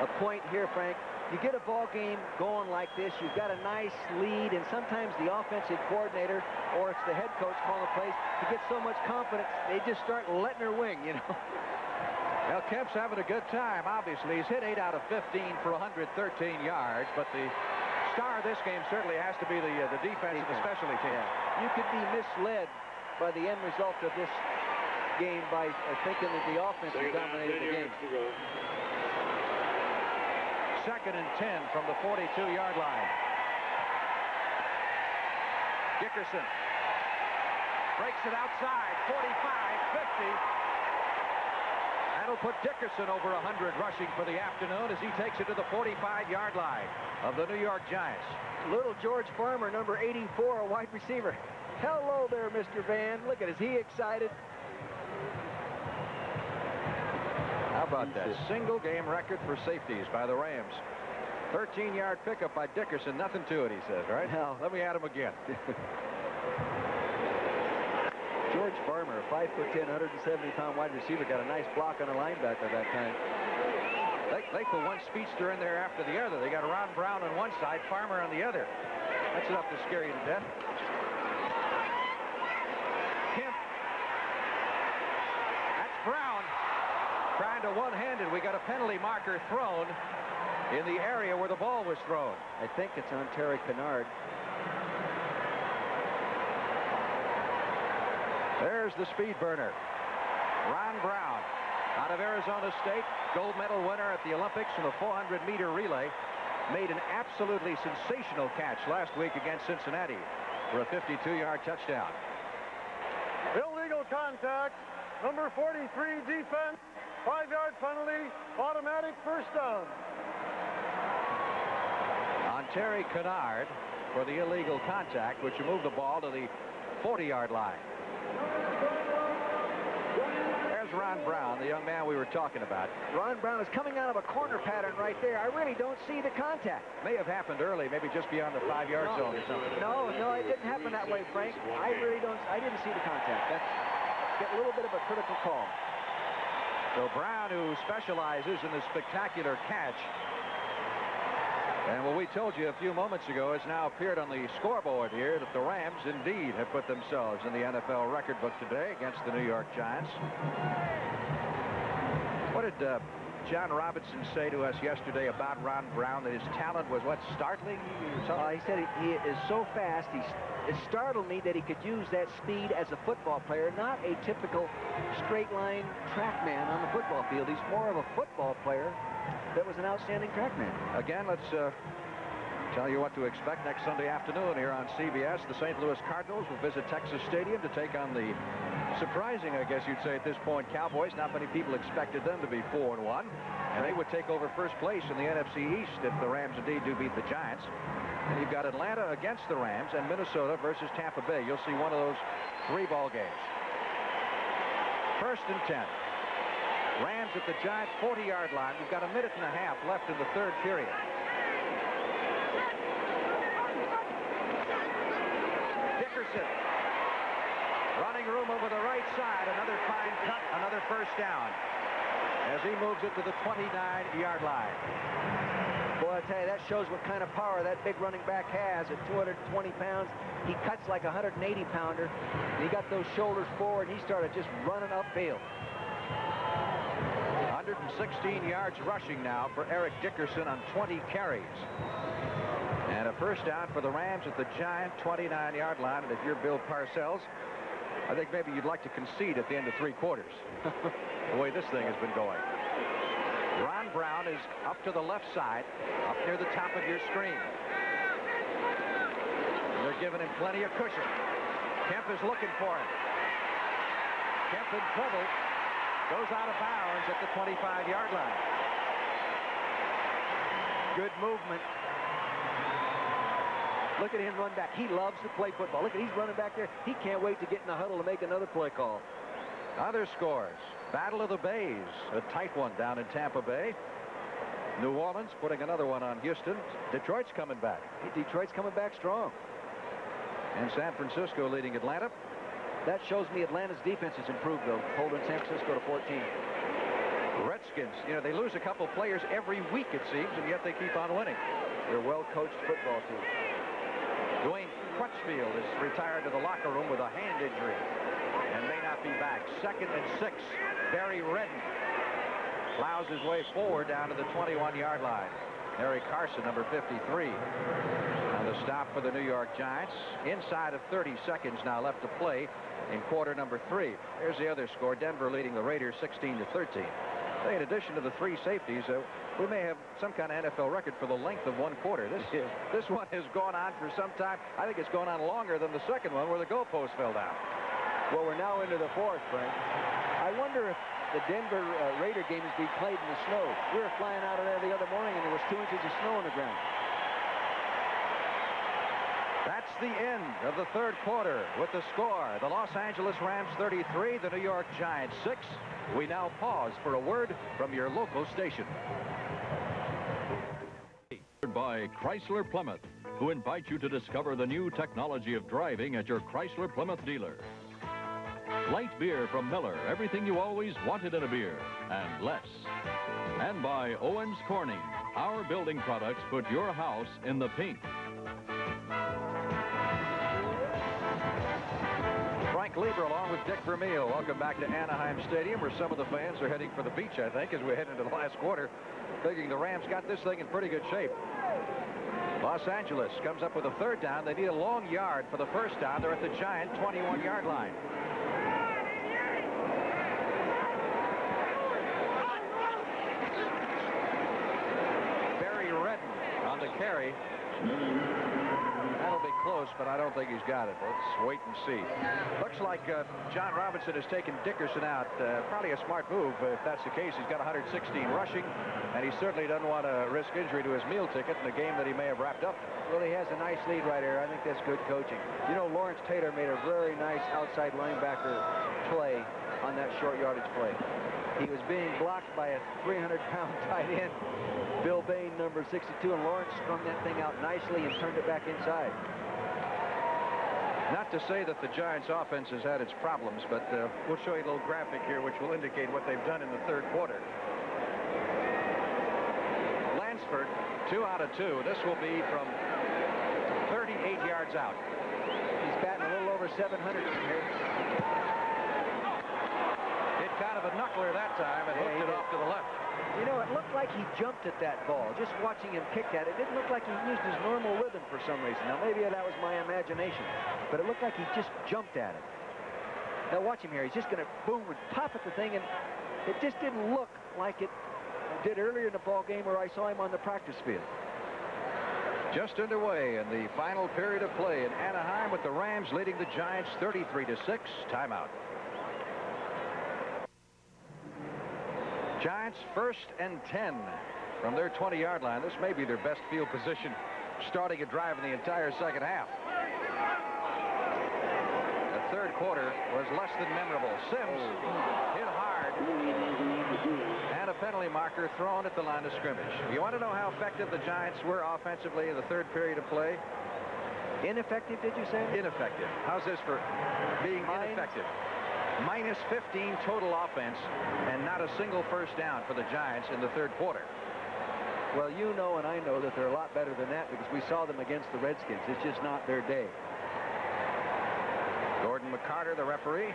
A point here, Frank. You get a ball game going like this, you've got a nice lead, and sometimes the offensive coordinator or it's the head coach calling the plays, to get so much confidence, they just start letting her wing, you know. Well, Kemp's having a good time, obviously. He's hit 8 out of 15 for 113 yards, but the star of this game certainly has to be the defense and the specialty team. Yeah. You could be misled by the end result of this game by thinking that the offense has dominated the game. 2nd and 10 from the 42-yard line. Dickerson breaks it outside, 45, 50. That'll put Dickerson over 100 rushing for the afternoon as he takes it to the 45-yard line of the New York Giants. Little George Farmer, number 84, a wide receiver. Hello there, Mr. Van. Look at, is he excited? How about that? Single game record for safeties by the Rams. 13-yard pickup by Dickerson. Nothing to it, he says, right? No. Let me add him again. George Farmer, a 5'10", 170-pound wide receiver, got a nice block on a linebacker that time. They put one speedster in there after the other. They got Ron Brown on one side, Farmer on the other. That's enough to scare you to death. Kemp. That's Brown trying to one-handed. We got a penalty marker thrown in the area where the ball was thrown. I think it's on Terry Kennard. There's the speed burner. Ron Brown, out of Arizona State, gold medal winner at the Olympics in the 400-meter relay, made an absolutely sensational catch last week against Cincinnati for a 52-yard touchdown. Illegal contact. Number 43 defense. 5-yard penalty. Automatic first down. On Terry Kennard for the illegal contact, which moved the ball to the 40-yard line. There's Ron Brown, the young man we were talking about. Ron Brown is coming out of a corner pattern right there. I really don't see the contact. May have happened early, maybe just beyond the 5-yard zone or something. No, it didn't happen that way, Frank. I didn't see the contact. That's a little bit of a critical call. So Brown, who specializes in the spectacular catch, and what we told you a few moments ago has now appeared on the scoreboard here that the Rams indeed have put themselves in the NFL record book today against the New York Giants. What did John Robinson say to us yesterday about Ron Brown, that his talent was what, startling? He said he is so fast. It startled me that he could use that speed as a football player, not a typical straight line track man on the football field. He's more of a football player that was an outstanding track man. Again, let's tell you what to expect next Sunday afternoon here on CBS. The St. Louis Cardinals will visit Texas Stadium to take on the surprising, I guess you'd say at this point, Cowboys. Not many people expected them to be 4-1, and they would take over first place in the NFC East if the Rams indeed do beat the Giants. And you've got Atlanta against the Rams and Minnesota versus Tampa Bay. You'll see one of those 3 ball games. 1st and 10. Rams at the Giant 40-yard line. We've got a minute and a half left in the 3rd period. Dickerson. Running room over the right side. Another fine cut. Another first down. As he moves it to the 29-yard line. Boy, I tell you, that shows what kind of power that big running back has at 220 pounds. He cuts like a 180-pounder. He got those shoulders forward, and he started just running upfield. 116 yards rushing now for Eric Dickerson on 20 carries. And a first down for the Rams at the Giant 29-yard line. And if you're Bill Parcells, I think maybe you'd like to concede at the end of 3 quarters. The way this thing has been going. Ron Brown is up to the left side, up near the top of your screen. And they're giving him plenty of cushion. Kemp is looking for him. Kemp in trouble. Goes out of bounds at the 25-yard line. Good movement. Look at him run back. He loves to play football. Look at he's running back there. He can't wait to get in the huddle to make another play call. Other scores. Battle of the Bays. A tight one down in Tampa Bay. New Orleans putting another one on Houston. Detroit's coming back. Detroit's coming back strong. And San Francisco leading Atlanta. That shows me Atlanta's defense has improved, though, holding San Francisco to 14. Redskins, you know, they lose a couple players every week, it seems, and yet they keep on winning. They're a well-coached football team. Dwayne Crutchfield is retired to the locker room with a hand injury and may not be back. 2nd and 6. Barry Redden plows his way forward down to the 21-yard line. Harry Carson, number 53. And the stop for the New York Giants. Inside of 30 seconds now left to play in quarter number 3. Here's the other score. Denver leading the Raiders 16-13. In addition to the 3 safeties, we may have some kind of NFL record for the length of 1 quarter. This one has gone on for some time. I think it's gone on longer than the second one where the goalpost fell down. Well, we're now into the 4th, Frank. I wonder if the Denver Raider game is being played in the snow. We were flying out of there the other morning, and there was 2 inches of snow on the ground. That's the end of the 3rd quarter with the score. The Los Angeles Rams 33, the New York Giants 6. We now pause for a word from your local station. By Chrysler Plymouth, who invite you to discover the new technology of driving at your Chrysler Plymouth dealer. Light beer from Miller, everything you always wanted in a beer, and less. And by Owens Corning, our building products put your house in the pink. Frank Lieber along with Dick Vermeil. Welcome back to Anaheim Stadium, where some of the fans are heading for the beach, I think, as we head into the last quarter, thinking the Rams got this thing in pretty good shape. Los Angeles comes up with a third down. They need a long yard for the first down. They're at the Giant 21-yard line. Barry Redden on the carry. That'll be close, but I don't think he's got it. Let's wait and see. Looks like John Robinson has taken Dickerson out. Probably a smart move if that's the case. He's got 116 rushing, and he certainly doesn't want to risk injury to his meal ticket in a game that he may have wrapped up. Well, he has a nice lead right here. I think that's good coaching. You know, Lawrence Taylor made a very nice outside linebacker play on that short yardage play. He was being blocked by a 300-pound tight end, Bill Bain, number 62, and Lawrence strung that thing out nicely and turned it back inside. Not to say that the Giants' offense has had its problems, but we'll show you a little graphic here which will indicate what they've done in the third quarter. Lansford, 2 out of 2. This will be from 38 yards out. He's batting a little over 700 here. Hit kind of a knuckler that time and hooked it off to the left. You know, it looked like he jumped at that ball. Just watching him kick at it, it didn't look like he used his normal rhythm for some reason. Now, maybe that was my imagination, but it looked like he just jumped at it. Now, watch him here. He's just going to boom and pop at the thing, and it just didn't look like it did earlier in the ball game where I saw him on the practice field. Just underway in the final period of play in Anaheim, with the Rams leading the Giants 33-6. Timeout. Giants 1st and 10 from their 20-yard line. This may be their best field position starting a drive in the entire second half. The third quarter was less than memorable. Sims hit hard, and a penalty marker thrown at the line of scrimmage. You want to know how effective the Giants were offensively in the third period of play? Ineffective, did you say? Ineffective. How's this for being ineffective? Minus 15 total offense, and not a single first down for the Giants in the third quarter. Well, you know and I know that they're a lot better than that because we saw them against the Redskins. It's just not their day. Gordon McCarter, the referee.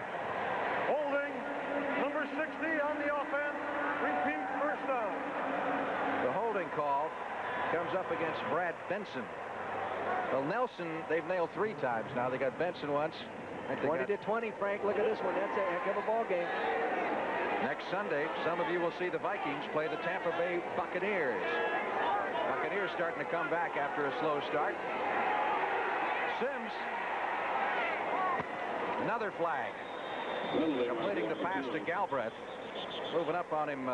Holding, number 60 on the offense. Repeat, first down. The holding call comes up against Brad Benson. Well, Nelson, they've nailed 3 times now. They got Benson once. 20-20, Frank. Look at this one. That's a heck of a ball game. Next Sunday, some of you will see the Vikings play the Tampa Bay Buccaneers. Buccaneers starting to come back after a slow start. Sims. Another flag. Completing the pass to Galbraith. Moving up on him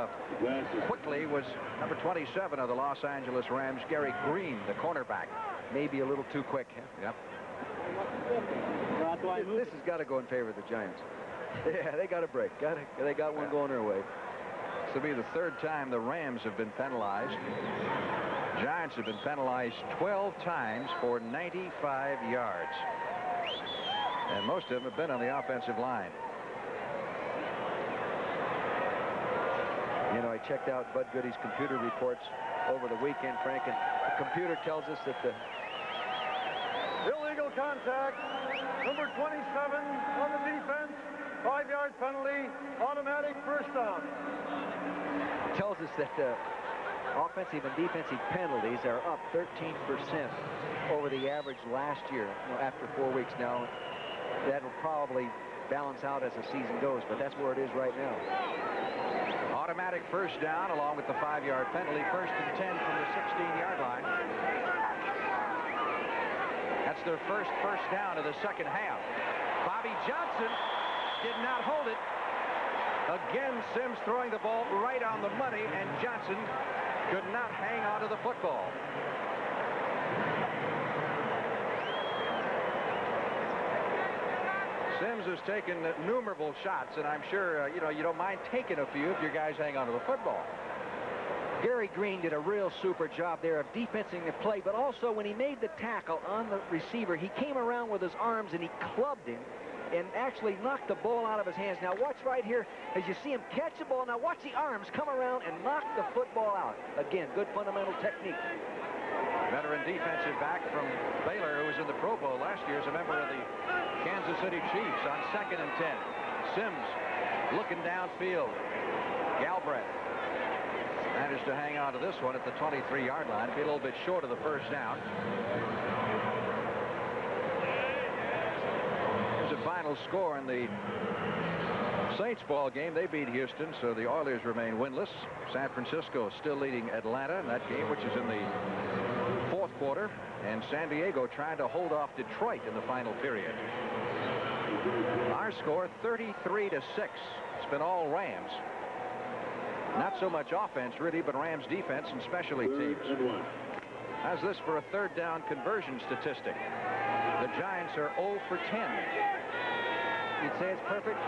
quickly was number 27 of the Los Angeles Rams, Gary Green, the cornerback. Maybe a little too quick. Yep. This has got to go in favor of the Giants. Yeah, they got a break. They got one going their way. This will be the third time the Rams have been penalized. Giants have been penalized 12 times for 95 yards. And most of them have been on the offensive line. You know, I checked out Bud Goody's computer reports over the weekend, Frank, and the computer tells us that the Illegal contact, number 27 on the defense, 5-yard penalty, automatic first down. It tells us that the offensive and defensive penalties are up 13% over the average last year. After 4 weeks now, that'll probably balance out as the season goes, but that's where it is right now. Automatic first down along with the 5-yard penalty. 1st and 10 from the 16-yard line. That's their first down of the second half. Bobby Johnson did not hold it. Again, Sims throwing the ball right on the money, and Johnson could not hang on to the football. Sims has taken innumerable shots, and I'm sure you don't mind taking a few if your guys hang on to the football. Gary Green did a real super job there of defensing the play, but also when he made the tackle on the receiver, he came around with his arms and he clubbed him and actually knocked the ball out of his hands. Now watch right here as you see him catch the ball. Now watch the arms come around and knock the football out. Again, good fundamental technique. Veteran defensive back from Baylor, who was in the Pro Bowl last year, is a member of the Kansas City Chiefs on 2nd and 10. Sims looking downfield. Galbraith managed to hang on to this one at the 23-yard line. Be a little bit short of the first down. Here's a final score in the Saints ball game. They beat Houston, so the Oilers remain winless. San Francisco still leading Atlanta in that game, which is in the fourth quarter, and San Diego trying to hold off Detroit in the final period. Our score 33-6. It's been all Rams. Not so much offense really, but Rams defense and specialty teams. How's this for a third down conversion statistic? The Giants are 0 for 10. You'd say it's perfect.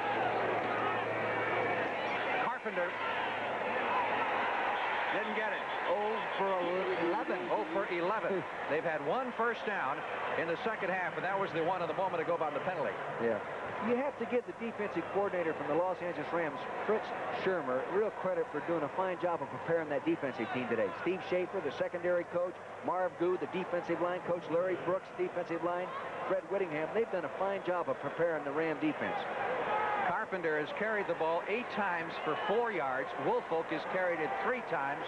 Carpenter didn't get it. 0 for 11. 0 for 11. They've had one first down in the second half, and that was the one a moment ago about the penalty. Yeah. You have to give the defensive coordinator from the Los Angeles Rams, Fritz Schirmer, real credit for doing a fine job of preparing that defensive team today. Steve Schaefer, the secondary coach, Marv Goode, the defensive line coach, Larry Brooks, defensive line, Fred Whittingham. They've done a fine job of preparing the Ram defense. Carpenter has carried the ball 8 times for 4 yards. Woolfolk has carried it 3 times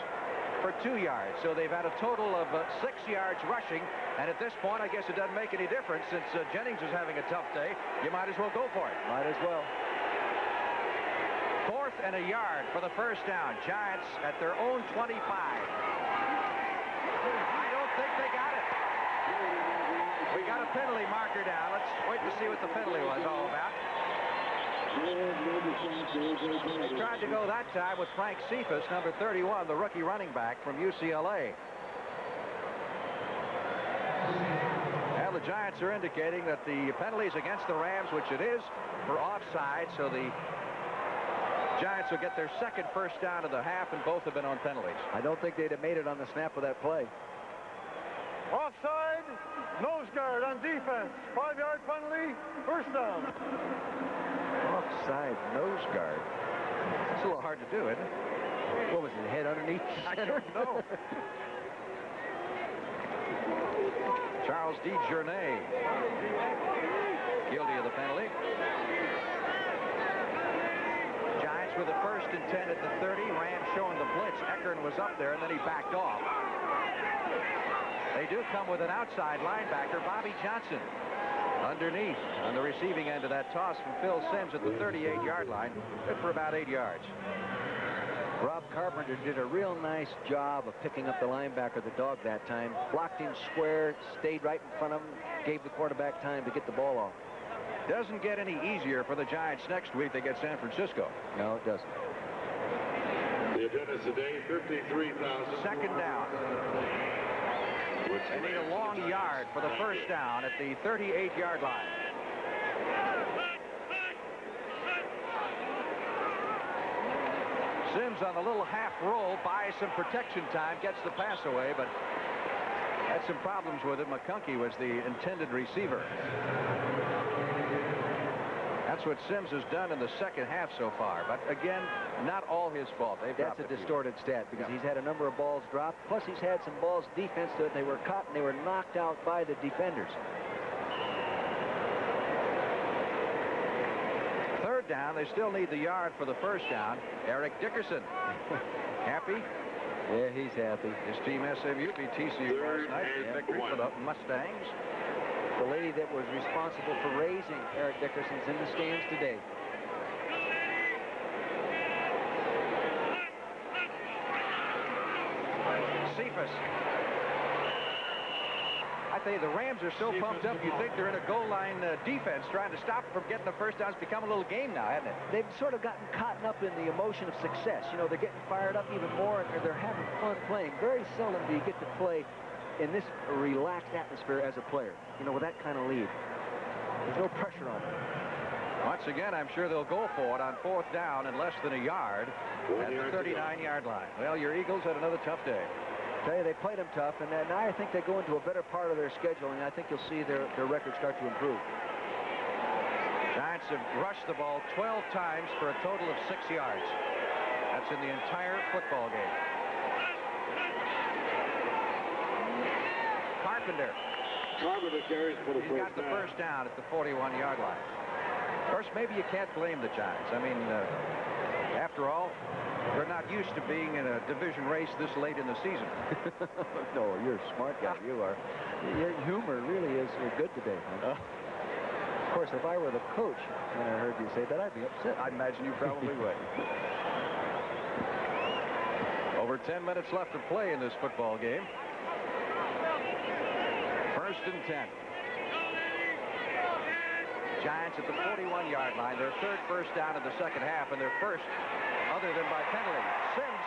for 2 yards. So they've had a total of 6 yards rushing. And at this point, I guess it doesn't make any difference since Jennings is having a tough day. You might as well go for it. Might as well. 4th and a yard for the first down. Giants at their own 25. I don't think they got it. We got a penalty marker down. Let's wait to see what the penalty was all about. They tried to go that time with Frank Cephas, number 31, the rookie running back from UCLA. Well, the Giants are indicating that the penalty is against the Rams, which it is, for offside, so the Giants will get their second first down of the half, and both have been on penalties. I don't think they'd have made it on the snap of that play. Offside, nose guard on defense. 5-yard penalty, first down. Offside nose guard. It's a little hard to do, isn't it? What was it, head underneath? I don't know. Charles D. Journay, guilty of the penalty. Giants with a 1st and 10 at the 30. Rams showing the blitz. Eckern was up there, and then he backed off. They do come with an outside linebacker, Bobby Johnson, underneath on the receiving end of that toss from Phil Simms at the 38-yard line. Good for about 8 yards. Rob Carpenter did a real nice job of picking up the linebacker, the dog, that time. Blocked him square, stayed right in front of him, gave the quarterback time to get the ball off. Doesn't get any easier for the Giants next week. They get San Francisco. No, it doesn't. The attendance today, 53,000. Second down. They need a long yard for the first down at the 38-yard line. Simms on a little half roll, buys some protection time, gets the pass away, but had some problems with it. McConkey was the intended receiver. That's what Simms has done in the second half so far. But again, not all his fault. That's a distorted stat because he's had a number of balls dropped. Plus, he's had some balls defense that they were caught and they were knocked out by the defenders. Third down, they still need the yard for the first down. Eric Dickerson. Happy? Yeah, he's happy. His team SMU beat TCU last night. Victory for the Mustangs. The lady that was responsible for raising Eric Dickerson's in the stands today. Cephas. I tell you, the Rams are so pumped up, you think they're in a goal line defense trying to stop them from getting the first down. It's become a little game now, hasn't it? They've sort of gotten caught up in the emotion of success. You know, they're getting fired up even more, and they're having fun playing. Very seldom do you get to play in this relaxed atmosphere as a player, you know, with that kind of lead. There's no pressure on them. Once again, I'm sure they'll go for it on 4th down in less than a yard at the 39-yard line. Well, your Eagles had another tough day. I tell you, they played them tough, and now I think they go into a better part of their schedule, and I think you'll see their record start to improve. Giants have rushed the ball 12 times for a total of 6 yards. That's in the entire football game. Carpenter. He's got the first down at the 41-yard line. Of course, maybe you can't blame the Giants. I mean, after all, they're not used to being in a division race this late in the season. No, you're a smart guy. You are. Your humor really is good today. Of course, if I were the coach and I heard you say that, I'd be upset. I imagine you probably would. Over 10 minutes left to play in this football game. First and 10. Giants at the 41-yard line. Their third first down in the second half, and their first other than by penalty. Sims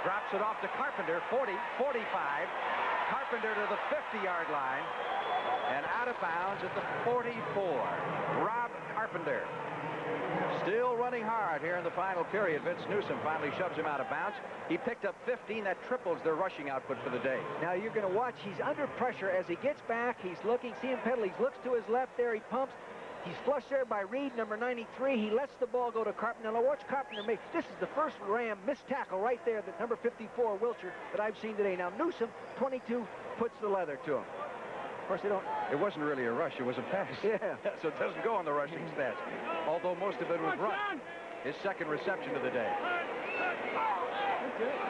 drops it off to Carpenter. 40, 45. Carpenter to the 50-yard line, and out of bounds at the 44. Rob Carpenter. Still running hard here in the final period. Vince Newsom finally shoves him out of bounds. He picked up 15. That triples their rushing output for the day. Now you're going to watch. He's under pressure as he gets back. He's looking, see him pedal. He looks to his left there. He pumps. He's flushed there by Reed, number 93. He lets the ball go to Carpenter. Now watch Carpenter make. This is the first Ram missed tackle right there, the number 54, Wilcher, that I've seen today. Now Newsom, 22, puts the leather to him. Of course, they don't. It wasn't really a rush. It was a pass. Yeah. So it doesn't go on the rushing stats. Although most of it was run. His second reception of the day.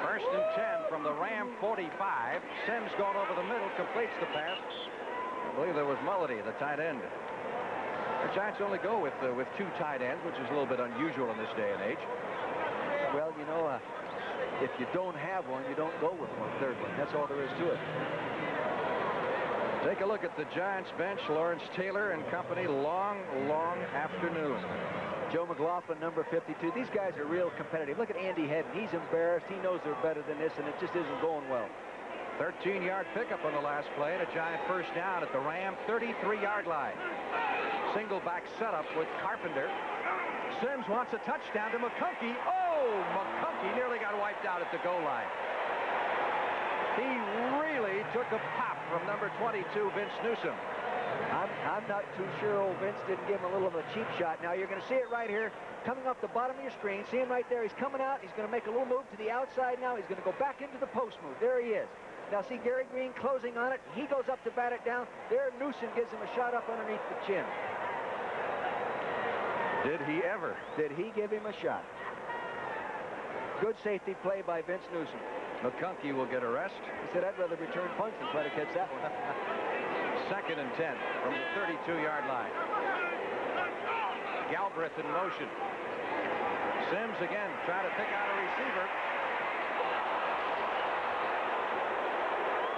First and 10 from the Ram 45. Sims going over the middle, completes the pass. I believe there was Mullity, the tight end. The Giants only go with 2 tight ends, which is a little bit unusual in this day and age. Well, you know, if you don't have one, you don't go with one, third one. That's all there is to it. Take a look at the Giants bench. Lawrence Taylor and company. Long, long afternoon. Joe McLaughlin, number 52. These guys are real competitive. Look at Andy Hedden. He's embarrassed. He knows they're better than this, and it just isn't going well. 13-yard pickup on the last play, and a Giant first down at the Ram 33-yard line. Single back setup with Carpenter. Sims wants a touchdown to McConkey. Oh, McConkey nearly got wiped out at the goal line. He really took a pop from number 22, Vince Newsom. I'm not too sure old Vince didn't give him a little of a cheap shot. Now you're going to see it right here coming off the bottom of your screen. See him right there. He's coming out. He's going to make a little move to the outside now. He's going to go back into the post move. There he is. Now see Gary Green closing on it. He goes up to bat it down. There Newsom gives him a shot up underneath the chin. Did he ever? Did he give him a shot? Good safety play by Vince Newsom. McConkey will get a rest. He said, I'd rather return punts than try to catch that one. Second and 10 from the 32-yard line. Galbraith in motion. Sims again trying to pick out a receiver.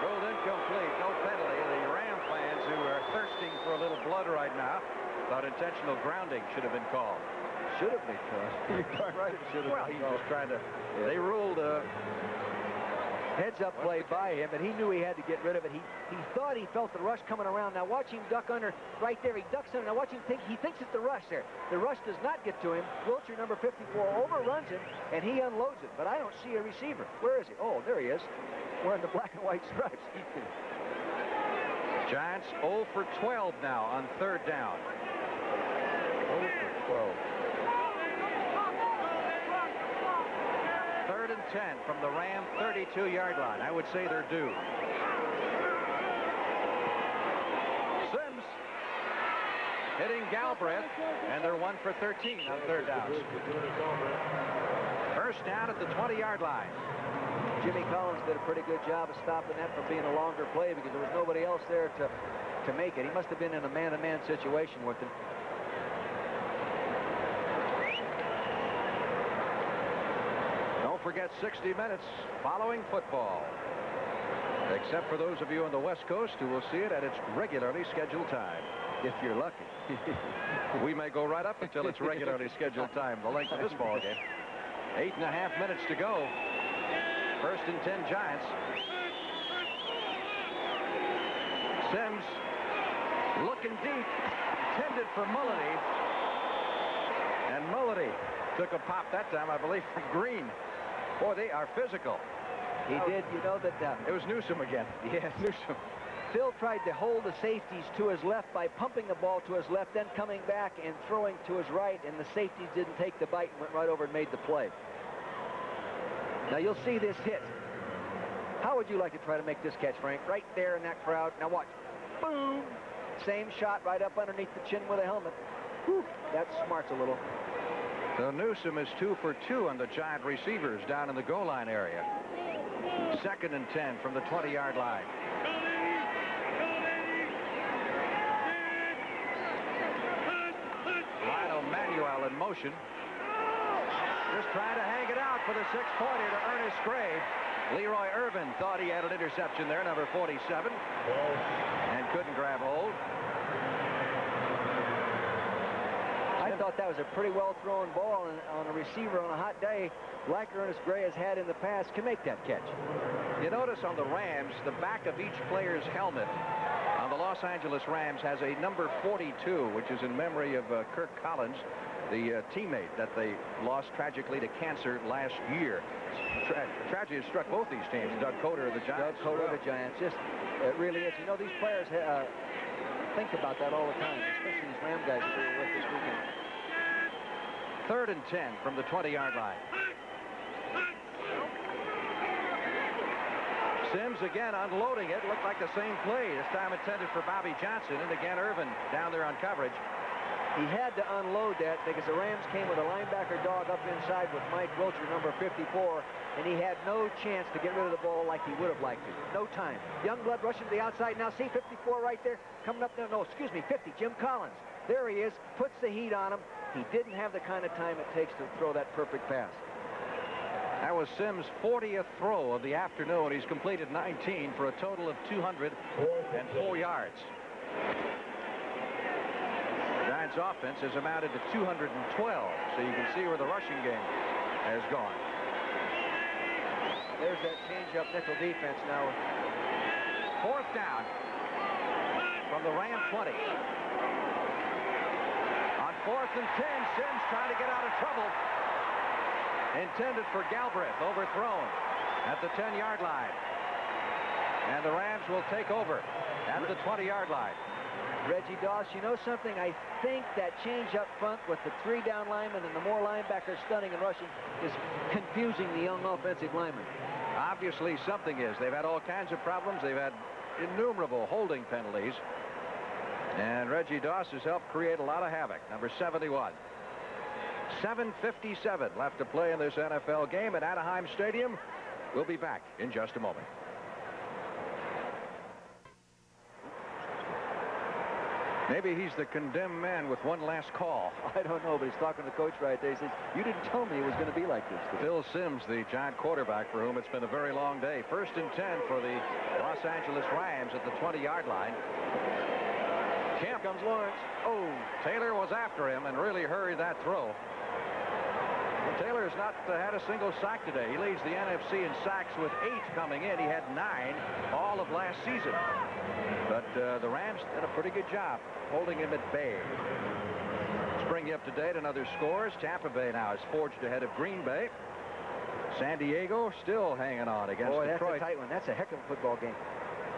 Rolled incomplete. No penalty. The Ram fans who are thirsting for a little blood right now thought intentional grounding should have been called. Should have been called. You're right. It should have Well, been he's called. just trying to. Yeah. They ruled heads-up play by him, and he knew he had to get rid of it. He thought he felt the rush coming around. Now watch him duck under right there. He ducks under. Now watch him think. He thinks it's the rush there. The rush does not get to him. Wilcher, number 54, overruns him, and he unloads it. But I don't see a receiver. Where is he? Oh, there he is. Wearing the black and white stripes. Giants 0 for 12 now on third down. 0 for 12. Third and 10 from the Ram 32-yard line. I would say they're due. Sims hitting Galbraith, and they're 1 for 13 on third downs. First down at the 20-yard line. Jimmy Collins did a pretty good job of stopping that from being a longer play because there was nobody else there to make it. He must have been in a man-to-man situation with him. Don't forget 60 minutes following football. Except for those of you on the West Coast who will see it at its regularly scheduled time. If you're lucky. We may go right up until it's regularly scheduled time, the length of this ball game. 8.5 minutes to go. First and 10 Giants. Sims looking deep, intended for Mullity. And Mullity took a pop that time, I believe, from Green. Boy, they are physical. He did, you know that... It was Newsom again. Yes, Newsom. Phil tried to hold the safeties to his left by pumping the ball to his left, then coming back and throwing to his right, and the safeties didn't take the bite and went right over and made the play. Now you'll see this hit. How would you like to try to make this catch, Frank? Right there in that crowd. Now watch. Boom! Same shot right up underneath the chin with a helmet. Whew, that smarts a little. So Newsom is 2 for 2 on the Giant receivers down in the goal line area. 2nd and 10 from the 20-yard line. Lionel Manuel in motion. Just trying to hang it out for the 6-pointer to Ernest Gray. Leroy Irvin thought he had an interception there, number 47, and couldn't grab hold. I thought that was a pretty well-thrown ball, and on a receiver on a hot day, like Ernest Gray has had in the past, can make that catch. You notice on the Rams, the back of each player's helmet on the Los Angeles Rams has a number 42, which is in memory of Kirk Collins, the teammate that they lost tragically to cancer last year. Tragedy has struck both these teams. Doug Coder of the Giants. Doug Coder of the Giants. Just, it really is. You know, these players think about that all the time, especially these Ram guys that they were with this weekend. 3rd and 10 from the 20-yard line. Sims again unloading it. Looked like the same play. This time intended for Bobby Johnson. And again, Irvin down there on coverage. He had to unload that because the Rams came with a linebacker dog up inside with Mike Wilcher, number 54, and he had no chance to get rid of the ball like he would have liked to. No time. Youngblood rushing to the outside. Now see 54 right there. Coming up there. No, excuse me, 50. Jim Collins. There he is. Puts the heat on him. He didn't have the kind of time it takes to throw that perfect pass. That was Sims' 40th throw of the afternoon. He's completed 19 for a total of 204 yards. Giants offense has amounted to 212, so you can see where the rushing game has gone. There's that change-up nickel defense now. 4th down from the Ram 20. On 4th and 10, Sims trying to get out of trouble. Intended for Galbraith, overthrown at the 10-yard line. And the Rams will take over at the 20-yard line. Reggie Doss, you know something? I think that change up front with the 3 down linemen and the more linebackers stunning and rushing is confusing the young offensive linemen. Obviously something is. They've had all kinds of problems. They've had innumerable holding penalties. And Reggie Doss has helped create a lot of havoc. Number 71. 7:57 left to play in this NFL game at Anaheim Stadium. We'll be back in just a moment. Maybe he's the condemned man with one last call. I don't know, but he's talking to the coach right there. He says, you didn't tell me it was going to be like this today. Phil Sims, the Giant quarterback for whom it's been a very long day. 1st and 10 for the Los Angeles Rams at the 20-yard line. Kemp comes Lawrence. Oh, Taylor was after him and really hurried that throw. Well, Taylor has not had a single sack today. He leads the NFC in sacks with 8 coming in. He had 9 all of last season. But the Rams did a pretty good job holding him at bay. Let's bring you up to date on other scores. Tampa Bay now is forged ahead of Green Bay. San Diego still hanging on against Detroit. Boy, that's a tight one. That's a heck of a football game.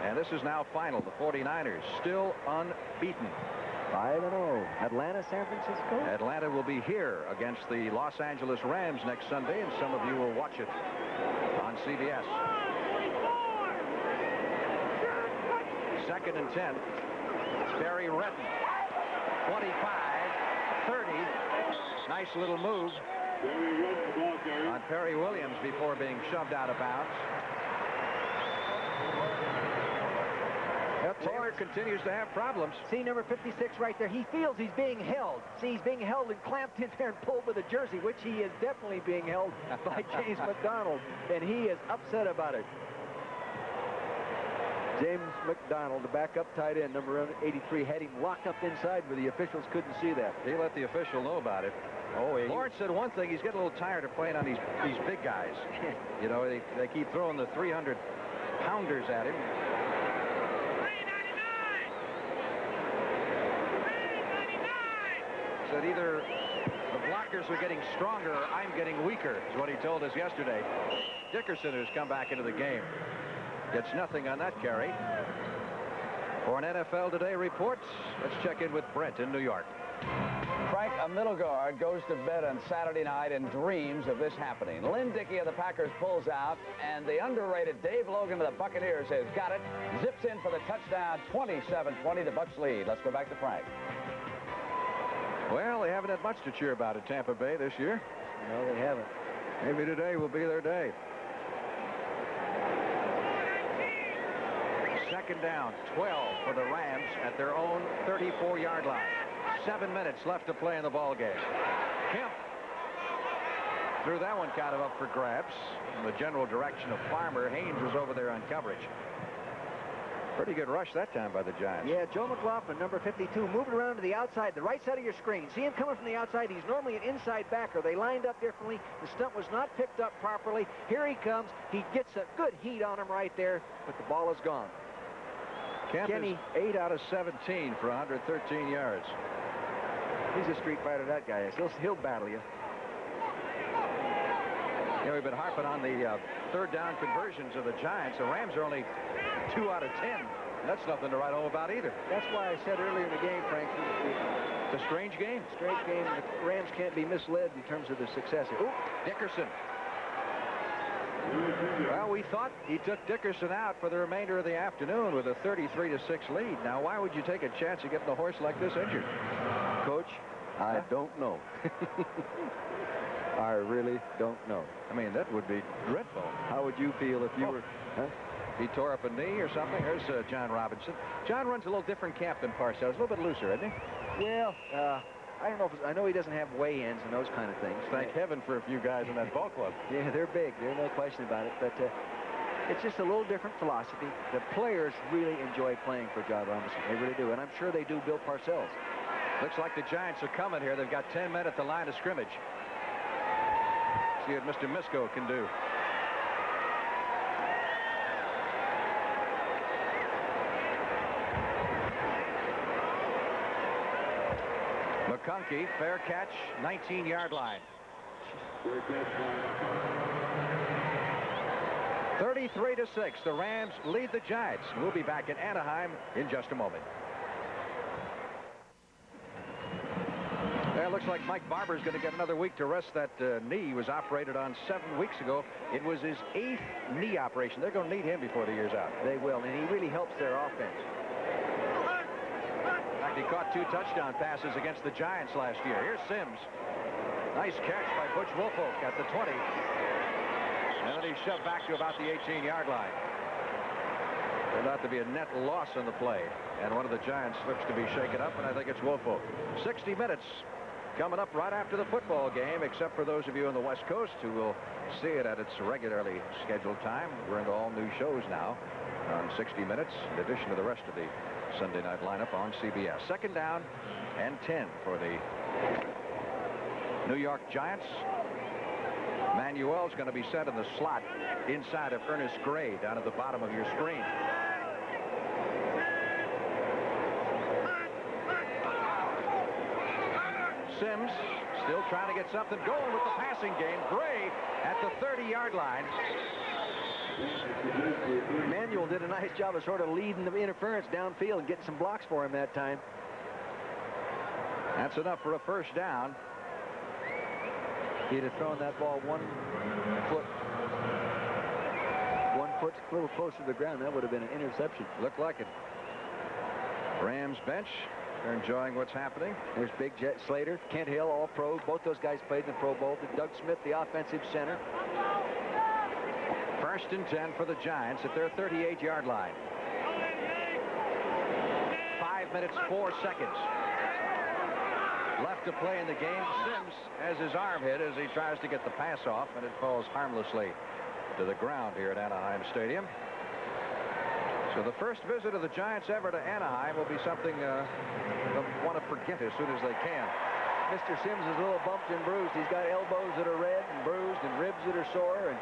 And this is now final. The 49ers still unbeaten. 5-0. Atlanta, San Francisco. Atlanta will be here against the Los Angeles Rams next Sunday, and some of you will watch it on CBS. 2nd and 10. Barry Redden. 25, 30. Nice little move on Perry Williams before being shoved out of bounds. Taylor continues to have problems. See number 56 right there. He feels he's being held. See, he's being held and clamped in there and pulled with a jersey, which he is definitely being held by James McDonald, and he is upset about it. James McDonald, the backup tight end, number 83, had him locked up inside, but the officials couldn't see that. He let the official know about it. Oh, Lawrence said one thing. He's getting a little tired of playing on these big guys. You know, they keep throwing the 300-pounders at him. Said either the blockers are getting stronger or I'm getting weaker, is what he told us yesterday. Dickerson, who's come back into the game, gets nothing on that carry. For an NFL Today report, let's check in with Brent in New York. Frank, a middle guard goes to bed on Saturday night and dreams of this happening. Lynn Dickey of the Packers pulls out, and the underrated Dave Logan of the Buccaneers has got it. Zips in for the touchdown, 27-20, the Bucs lead. Let's go back to Frank. Well, they haven't had much to cheer about at Tampa Bay this year. No, they haven't. Maybe today will be their day. Second down, 12 for the Rams at their own 34-yard line. 7 minutes left to play in the ball game. Kemp threw that one kind of up for grabs in the general direction of Farmer. Haynes was over there on coverage. Pretty good rush that time by the Giants. Yeah, Joe McLaughlin, number 52, moving around to the outside, the right side of your screen. See him coming from the outside. He's normally an inside backer. They lined up differently. The stunt was not picked up properly. Here he comes. He gets a good heat on him right there, but the ball is gone. Kemp is 8 out of 17 for 113 yards. He's a street fighter, that guy is. He'll battle you. You know, we've been harping on the third down conversions of the Giants. The Rams are only 2 out of 10. That's nothing to write home about either. That's why I said earlier in the game, Frank, it's a strange game. Strange game. The Rams can't be misled in terms of the success here. Ooh, Dickerson. Well, we thought he took Dickerson out for the remainder of the afternoon with a 33-6 lead. Now, why would you take a chance of getting a horse like this injured? Coach, I don't know. I really don't know. I mean, that would be dreadful. How would you feel if you were... Huh? He tore up a knee or something. There's John Robinson. John runs a little different camp than Parcells. A little bit looser, isn't he? Well, I don't know if I know he doesn't have weigh-ins and those kind of things. Thank heaven for a few guys in that ball club. Yeah, they're big. There's no question about it. But it's just a little different philosophy. The players really enjoy playing for John Robinson. They really do. And I'm sure they do Bill Parcells. Looks like the Giants are coming here. They've got 10 men at the line of scrimmage. See what Mr. Misko can do. McConkey, fair catch, 19-yard line. 33-6. The Rams lead the Giants. We'll be back in Anaheim in just a moment. It looks like Mike Barber's going to get another week to rest that knee he was operated on 7 weeks ago. It was his 8th knee operation. They're going to need him before the year's out. They will, and he really helps their offense. In fact, he caught 2 touchdown passes against the Giants last year. Here's Sims. Nice catch by Butch Woolfolk at the 20. And then he's shoved back to about the 18-yard line. Turned out to be a net loss on the play. And one of the Giants looks to be shaken up, and I think it's Woolfolk. 60 minutes coming up right after the football game, except for those of you on the West Coast who will see it at its regularly scheduled time. We're into all new shows now on 60 Minutes, in addition to the rest of the Sunday night lineup on CBS. Second down and 10 for the New York Giants. Manuel's going to be set in the slot inside of Ernest Gray down at the bottom of your screen. Sims still trying to get something going with the passing game. Gray at the 30-yard line. Manuel did a nice job of sort of leading the interference downfield and getting some blocks for him that time. That's enough for a first down. He'd have thrown that ball 1 foot a little closer to the ground. That would have been an interception. Looked like it. Rams bench. They're enjoying what's happening. There's Big Jet Slater, Kent Hill, all pros. Both those guys played in the Pro Bowl. Doug Smith, the offensive center. First and 10 for the Giants at their 38-yard line. 5 minutes, 4 seconds left to play in the game. Sims has his arm hit as he tries to get the pass off, and it falls harmlessly to the ground here at Anaheim Stadium. So the first visit of the Giants ever to Anaheim will be something they'll want to forget as soon as they can. Mr. Sims is a little bumped and bruised. He's got elbows that are red and bruised and ribs that are sore, and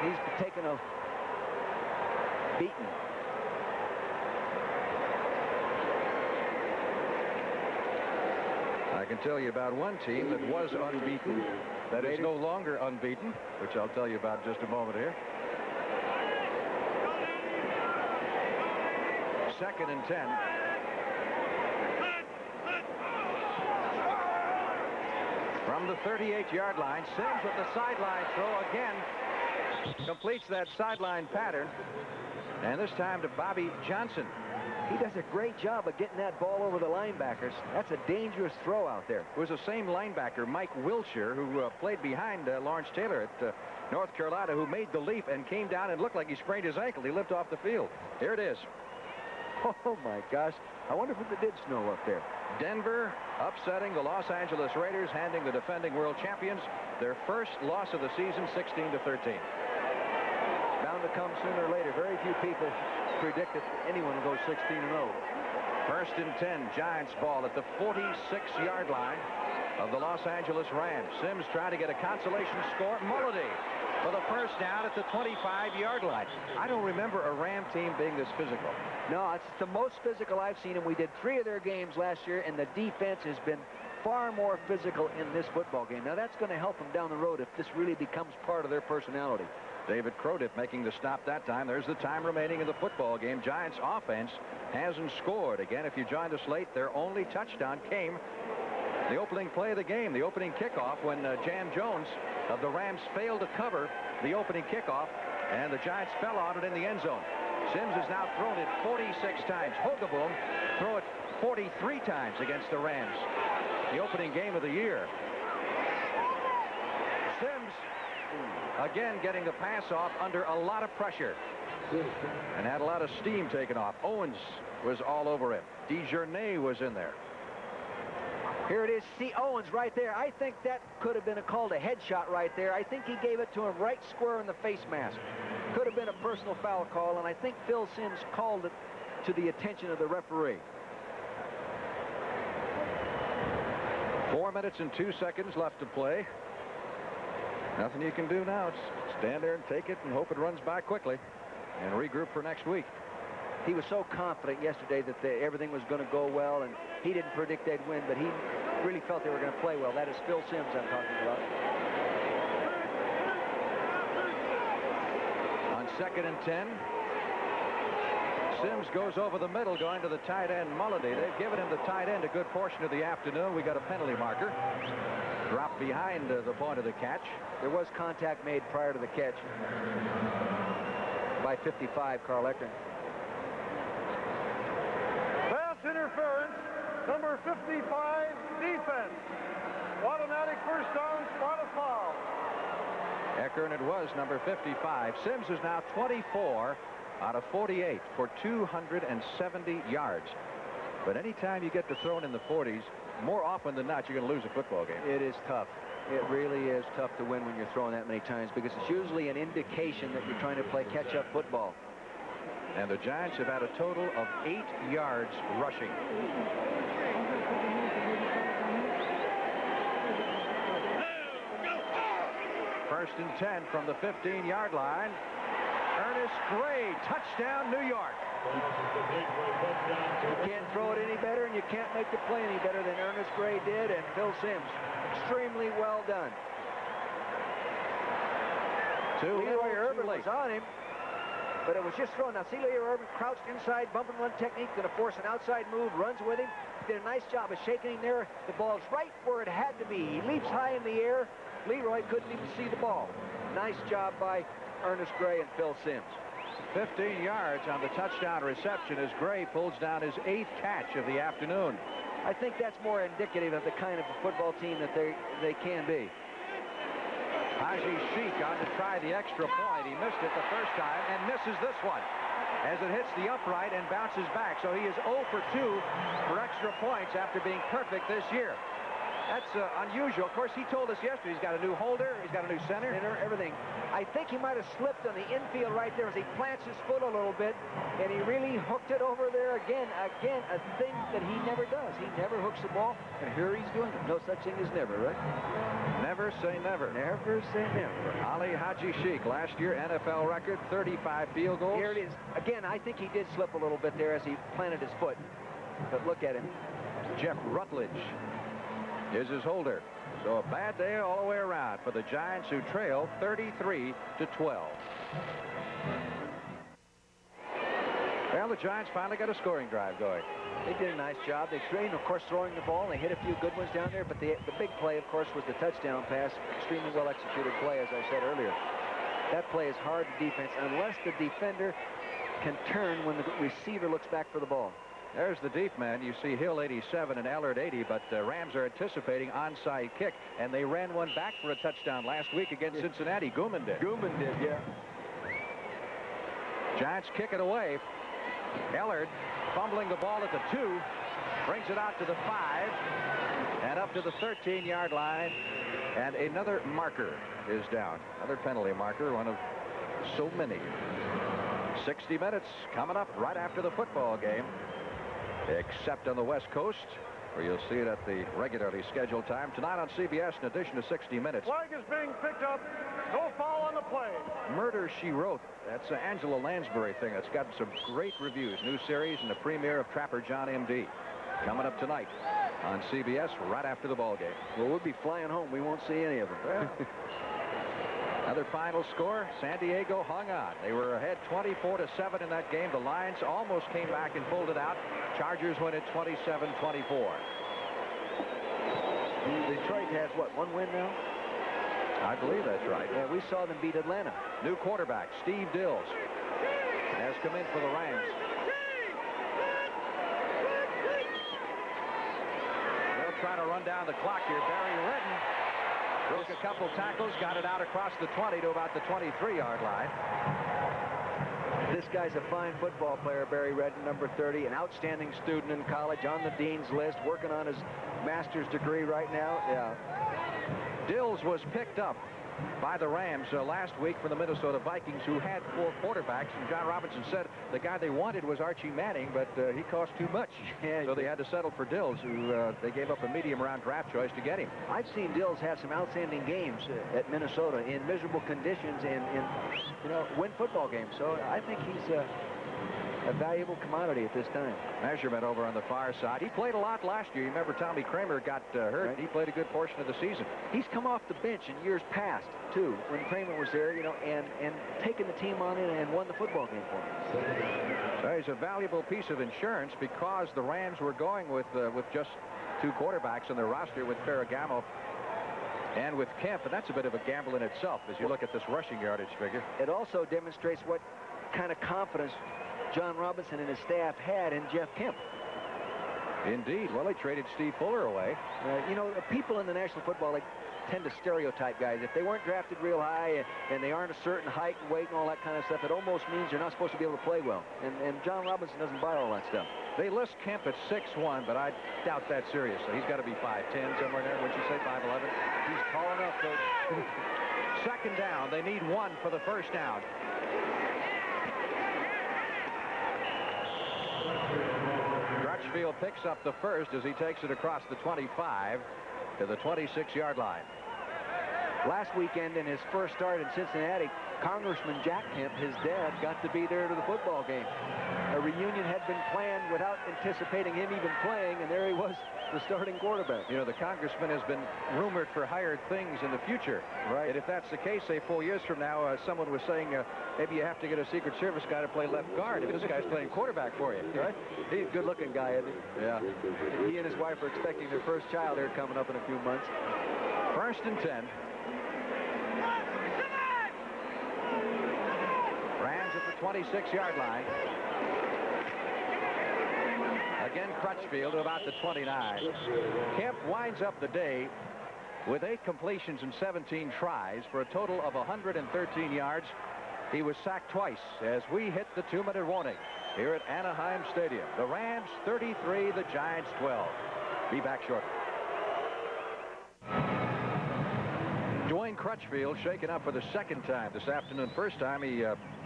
he's taken a beating. I can tell you about one team that was unbeaten, that is no longer unbeaten, which I'll tell you about in just a moment here. 2nd and 10. From the 38-yard line, Sims with the sideline throw again. Completes that sideline pattern. And this time to Bobby Johnson. He does a great job of getting that ball over the linebackers. That's a dangerous throw out there. It was the same linebacker, Mike Wilshire, who played behind Lawrence Taylor at North Carolina, who made the leap and came down and looked like he sprained his ankle. He limped off the field. Here it is. Oh, my gosh. I wonder if it did snow up there. Denver upsetting the Los Angeles Raiders, handing the defending world champions their first loss of the season, 16-13. Bound to come sooner or later. Very few people predict that anyone will go 16-0. 1st and 10, Giants ball at the 46-yard line of the Los Angeles Rams. Sims trying to get a consolation score. Mulledy for the first down at the 25-yard line. I don't remember a Ram team being this physical. No, it's the most physical I've seen them. We did 3 of their games last year, and the defense has been far more physical in this football game. Now, that's going to help them down the road if this really becomes part of their personality. David Crotip making the stop that time. There's the time remaining in the football game. Giants offense hasn't scored. Again, if you joined us late, their only touchdown came the opening play of the game, the opening kickoff, when Jam Jones of the Rams failed to cover the opening kickoff, and the Giants fell on it in the end zone. Sims has now thrown it 46 times. Hogaboom throw it 43 times against the Rams. The opening game of the year. Sims again getting the pass off under a lot of pressure and had a lot of steam taken off. Owens was all over him. DeJournay was in there. Here it is. See Owens right there. I think that could have been called a headshot right there. I think he gave it to him right square in the face mask. Could have been a personal foul call, and I think Phil Sims called it to the attention of the referee. 4 minutes and 2 seconds left to play. Nothing you can do now. It's stand there and take it and hope it runs by quickly and regroup for next week. He was so confident yesterday that everything was going to go well, and he didn't predict they'd win, but he really felt they were going to play well. That is Phil Sims I'm talking about. On 2nd and 10, Sims goes over the middle, going to the tight end, Mulledy. They've given him the tight end a good portion of the afternoon. We got a penalty marker. Dropped behind the point of the catch. There was contact made prior to the catch by 55, Carl Eckert. Pass interference, number 55, defense. Automatic first down, spot a foul. Eckert, it was number 55. Sims is now 24 out of 48 for 270 yards. But anytime you get to throwing in the 40s, more often than not, you're going to lose a football game. It is tough. It really is tough to win when you're throwing that many times, because it's usually an indication that you're trying to play catch-up football. And the Giants have had a total of 8 yards rushing. First and 10 from the 15-yard line. Ernest Gray, touchdown, New York. You can't throw it any better, and you can't make the play any better than Ernest Gray did, and Phil Sims. Extremely well done. Leroy Urban was on him, but it was just thrown. Now, see Leroy Urban crouched inside, bump and run technique, going to force an outside move, runs with him. Did a nice job of shaking him there. The ball's right where it had to be. He leaps high in the air. Leroy couldn't even see the ball. Nice job by Ernest Gray and Phil Sims. 15 yards on the touchdown reception as Gray pulls down his 8th catch of the afternoon. I think that's more indicative of the kind of a football team that they can be. Haji Sheik on to try the extra point. He missed it the first time and misses this one as it hits the upright and bounces back. So he is 0 for 2 for extra points after being perfect this year. That's unusual. Of course, he told us yesterday he's got a new holder, he's got a new center, everything. I think he might have slipped on the infield right there as he plants his foot a little bit, and he really hooked it over there again, a thing that he never does. He never hooks the ball, and here he's doing it. No such thing as never, right? Never say never. Never say never. Ali Haji Sheik, last year NFL record, 35 field goals. Here it is. Again, I think he did slip a little bit there as he planted his foot, but look at him. Jeff Rutledge is his holder. So a bad day all the way around for the Giants, who trail 33-12. Well, the Giants finally got a scoring drive going. They did a nice job. They trained, of course, throwing the ball. They hit a few good ones down there, but the big play, of course, was the touchdown pass. Extremely well-executed play, as I said earlier. That play is hard to defense unless the defender can turn when the receiver looks back for the ball. There's the deep man. You see Hill 87 and Allard 80, but Rams are anticipating onside kick, and they ran one back for a touchdown last week against Cincinnati. Gooman did. Gooman did, yeah. Giants kick it away. Allard fumbling the ball at the 2, brings it out to the 5, and up to the 13-yard line, and another marker is down. Another penalty marker, one of so many. 60 minutes coming up right after the football game, except on the West Coast, where you'll see it at the regularly scheduled time. Tonight on CBS, in addition to 60 Minutes. Flag is being picked up. No foul on the play. Murder, She Wrote. That's an Angela Lansbury thing. That's got some great reviews. New series and the premiere of Trapper John M.D. coming up tonight on CBS right after the ball game. Well, we'll be flying home. We won't see any of them. Another final score. San Diego hung on. They were ahead 24-7 in that game. The Lions almost came back and pulled it out. Chargers win it 27-24. Detroit has, what, one win now? I believe that's right. Yeah, we saw them beat Atlanta. New quarterback, Steve Dills, has come in for the Rams. They'll try to run down the clock here. Barry Redden broke a couple tackles, got it out across the 20 to about the 23-yard line. This guy's a fine football player, Barry Redden, number 30, an outstanding student in college, on the dean's list, working on his master's degree right now. Yeah. Dills was picked up by the Rams last week from the Minnesota Vikings, who had 4 quarterbacks, and John Robinson said the guy they wanted was Archie Manning, but he cost too much. Yeah, so they had to settle for Dills, who they gave up a medium-round draft choice to get him. I've seen Dills have some outstanding games at Minnesota in miserable conditions and win football games. So I think he's a valuable commodity at this time. Measurement over on the far side. He played a lot last year. You remember Tommy Kramer got hurt. Right. He played a good portion of the season. He's come off the bench in years past, too, when Kramer was there, and taken the team on in and won the football game for him. Well, he's a valuable piece of insurance because the Rams were going with just 2 quarterbacks on their roster, with Ferragamo and with Kemp, and that's a bit of a gamble in itself as you look at this rushing yardage figure. It also demonstrates what kind of confidence John Robinson and his staff had in Jeff Kemp. Indeed. Well, they traded Steve Fuller away. People in the National Football League tend to stereotype guys. If they weren't drafted real high and they aren't a certain height and weight and all that kind of stuff, it almost means you're not supposed to be able to play well. And John Robinson doesn't buy all that stuff. They list Kemp at 6'1", but I doubt that seriously. He's got to be 5'10", somewhere there. Wouldn't you say 5'11"? He's tall enough, though. Second down. They need 1 for the first down. Crutchfield picks up the first as he takes it across the 25 to the 26-yard line. Last weekend in his first start in Cincinnati, Congressman Jack Kemp, his dad, got to be there to the football game. A reunion had been planned without anticipating him even playing, and there he was, the starting quarterback. The congressman has been rumored for higher things in the future. Right. And if that's the case, say 4 years from now, someone was saying maybe you have to get a Secret Service guy to play left guard if this guy's playing quarterback for you. Right? He's a good-looking guy, isn't he? Yeah. He and his wife are expecting their first child here coming up in a few months. 1st and 10. Rams at the 26-yard line. Again, Crutchfield to about the 29. Kemp winds up the day with 8 completions and 17 tries for a total of 113 yards. He was sacked twice as we hit the 2-minute warning here at Anaheim Stadium. The Rams 33, the Giants 12. Be back shortly. Dwayne Crutchfield shaken up for the second time this afternoon. First time he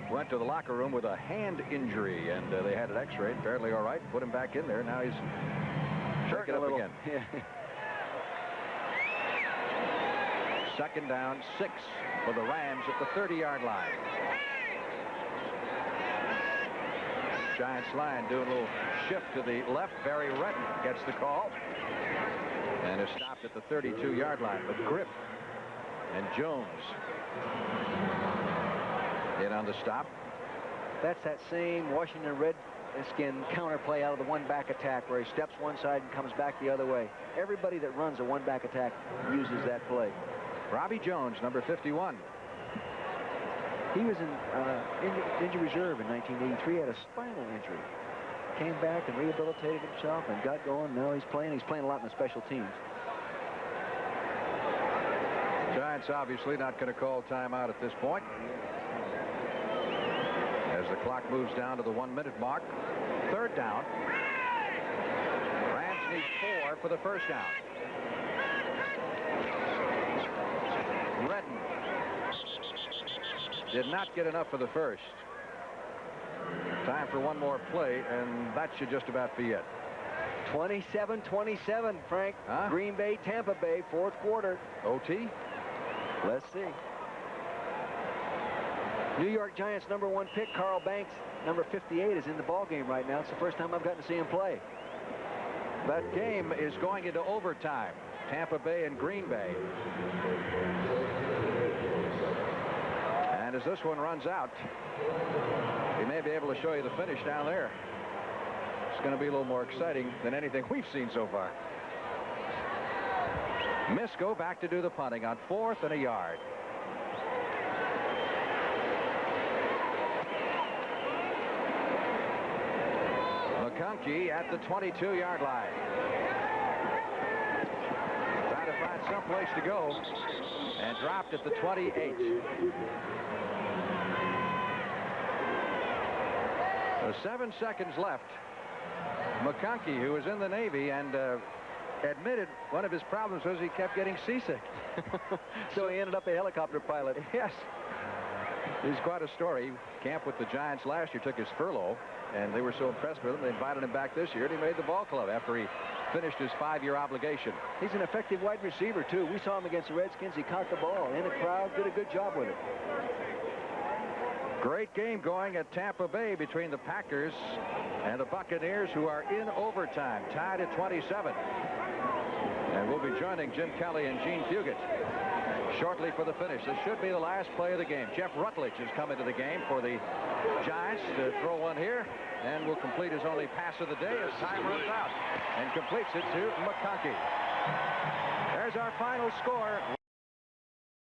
went to the locker room with a hand injury, and they had an x-ray. Apparently all right. Put him back in there. Now he's shaking up again. Second down, 6 for the Rams at the 30-yard line. Giants line doing a little shift to the left. Barry Redden gets the call and is stopped at the 32-yard line. But Griff and Jones in on the stop. That's that same Washington Red skin counterplay out of the one-back attack where he steps one side and comes back the other way. Everybody that runs a one-back attack uses that play. Robbie Jones, number 51. He was in injury reserve in 1983. He had a spinal injury. Came back and rehabilitated himself and got going. Now he's playing. He's playing a lot in the special teams. Giants obviously not going to call timeout at this point. As the clock moves down to the 1-minute mark. 3rd down. Rams need 4 for the first down. Redden did not get enough for the first. Time for one more play, and that should just about be it. 27-27, Frank. Huh? Green Bay, Tampa Bay, 4th quarter. OT? Let's see. New York Giants #1 pick, Carl Banks, number 58, is in the ball game right now. It's the first time I've gotten to see him play. That game is going into overtime. Tampa Bay and Green Bay. And as this one runs out, we may be able to show you the finish down there. It's going to be a little more exciting than anything we've seen so far. Misko back to do the punting on 4th and a yard. McConkey at the 22-yard line. Trying to find some place to go, and dropped at the 28. So 7 seconds left. McConkey, who was in the Navy and admitted one of his problems was he kept getting seasick. So he ended up a helicopter pilot. Yes. He's quite a story. He camped with the Giants last year, took his furlough, and they were so impressed with him, they invited him back this year, and he made the ball club after he finished his 5-year obligation. He's an effective wide receiver, too. We saw him against the Redskins. He caught the ball in a crowd, did a good job with it. Great game going at Tampa Bay between the Packers and the Buccaneers, who are in overtime, tied at 27. And we'll be joining Jim Kelly and Gene Fugit shortly for the finish. This should be the last play of the game. Jeff Rutledge has come into the game for the Giants to throw one here, and will complete his only pass of the day as time runs out, and completes it to McConkey. There's our final score.